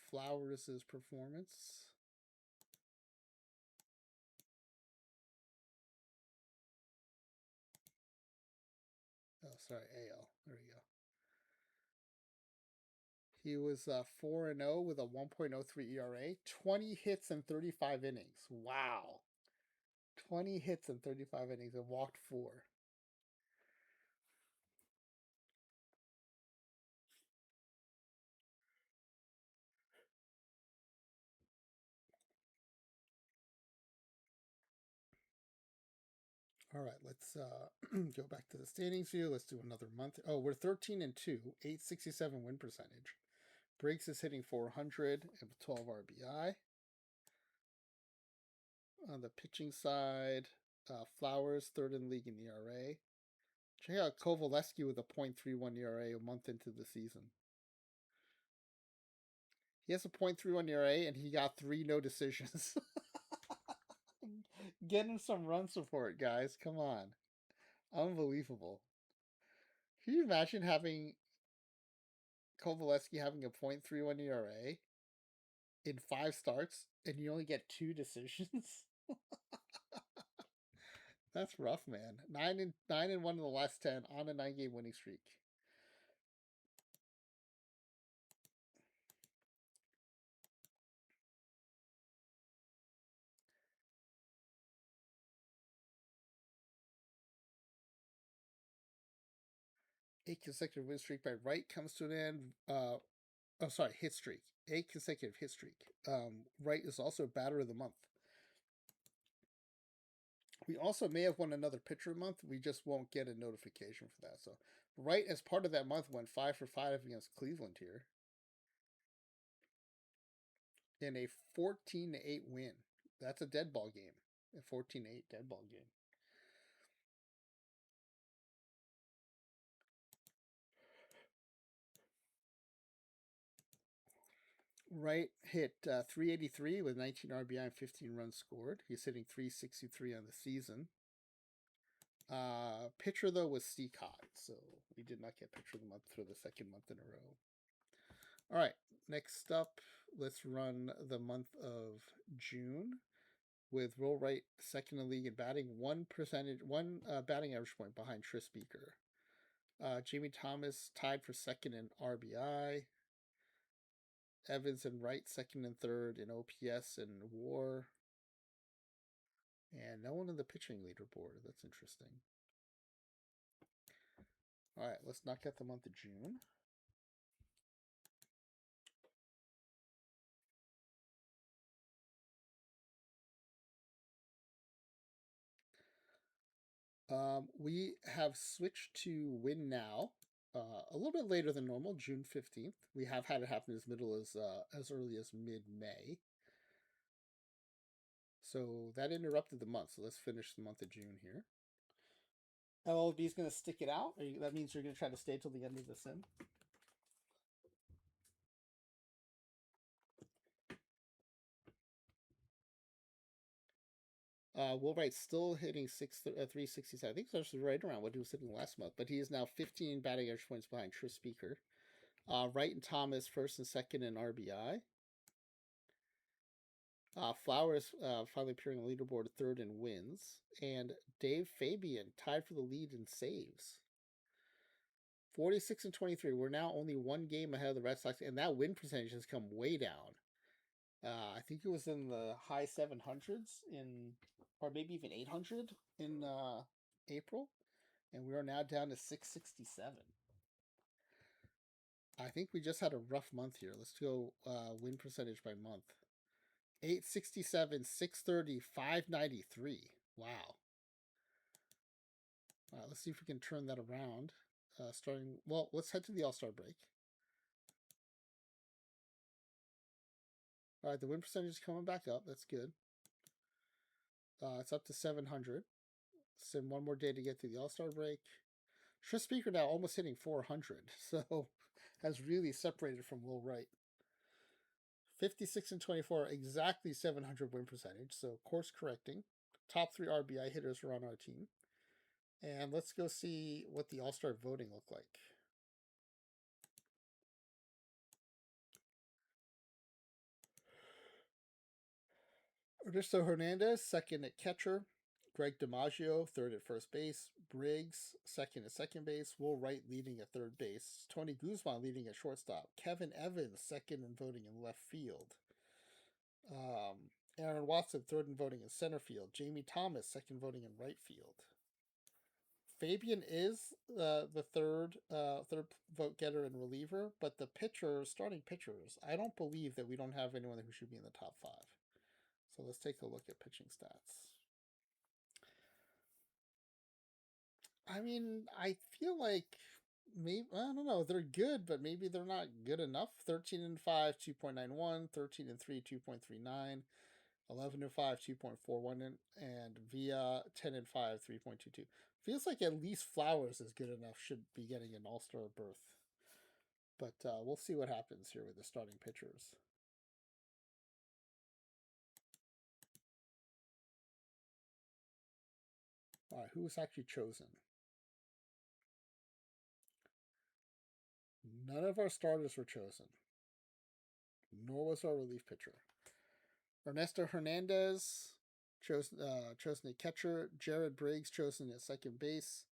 Flowers' performance. Oh, sorry, AL. There we go. He was 4-0 with a 1.03 ERA, 20 hits and 35 innings. Wow. 20 hits and 35 innings and walked 4. All right, let's go back to the standings view. Let's do another month. Oh, we're 13-2, 867 win percentage. Briggs is hitting 400 and 12 RBI. On the pitching side, Flowers third in league in ERA. Check out Kovaleski with a .31 ERA a month into the season. He has a .31 ERA and he got 3 no decisions. Get him some run support, guys. Come on. Unbelievable. Can you imagine having Kovaleski having a .31 ERA in 5 starts and you only get 2 decisions? That's rough, man. 9-1 in the last 10 on a 9-game winning streak. Eight consecutive win streak by Wright comes to an end. Hit streak. 8 consecutive hit streak. Wright is also batter of the month. We also may have won another pitcher month. We just won't get a notification for that. So Wright, as part of that month, went 5 for 5 against Cleveland here in a 14-8 win. That's a dead ball game. A 14-8 dead ball game. Wright hit 383 with 19 RBI and 15 runs scored. He's hitting 363 on the season. Pitcher, though, was Seacott, so we did not get pitcher of the month for the second month in a row. All right, next up, let's run the month of June with Will Wright second in the league in batting, one batting average point behind Tris Beaker. Jamie Thomas tied for second in RBI. Evans and Wright second and third in OPS and WAR. And no one in the pitching leaderboard. That's interesting. All right, let's knock out the month of June. We have switched to Win Now a little bit later than normal, June 15th. We have had it happen as early as mid-May. So that interrupted the month. So let's finish the month of June here. LLB's going to stick it out? That means you're going to try to stay till the end of the sim? Will Wright still hitting 367. I think it's actually right around what he was hitting last month, but he is now 15 batting average points behind Tris Speaker. Wright and Thomas first and second in RBI. Flowers finally appearing on the leaderboard third in wins. And Dave Fabian tied for the lead in saves. 46 and 23. We're now only 1 game ahead of the Red Sox, and that win percentage has come way down. I think it was in the high 700s or maybe even 800 in April, and we are now down to 667. I think we just had a rough month here. Let's go win percentage by month. 867, 630, 593. Wow. All right, let's see if we can turn that around. Well, let's head to the All-Star break. All right, the win percentage is coming back up. That's good. It's up to 700. Send one more day to get to the All-Star break. Chris Speaker now almost hitting 400, so has really separated from Will Wright. 56 and 24, exactly 700 win percentage, so course correcting. Top 3 RBI hitters are on our team. And let's go see what the All-Star voting looked like. Ernesto Hernandez, second at catcher. Greg DiMaggio, third at first base. Briggs, second at second base. Will Wright leading at third base. Tony Guzman leading at shortstop. Kevin Evans, second in voting in left field. Aaron Watson, third in voting in center field. Jamie Thomas, second voting in right field. Fabian is the third vote getter and reliever, but the starting pitchers, I don't believe that we don't have anyone who should be in the top 5. So let's take a look at pitching stats. I mean, I feel like maybe, I don't know, they're good, but maybe they're not good enough. 13 and 5, 2.91, 13 and 3, 2.39, 11 and 5, 2.41, and via 10 and 5, 3.22. Feels like at least Flowers is good enough, should be getting an All-Star berth. But we'll see what happens here with the starting pitchers. All right, who was actually chosen? None of our starters were chosen, nor was our relief pitcher. Ernesto Hernandez chosen at catcher. Jared Briggs chosen at second base.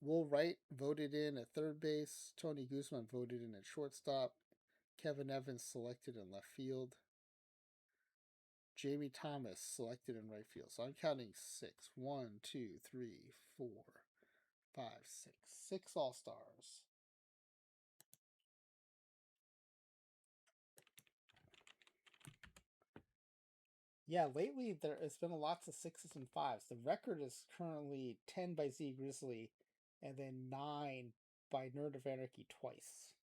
Will Wright voted in at third base. Tony Guzman voted in at shortstop. Kevin Evans selected in left field. Jamie Thomas selected in right field. So I'm counting 6. 1, 2, 3, 4, 5, 6. 6 All-Stars. Yeah, lately it's been lots of 6s and 5s. The record is currently 10 by Z Grizzly and then 9 by Nerd of Anarchy twice.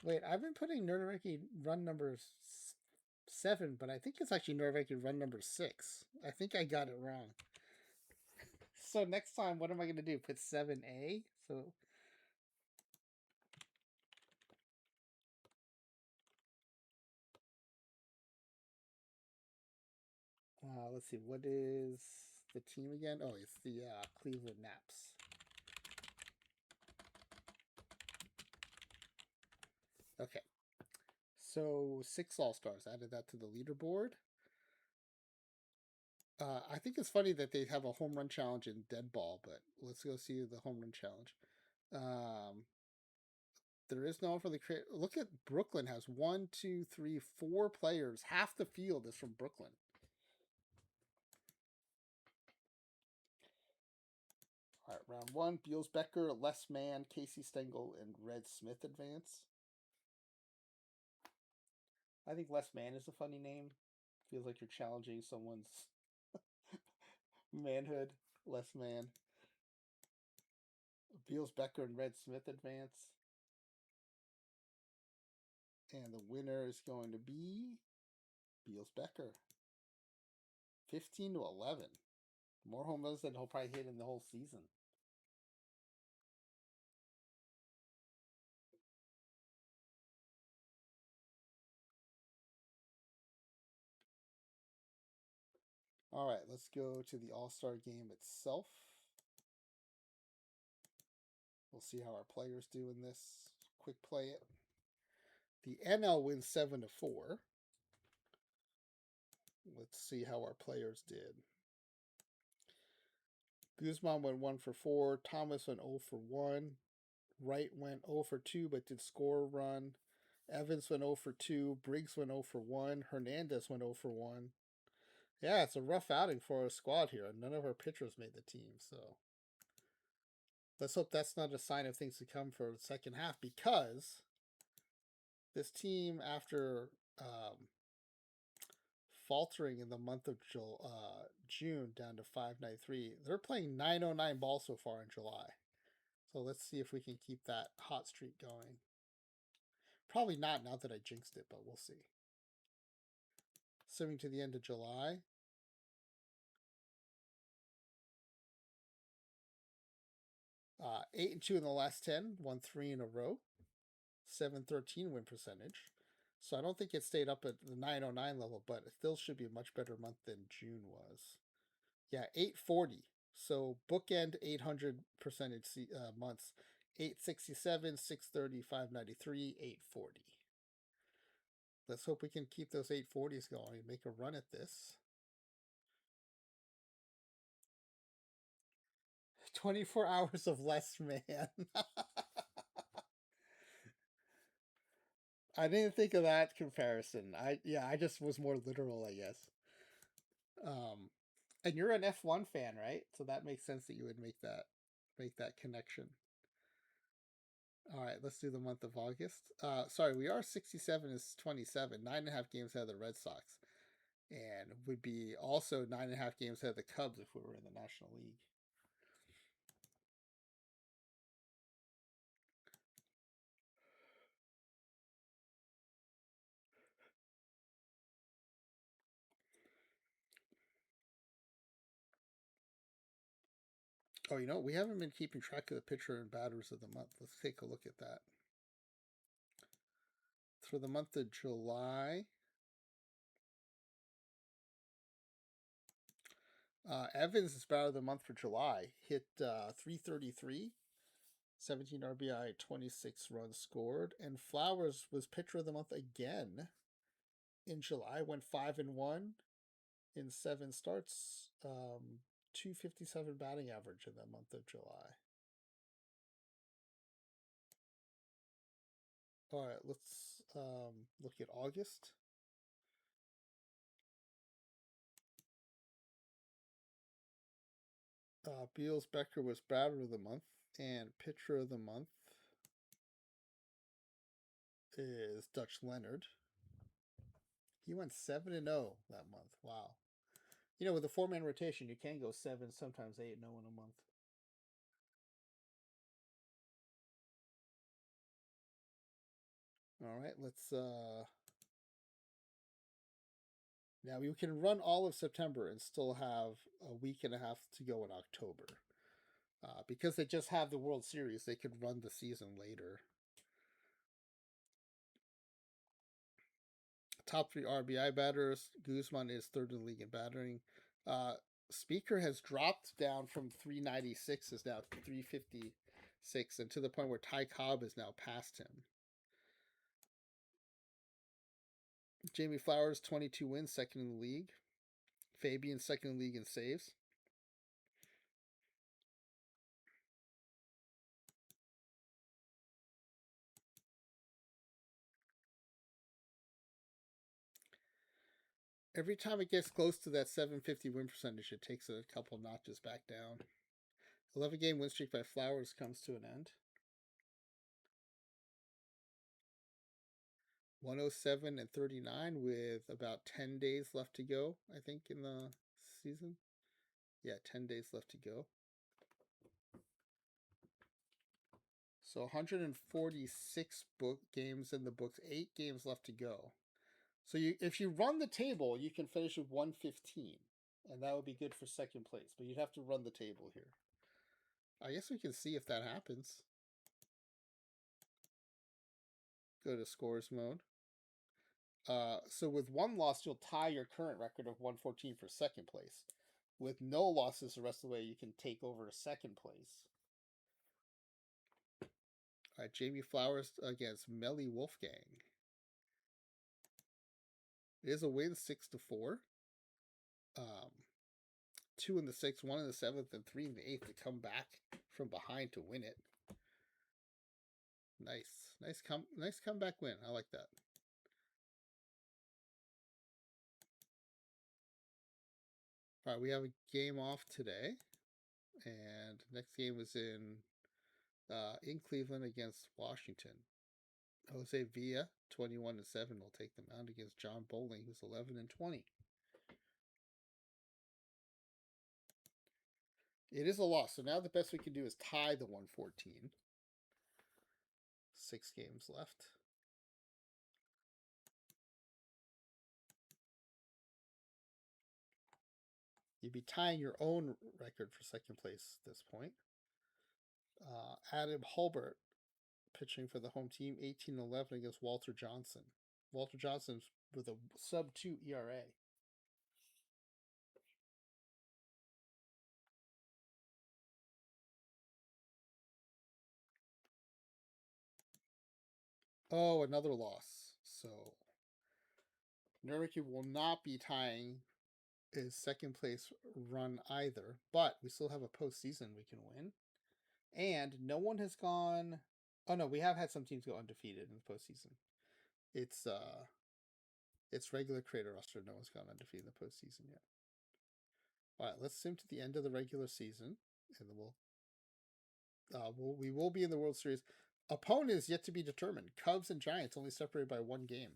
Wait, I've been putting Nerd of Anarchy run number 7, but I think it's actually Nerd of Anarchy run number 6. I think I got it wrong. So next time, what am I going to do? Put 7A? So let's see, what is the team again? Oh, it's the Cleveland Naps. Okay. So 6 All-Stars. Added that to the leaderboard. I think it's funny that they have a home run challenge in Deadball, but let's go see the home run challenge. There is no one from the look at Brooklyn has 1, 2, 3, 4 players. Half the field is from Brooklyn. All right, round 1, Beals Becker, Les Mann, Casey Stengel, and Red Smith advance. I think Les Mann is a funny name. Feels like you're challenging someone's manhood. Les Mann. Beals Becker and Red Smith advance. And the winner is going to be Beals Becker. 15 to 11. More home runs than he'll probably hit in the whole season. All right, let's go to the All-Star game itself. We'll see how our players do in this. Quick play it. The NL wins 7 to 4. Let's see how our players did. Guzman went 1 for 4. Thomas went 0 for 1. Wright went 0 for 2 but did score a run. Evans went 0 for 2. Briggs went 0 for 1. Hernandez went 0 for 1. Yeah, it's a rough outing for our squad here, and none of our pitchers made the team. So let's hope that's not a sign of things to come for the second half, because this team, after faltering in the month of June down to 593, they're playing 909 ball so far in July. So let's see if we can keep that hot streak going. Probably not now that I jinxed it, but we'll see. Assuming to the end of July. 8-2 in the last 10, won 3 in a row, 713 win percentage. So I don't think it stayed up at the 909 level, but it still should be a much better month than June was. Yeah, 840. So bookend 800 percentage months. 867, 630, 593, 840. Let's hope we can keep those 840s going and make a run at this. 24 hours of less, man. I didn't think of that comparison. I just was more literal, I guess. And you're an F1 fan, right? So that makes sense that you would make that connection. All right, let's do the month of August. Sorry, we are 67 is 27, 9.5 games ahead of the Red Sox, and would be also 9.5 games ahead of the Cubs if we were in the National League. Oh, you know, we haven't been keeping track of the pitcher and batters of the month. Let's take a look at that. For the month of July, Evans is batter of the month for July. Hit 333, 17 RBI, 26 runs scored. And Flowers was pitcher of the month again in July. Went 5-1 in 7 starts. 257 batting average in the month of July. All right, let's look at August. Beals Becker was batter of the month, and pitcher of the month is Dutch Leonard. He went 7-0 that month. Wow. You know, with a 4-man rotation, you can go 7, sometimes 8-0 in a month. All right, let's now we can run all of September and still have a week and a half to go in October. Because they just have the World Series, they could run the season later. Top 3 RBI batters. Guzman is third in the league in battering. Speaker has dropped down from 396, is now 356, and to the point where Ty Cobb is now past him. Jamie Flowers, 22 wins, second in the league. Fabian, second in the league in saves. Every time it gets close to that 750 win percentage, it takes a couple notches back down. 11-game win streak by Flowers comes to an end. 107 and 39 with about 10 days left to go, I think, in the season. Yeah, 10 days left to go. So 146 games in the books, 8 games left to go. So if you run the table, you can finish with 115, and that would be good for second place. But you'd have to run the table here. I guess we can see if that happens. Go to scores mode. So with 1 loss, you'll tie your current record of 114 for second place. With no losses the rest of the way, you can take over to second place. All right, Jamie Flowers against Melly Wolfgang. It is a win, 6-4. 2 in the 6th, 1 in the 7th, and 3 in the 8th to come back from behind to win it. Nice comeback win. I like that. All right, we have a game off today, and next game was in Cleveland against Washington. Jose Villa, 21-7, will take the mound against John Bowling, who's 11-20. It is a loss, so now the best we can do is tie the 114. 6 games left. You'd be tying your own record for second place at this point. Adam Hulbert pitching for the home team, 18-11 against Walter Johnson. Walter Johnson's with a sub-2 ERA. Oh, another loss. So Nervicky will not be tying his second place run either, but we still have a postseason we can win. And no one has gone. Oh no, we have had some teams go undefeated in the postseason. It's regular creator roster. No one's gone undefeated in the postseason yet. All right, let's sim to the end of the regular season, and then we will be in the World Series. Opponent is yet to be determined. Cubs and Giants only separated by 1 game.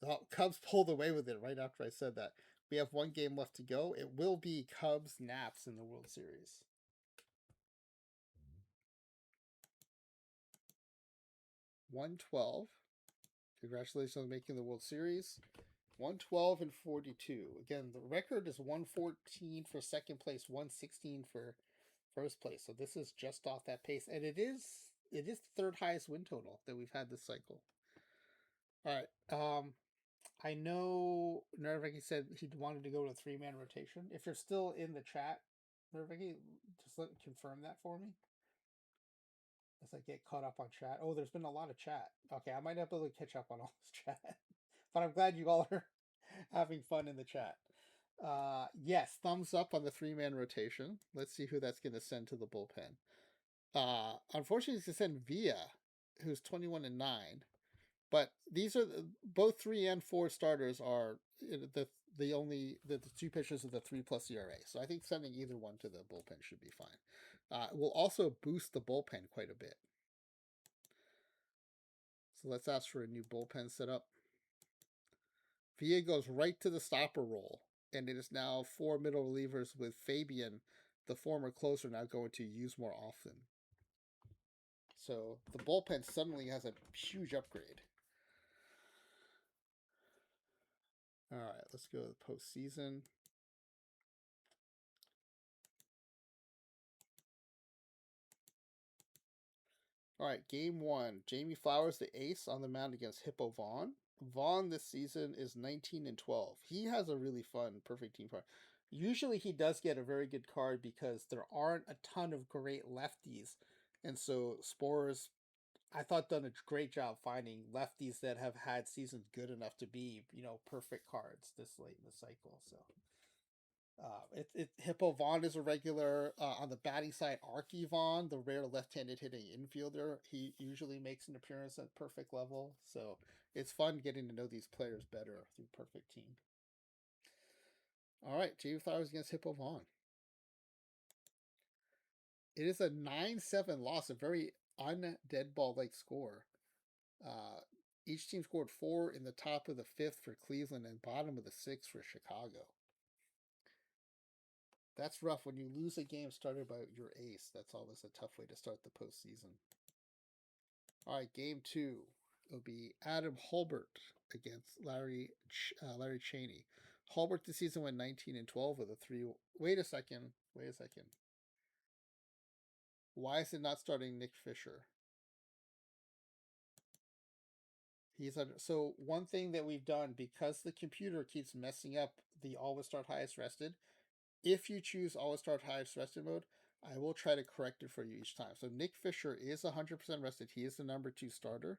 Oh, Cubs pulled away with it right after I said that. We have 1 game left to go. It will be Cubs Naps in the World Series. $112. Congratulations on making the World Series. 112-42. Again, the record is 114 for second place, 116 for first place. So this is just off that pace, and it is the 3rd highest win total that we've had this cycle. All right. I know Nerviki said he wanted to go to a 3-man rotation. If you're still in the chat, Nerviki, just confirm that for me. As I get caught up on chat. Oh, there's been a lot of chat. Okay, I might not be able to catch up on all this chat. But I'm glad you all are having fun in the chat. Yes, thumbs up on the 3-man rotation. Let's see who that's going to send to the bullpen. Unfortunately, it's going to send Villa, who's 21-9. But these are both 3 and 4 starters are the 2 pitchers of the 3+ ERA. So I think sending either one to the bullpen should be fine. It will also boost the bullpen quite a bit. So let's ask for a new bullpen setup. Villa goes right to the stopper role, and it is now 4 middle relievers with Fabian, the former closer, now going to use more often. So the bullpen suddenly has a huge upgrade. All right, let's go to the postseason. All right, game 1. Jamie Flowers, the ace, on the mound against Hippo Vaughn. Vaughn this season is 19-12. He has a really fun perfect team card. Usually he does get a very good card because there aren't a ton of great lefties. And so Spores, I thought, done a great job finding lefties that have had seasons good enough to be, perfect cards this late in the cycle. So Hippo Vaughn is a regular. On the batting side, Archie Vaughn, the rare left-handed hitting infielder, he usually makes an appearance at perfect level. So it's fun getting to know these players better through Perfect Team. All right, Jamie Flowers against Hippo Vaughn. It is a 9-7 loss, a very un-Deadball-like score. Each team scored 4 in the top of the 5th for Cleveland and bottom of the 6th for Chicago. That's rough when you lose a game started by your ace. That's always a tough way to start the postseason. All right, game 2. It'll be Adam Hulbert against Larry Cheney. Hulbert this season went 19-12 with a 3. Wait a second. Why is it not starting Nick Fisher? So one thing that we've done, because the computer keeps messing up the always start highest rested, if you choose always start highest rested mode, I will try to correct it for you each time. So Nick Fisher is 100% rested. He is the number 2 starter.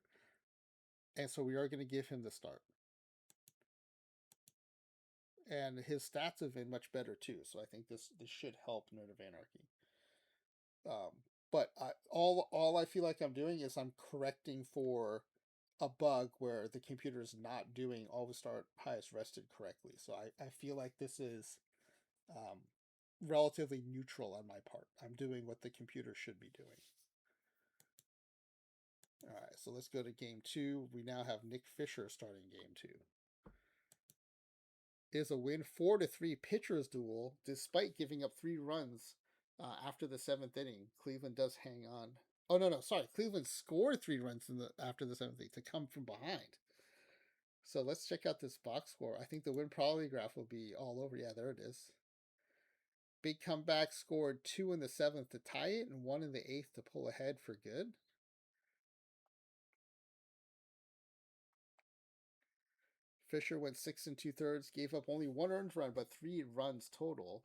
And so we are going to give him the start. And his stats have been much better too. So I think this should help Nerd of Anarchy. But all I feel like I'm doing is I'm correcting for a bug where the computer is not doing always start highest rested correctly. So I feel like this is relatively neutral on my part. I'm doing what the computer should be doing. All right, so let's go to game 2. We now have Nick Fisher starting game 2. Is a win 4-3 pitchers duel despite giving up 3 runs after the 7th inning. Cleveland does hang on. Oh no, sorry. Cleveland scored 3 runs after the 7th inning to come from behind. So let's check out this box score. I think the win probability graph will be all over. Yeah, there it is. Big comeback, scored 2 in the 7th to tie it and 1 in the 8th to pull ahead for good. Fisher went 6 2/3, gave up only 1 earned run, but 3 runs total.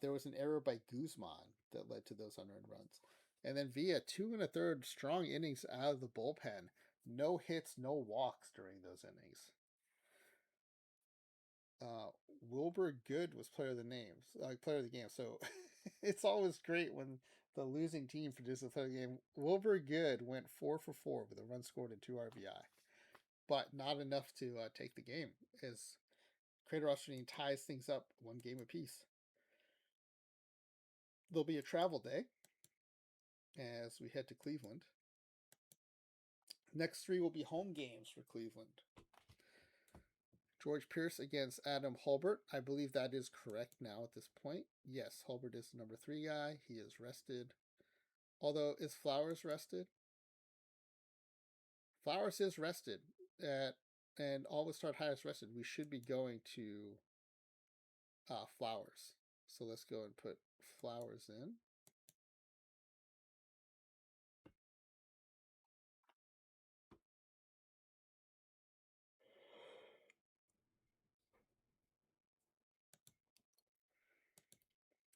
There was an error by Guzman that led to those unearned runs. And then Villa, 2 1/3 strong innings out of the bullpen. No hits, no walks during those innings. Wilbur Good was player of the player of the game. So it's always great when the losing team produces a player of the game. Wilbur Good went 4 for 4 with a run scored and 2 RBI, but not enough to take the game as Crater Australian ties things up 1 game apiece. There'll be a travel day as we head to Cleveland. Next 3 will be home games for Cleveland. George Pierce against Adam Hulbert. I believe that is correct now at this point. Yes, Hulbert is the number 3 guy. He is rested. Although, is Flowers rested? Flowers is rested and always start highest rested. We should be going to Flowers. So let's go and put Flowers in.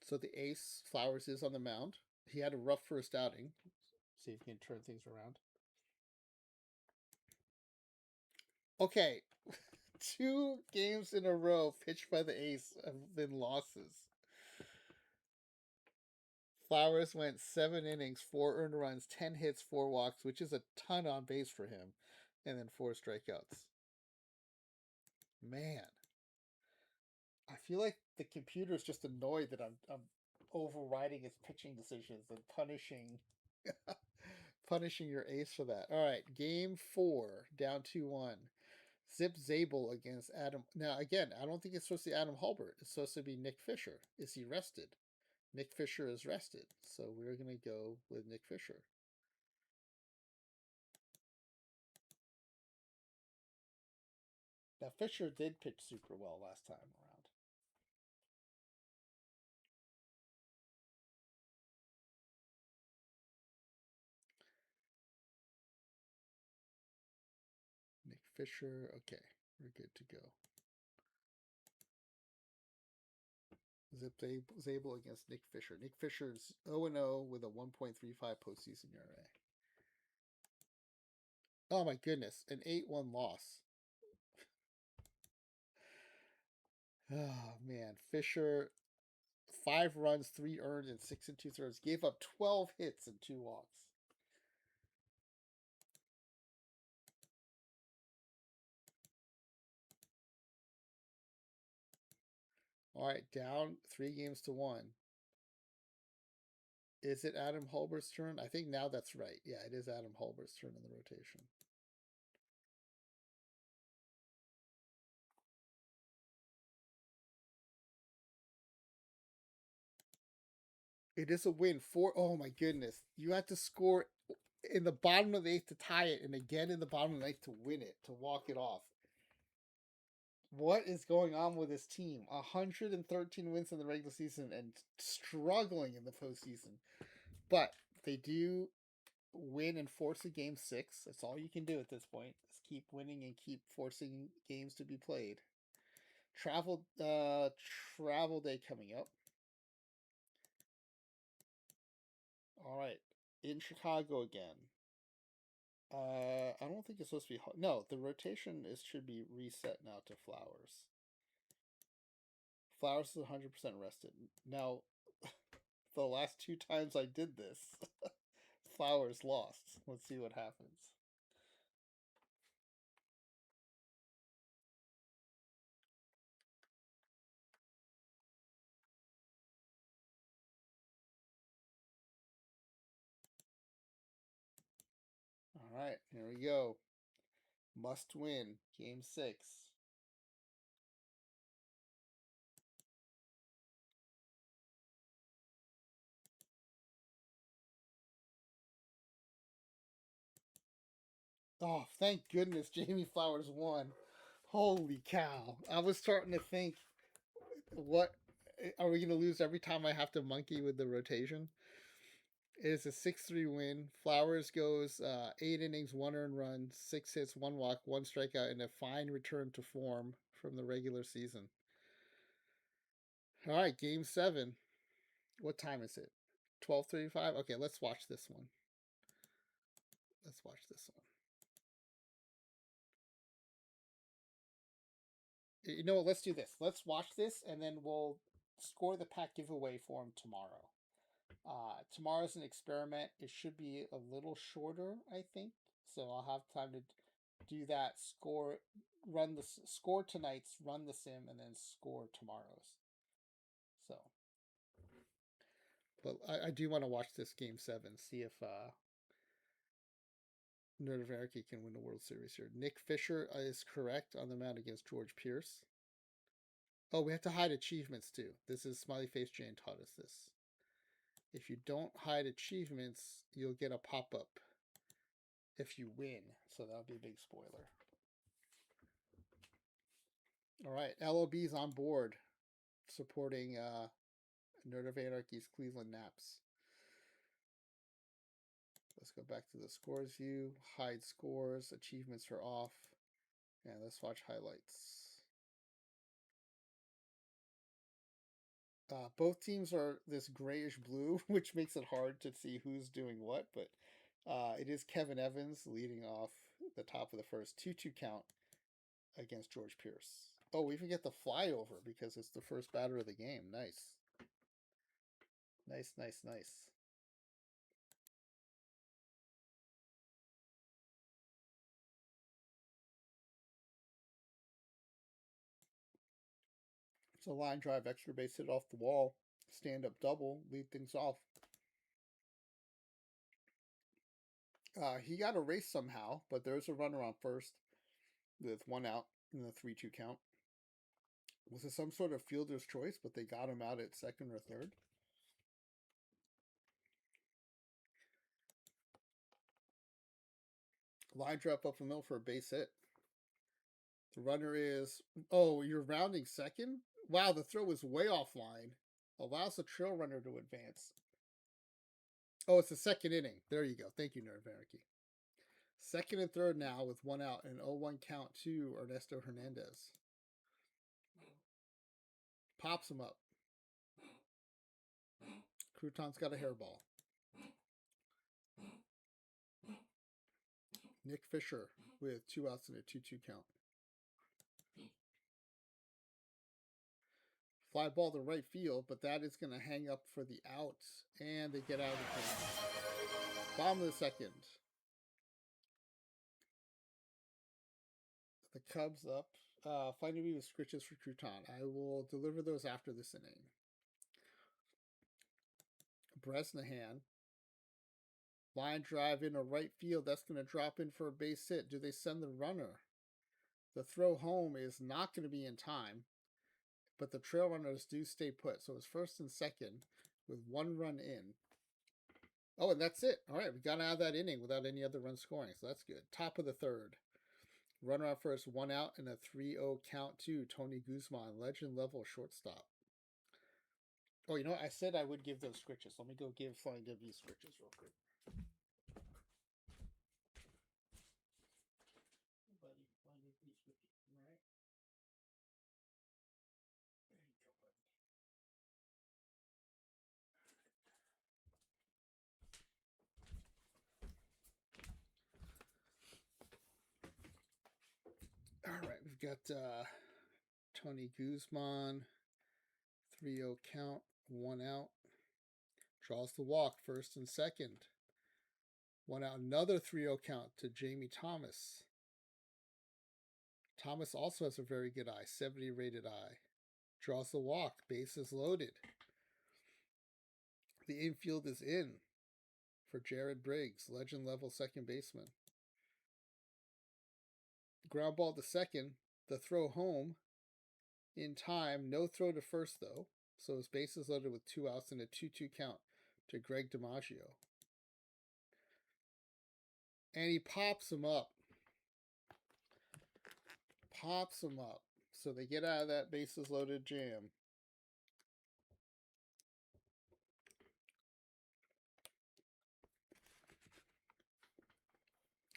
So the ace, Flowers, is on the mound. He had a rough first outing. See if he can turn things around. Okay, 2 games in a row pitched by the ace have been losses. Flowers went 7 innings, 4 earned runs, 10 hits, 4 walks, which is a ton on base for him, and then 4 strikeouts. Man, I feel like the computer is just annoyed that I'm overriding its pitching decisions and punishing your ace for that. All right, game 4, down 2-1. Zip Zabel against Adam. Now, again, I don't think it's supposed to be Adam Hulbert. It's supposed to be Nick Fisher. Is he rested? Nick Fisher is rested. So we're going to go with Nick Fisher. Now, Fisher did pitch super well last time around. Nick Fisher. Okay, we're good to go. Zip Zabel against Nick Fisher. Nick Fisher's 0-0 with a 1.35 postseason ERA. Oh my goodness, an 8-1 loss. Oh man, Fisher, 5 runs, 3 earned, and 6 2/3. Gave up 12 hits and 2 walks. All right, down 3 games to 1. Is it Adam Hulbert's turn? I think now that's right. Yeah, it is Adam Hulbert's turn in the rotation. It is a win for, oh my goodness. You had to score in the bottom of the 8th to tie it, and again in the bottom of the 9th to win it, to walk it off. What is going on with this team? 113 wins in the regular season and struggling in the postseason. But they do win and force a game 6. That's all you can do at this point. Is keep winning and keep forcing games to be played. Travel day coming up. All right, in Chicago again. I don't think it's supposed to be. No, the rotation should be reset now to Flowers. Flowers is 100% rested. Now, the last 2 times I did this, Flowers lost. Let's see what happens. right, here we go. Must win. Game 6. Oh, thank goodness Jamie Flowers won. Holy cow. I was starting to think, what are we going to lose every time I have to monkey with the rotation? It is a 6-3 win. Flowers goes 8 innings, 1 earned run, 6 hits, 1 walk, 1 strikeout, and a fine return to form from the regular season. All right, game 7. What time is it? 12:35. Okay, let's watch this one. Let's watch this one. You know what? Let's do this. Let's watch this, and then we'll score the pack giveaway for him tomorrow. Tomorrow's an experiment. It should be a little shorter, I think. So I'll have time to do that. Run the score tonight's, run the sim, and then score tomorrow's. So, but I do want to watch this game 7. See if Nerd of Anarchy can win the World Series here. Nick Fisher is correct on the mound against George Pierce. Oh, we have to hide achievements too. This is Smiley Face Jane taught us this. If you don't hide achievements, you'll get a pop-up if you win. So that'll be a big spoiler. All right, LOB's on board supporting Nerd of Anarchy's Cleveland Naps. Let's go back to the scores view. Hide scores. Achievements are off. And let's watch highlights. Both teams are this grayish blue, which makes it hard to see who's doing what, but it is Kevin Evans leading off the top of the first. 2-2 count against George Pierce. Oh, we even get the flyover because it's the first batter of the game. Nice. Nice, nice, nice. It's a line drive, extra base hit off the wall, stand up double, lead things off. He got a race somehow, but there's a runner on first with 1 out in the 3-2 count. Was it some sort of fielder's choice, but they got him out at second or third? Line drop up the middle for a base hit. The runner is, oh, you're rounding second? Wow, the throw was way offline. Allows the trail runner to advance. Oh, it's the second inning. There you go. Thank you, Nerd Anarchy. Second and third now with 1 out and 0-1 count to Ernesto Hernandez. Pops him up. Crouton's got a hairball. Nick Fisher with 2 outs and a 2-2 count. Fly ball to right field, but that is going to hang up for the out, and they get out of the game. Bottom of the second. The Cubs up. Finding me with scritches for Crouton. I will deliver those after this inning. Bresnahan. Line drive into right field. That's going to drop in for a base hit. Do they send the runner? The throw home is not going to be in time, but the trail runners do stay put. So it's first and second with 1 run in. Oh, and that's it. All right, we got out of that inning without any other run scoring, so that's good. Top of the third. Runner on first, 1 out, and a 3-0 count to Tony Guzman, legend level shortstop. Oh, you know what? I said I would give those scritches. Let me go give Flying W scritches real quick. Buddy, Flying W scritches, all right? There you go, buddy. All right, we've got Tony Guzman, 3-0 count, 1 out. Draws the walk, first and second. 1 out, another 3-0 count to Jamie Thomas. Thomas also has a very good eye, 70 rated eye. Draws the walk, bases loaded. The infield is in for Jared Briggs, legend level second baseman. Ground ball to second. The throw home in time. No throw to first, though. So his bases loaded with 2 outs and a 2-2 count to Greg DiMaggio. And he pops him up. Pops him up. So they get out of that bases loaded jam.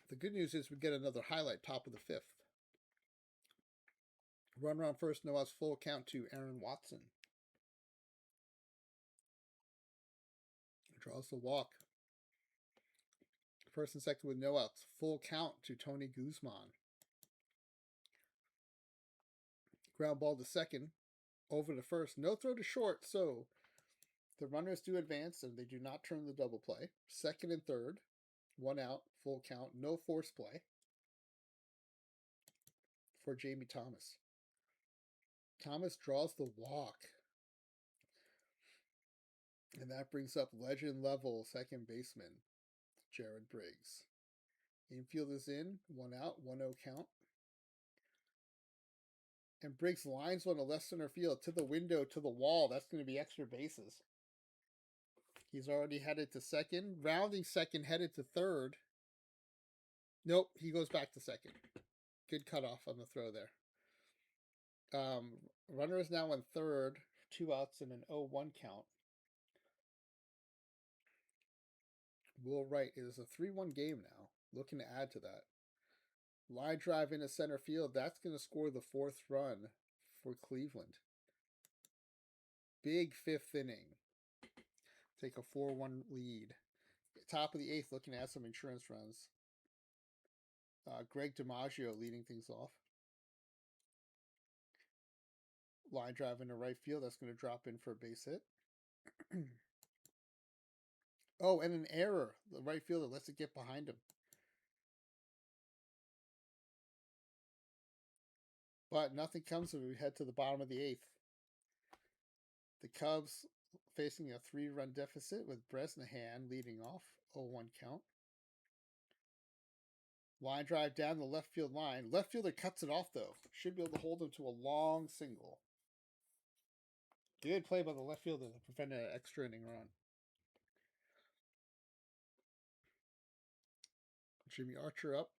The good news is we get another highlight top of the 5th. Runner on first, no outs, full count to Aaron Watson. Draws the walk. First and second with no outs, full count to Tony Guzman. Ground ball to second, over to first, no throw to short, so the runners do advance and they do not turn the double play. Second and third, 1 out, full count, no force play for Jamie Thomas. Thomas draws the walk. And that brings up legend level second baseman, Jared Briggs. Infield is in, 1 out, 1-0 count. And Briggs lines one to left center field, to the window, to the wall. That's going to be extra bases. He's already headed to second. Rounding second, headed to third. Nope, he goes back to second. Good cutoff on the throw there. Runner is now in third. 2 outs and an 0-1 count. Will Wright, it is a 3-1 game now. Looking to add to that. Line drive into center field. That's going to score the 4th run for Cleveland. Big 5th inning. Take a 4-1 lead. Top of the 8th, looking to add some insurance runs. Greg DiMaggio leading things off. Line drive into right field. That's going to drop in for a base hit. Oh, and an error. The right fielder lets it get behind him. But nothing comes of it. We head to the bottom of the 8th. The Cubs facing a 3-run deficit with Bresnahan leading off. 0-1 count. Line drive down the left field line. Left fielder cuts it off, though. Should be able to hold him to a long single. Good play by the left fielder to prevent an extra inning run. Jimmy Archer up.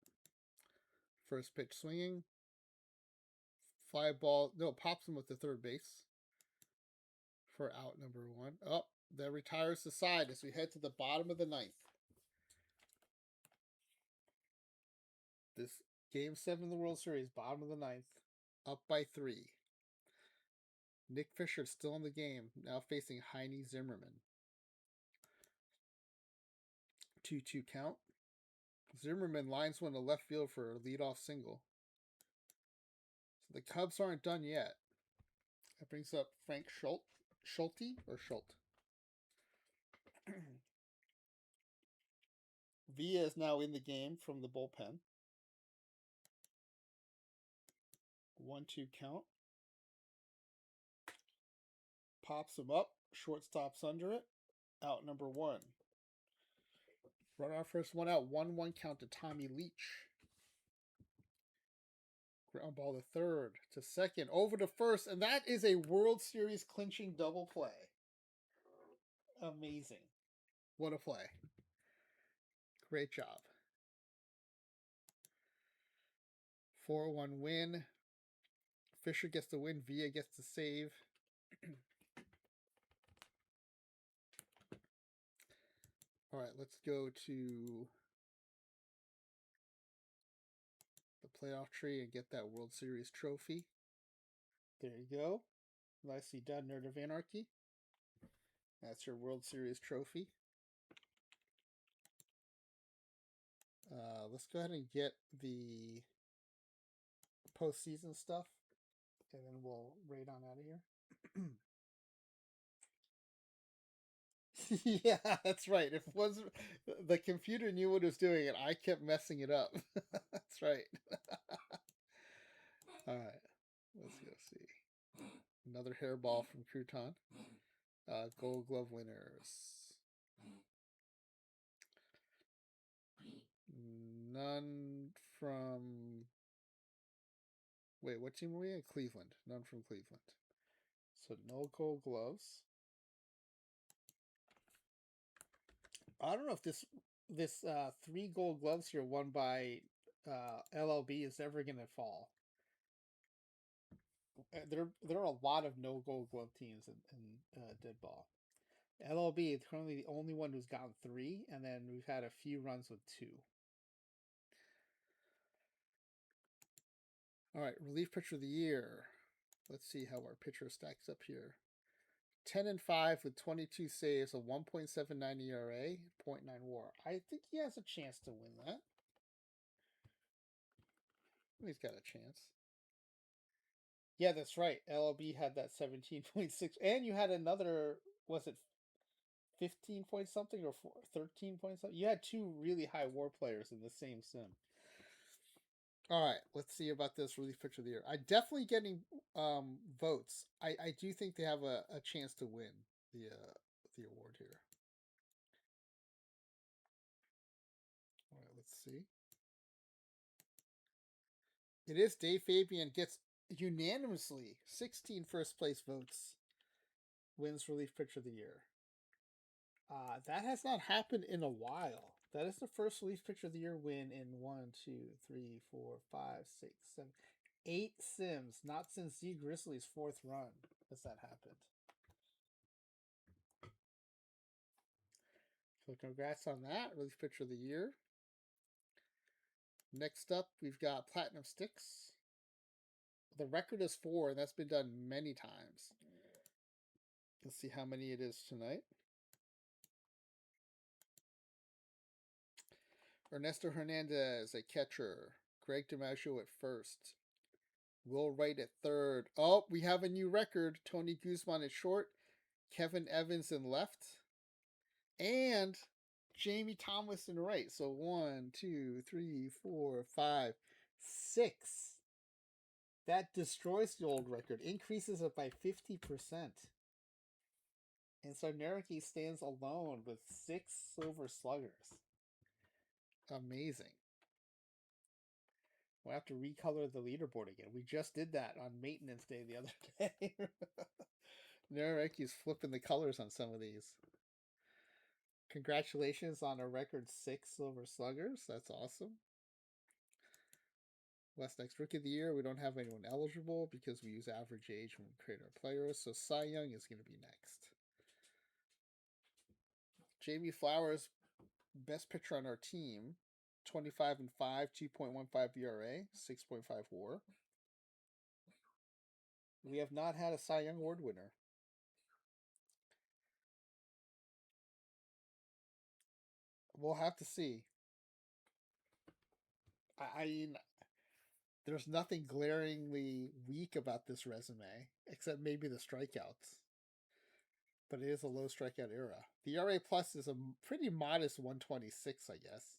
First pitch swinging. Fly ball. No, pops him with the third base for out number 1. Oh, that retires the side as we head to the bottom of the 9th. This Game 7 of the World Series, bottom of the 9th. Up by 3. Nick Fisher still in the game, now facing Heine Zimmerman. 2-2 count. Zimmerman lines one to left field for a leadoff single. So the Cubs aren't done yet. That brings up Frank Schulte. Villa is now in the game from the bullpen. 1-2 count. Pops him up. Shortstop's under it. Out number 1. Runner first, 1 out. 1-1 count to Tommy Leach. Ground ball to third, to second, over to first, and that is a World Series clinching double play. Amazing. What a play. Great job. 4-1 win. Fisher gets the win. Villa gets the save. All right, let's go to the playoff tree and get that World Series trophy. There you go. Nicely done, Nerd of Anarchy. That's your World Series trophy. Let's go ahead and get the postseason stuff, and then we'll raid on out of here. Yeah, that's right. If it was the computer knew what it was doing, and I kept messing it up. That's right. All right, let's go see. Another hairball from Crouton. Gold Glove winners. None from Wait, what team are we in? Cleveland. None from Cleveland. So no gold gloves. I don't know if this 3 gold gloves here won by LLB is ever gonna fall. There are a lot of no gold glove teams in Deadball. LLB is currently the only one who's gotten 3, and then we've had a few runs with 2. All right, relief pitcher of the year. Let's see how our pitcher stacks up here. 10-5 with 22 saves, a 1.79 ERA, 0.9 WAR. I think he has a chance to win that. He's got a chance. Yeah, that's right. LLB had that 17.6, and you had another. Was it 15 point something or 13 point something? You had 2 really high WAR players in the same sim. All right, let's see about this relief pitcher of the year. I definitely getting votes. I do think they have a chance to win the award here. All right, let's see. It is Dave Fabian gets unanimously 16 first place votes. Wins relief pitcher of the year. That has not happened in a while. That is the first relief pitcher of the year win in 1, 2, 3, 4, 5, 6, 7, 8 sims. Not since Z Grizzly's 4th run has that happened. So congrats on that. Relief pitcher of the year. Next up, we've got Platinum Sticks. The record is 4, and that's been done many times. Let's see how many it is tonight. Ernesto Hernandez at catcher. Greg DiMaggio at first. Will Wright at third. Oh, we have a new record. Tony Guzman at short. Kevin Evans in left. And Jamie Thomas in right. So 1, 2, 3, 4, 5, 6. That destroys the old record. Increases it by 50%. And so Naraki stands alone with 6 silver sluggers. Amazing. We'll have to recolor the leaderboard again. We just did that on maintenance day the other day. Naraki's flipping the colors on some of these. Congratulations on a record 6 silver sluggers. That's awesome. West next rookie of the year. We don't have anyone eligible because we use average age when we create our players. So Cy Young is going to be next. Jamie Flowers, best pitcher on our team. 25-5, 2.15 ERA, 6.5 WAR. We have not had a Cy Young Award winner. We'll have to see. I mean, there's nothing glaringly weak about this resume, except maybe the strikeouts. But it is a low strikeout era. The ERA plus is a pretty modest 126, I guess.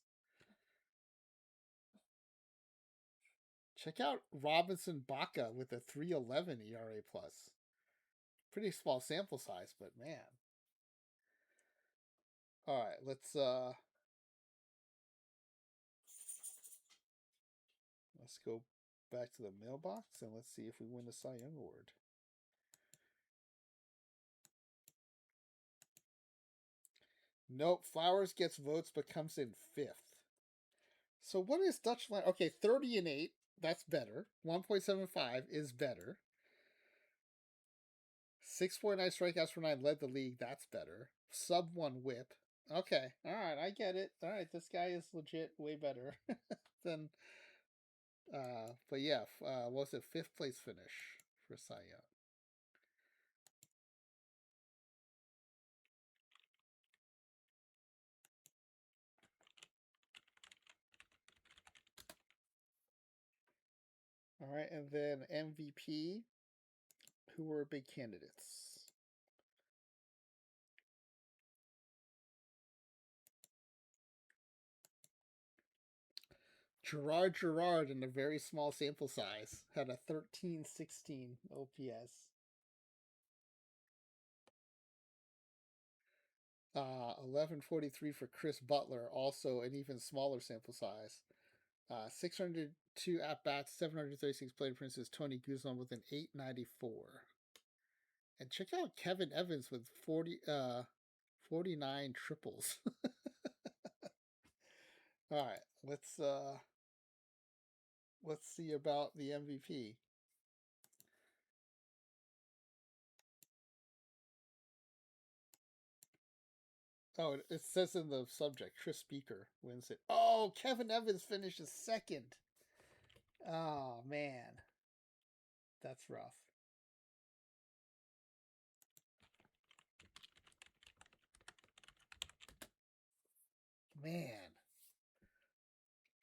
Check out Robinson Baca with a 311 ERA plus. Pretty small sample size, but man. All right, let's go back to the mailbox and let's see if we win the Cy Young Award. Nope, Flowers gets votes but comes in 5th. So what is Dutch line? Okay, 30-8. That's better. 1.75 is better. 6.9 strikeouts per 9 led the league. That's better. Sub 1 whip. Okay, all right, I get it. All right, this guy is legit way better than. But yeah, what was it? 5th place finish for Cy Young. All right, and then MVP. Who were big candidates? Gerard in a very small sample size had a 1316 OPS. 1143 for Chris Butler, also an even smaller sample size. 602 at bats, 736 plate appearances. Tony Guzman with an 894. And check out Kevin Evans with 49 triples. All right, let's see about the MVP. Oh, it says in the subject, Chris Speaker wins it. Oh, Kevin Evans finishes second. Oh, man. That's rough. Man.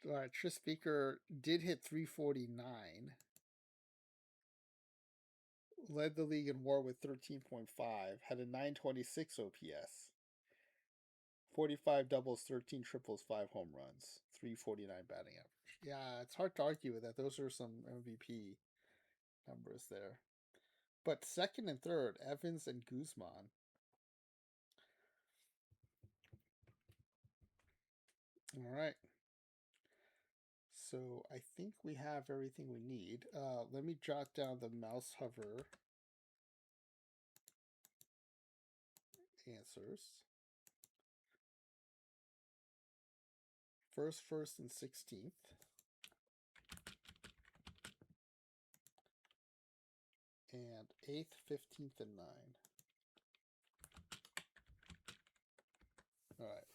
All right, Tris Speaker did hit 349. Led the league in WAR with 13.5. Had a 926 OPS. 45 doubles, 13 triples, 5 home runs. 349 batting average. Yeah, it's hard to argue with that. Those are some MVP numbers there. But second and third, Evans and Guzman. All right. So I think we have everything we need. Let me jot down the mouse hover answers. First, and 16th. And 8th, 15th, and 9. All right,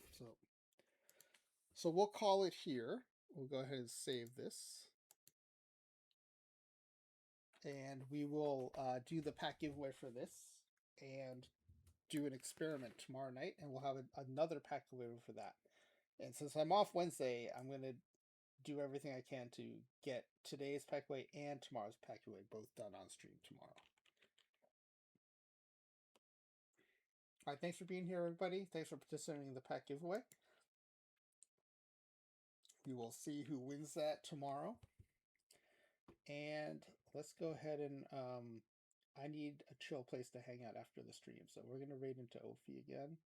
so we'll call it here. We'll go ahead and save this. And we will do the pack giveaway for this and do an experiment tomorrow night. And we'll have another pack giveaway for that. And since I'm off Wednesday, I'm going to do everything I can to get today's pack giveaway and tomorrow's pack giveaway both done on stream tomorrow. All right, thanks for being here, everybody. Thanks for participating in the pack giveaway. We will see who wins that tomorrow. And let's go ahead and I need a chill place to hang out after the stream. So we're going to raid into Ophi again.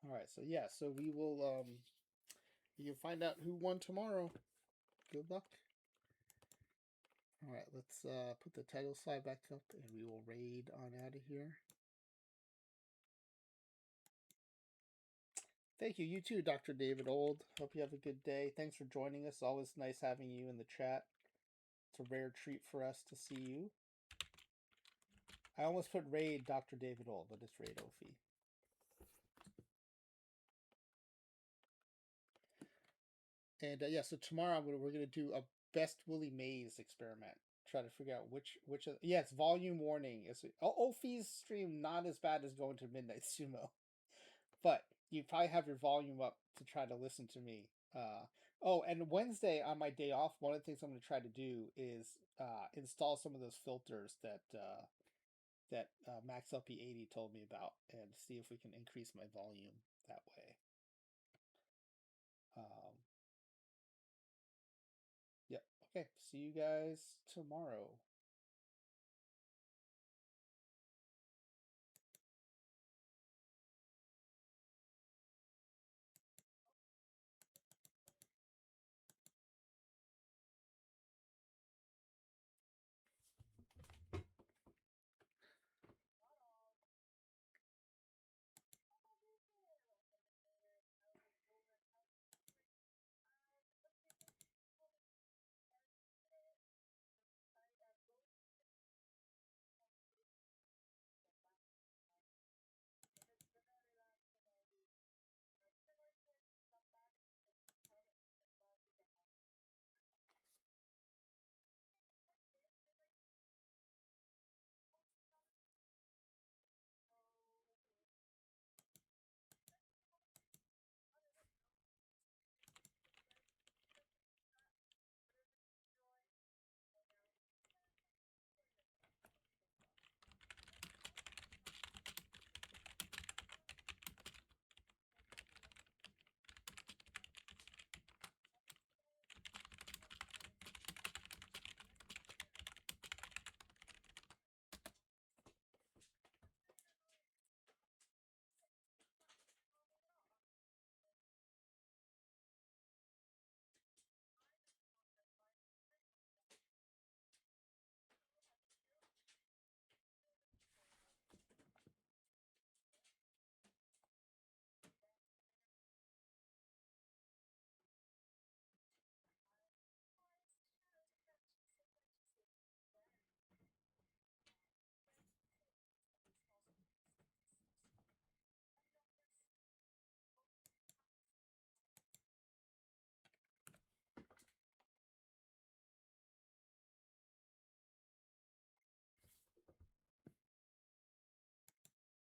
All right, so yeah, so we will you can find out who won tomorrow. Good luck. All right, let's put the title slide back up and we will raid on out of here. Thank you. You too, Dr. David Old. Hope you have a good day. Thanks for joining us. Always nice having you in the chat. It's a rare treat for us to see you. I almost put raid Dr. David Old, but it's raid Ophi. And yeah, so tomorrow we're gonna do a best Willie Mays experiment. Try to figure out which yeah, it's volume warning. It's Ophi's stream not as bad as going to Midnight Sumo, but you probably have your volume up to try to listen to me. Oh, and Wednesday on my day off, one of the things I'm going to try to do is install some of those filters that Max LP80 told me about, and see if we can increase my volume that way. Yep. Okay. See you guys tomorrow.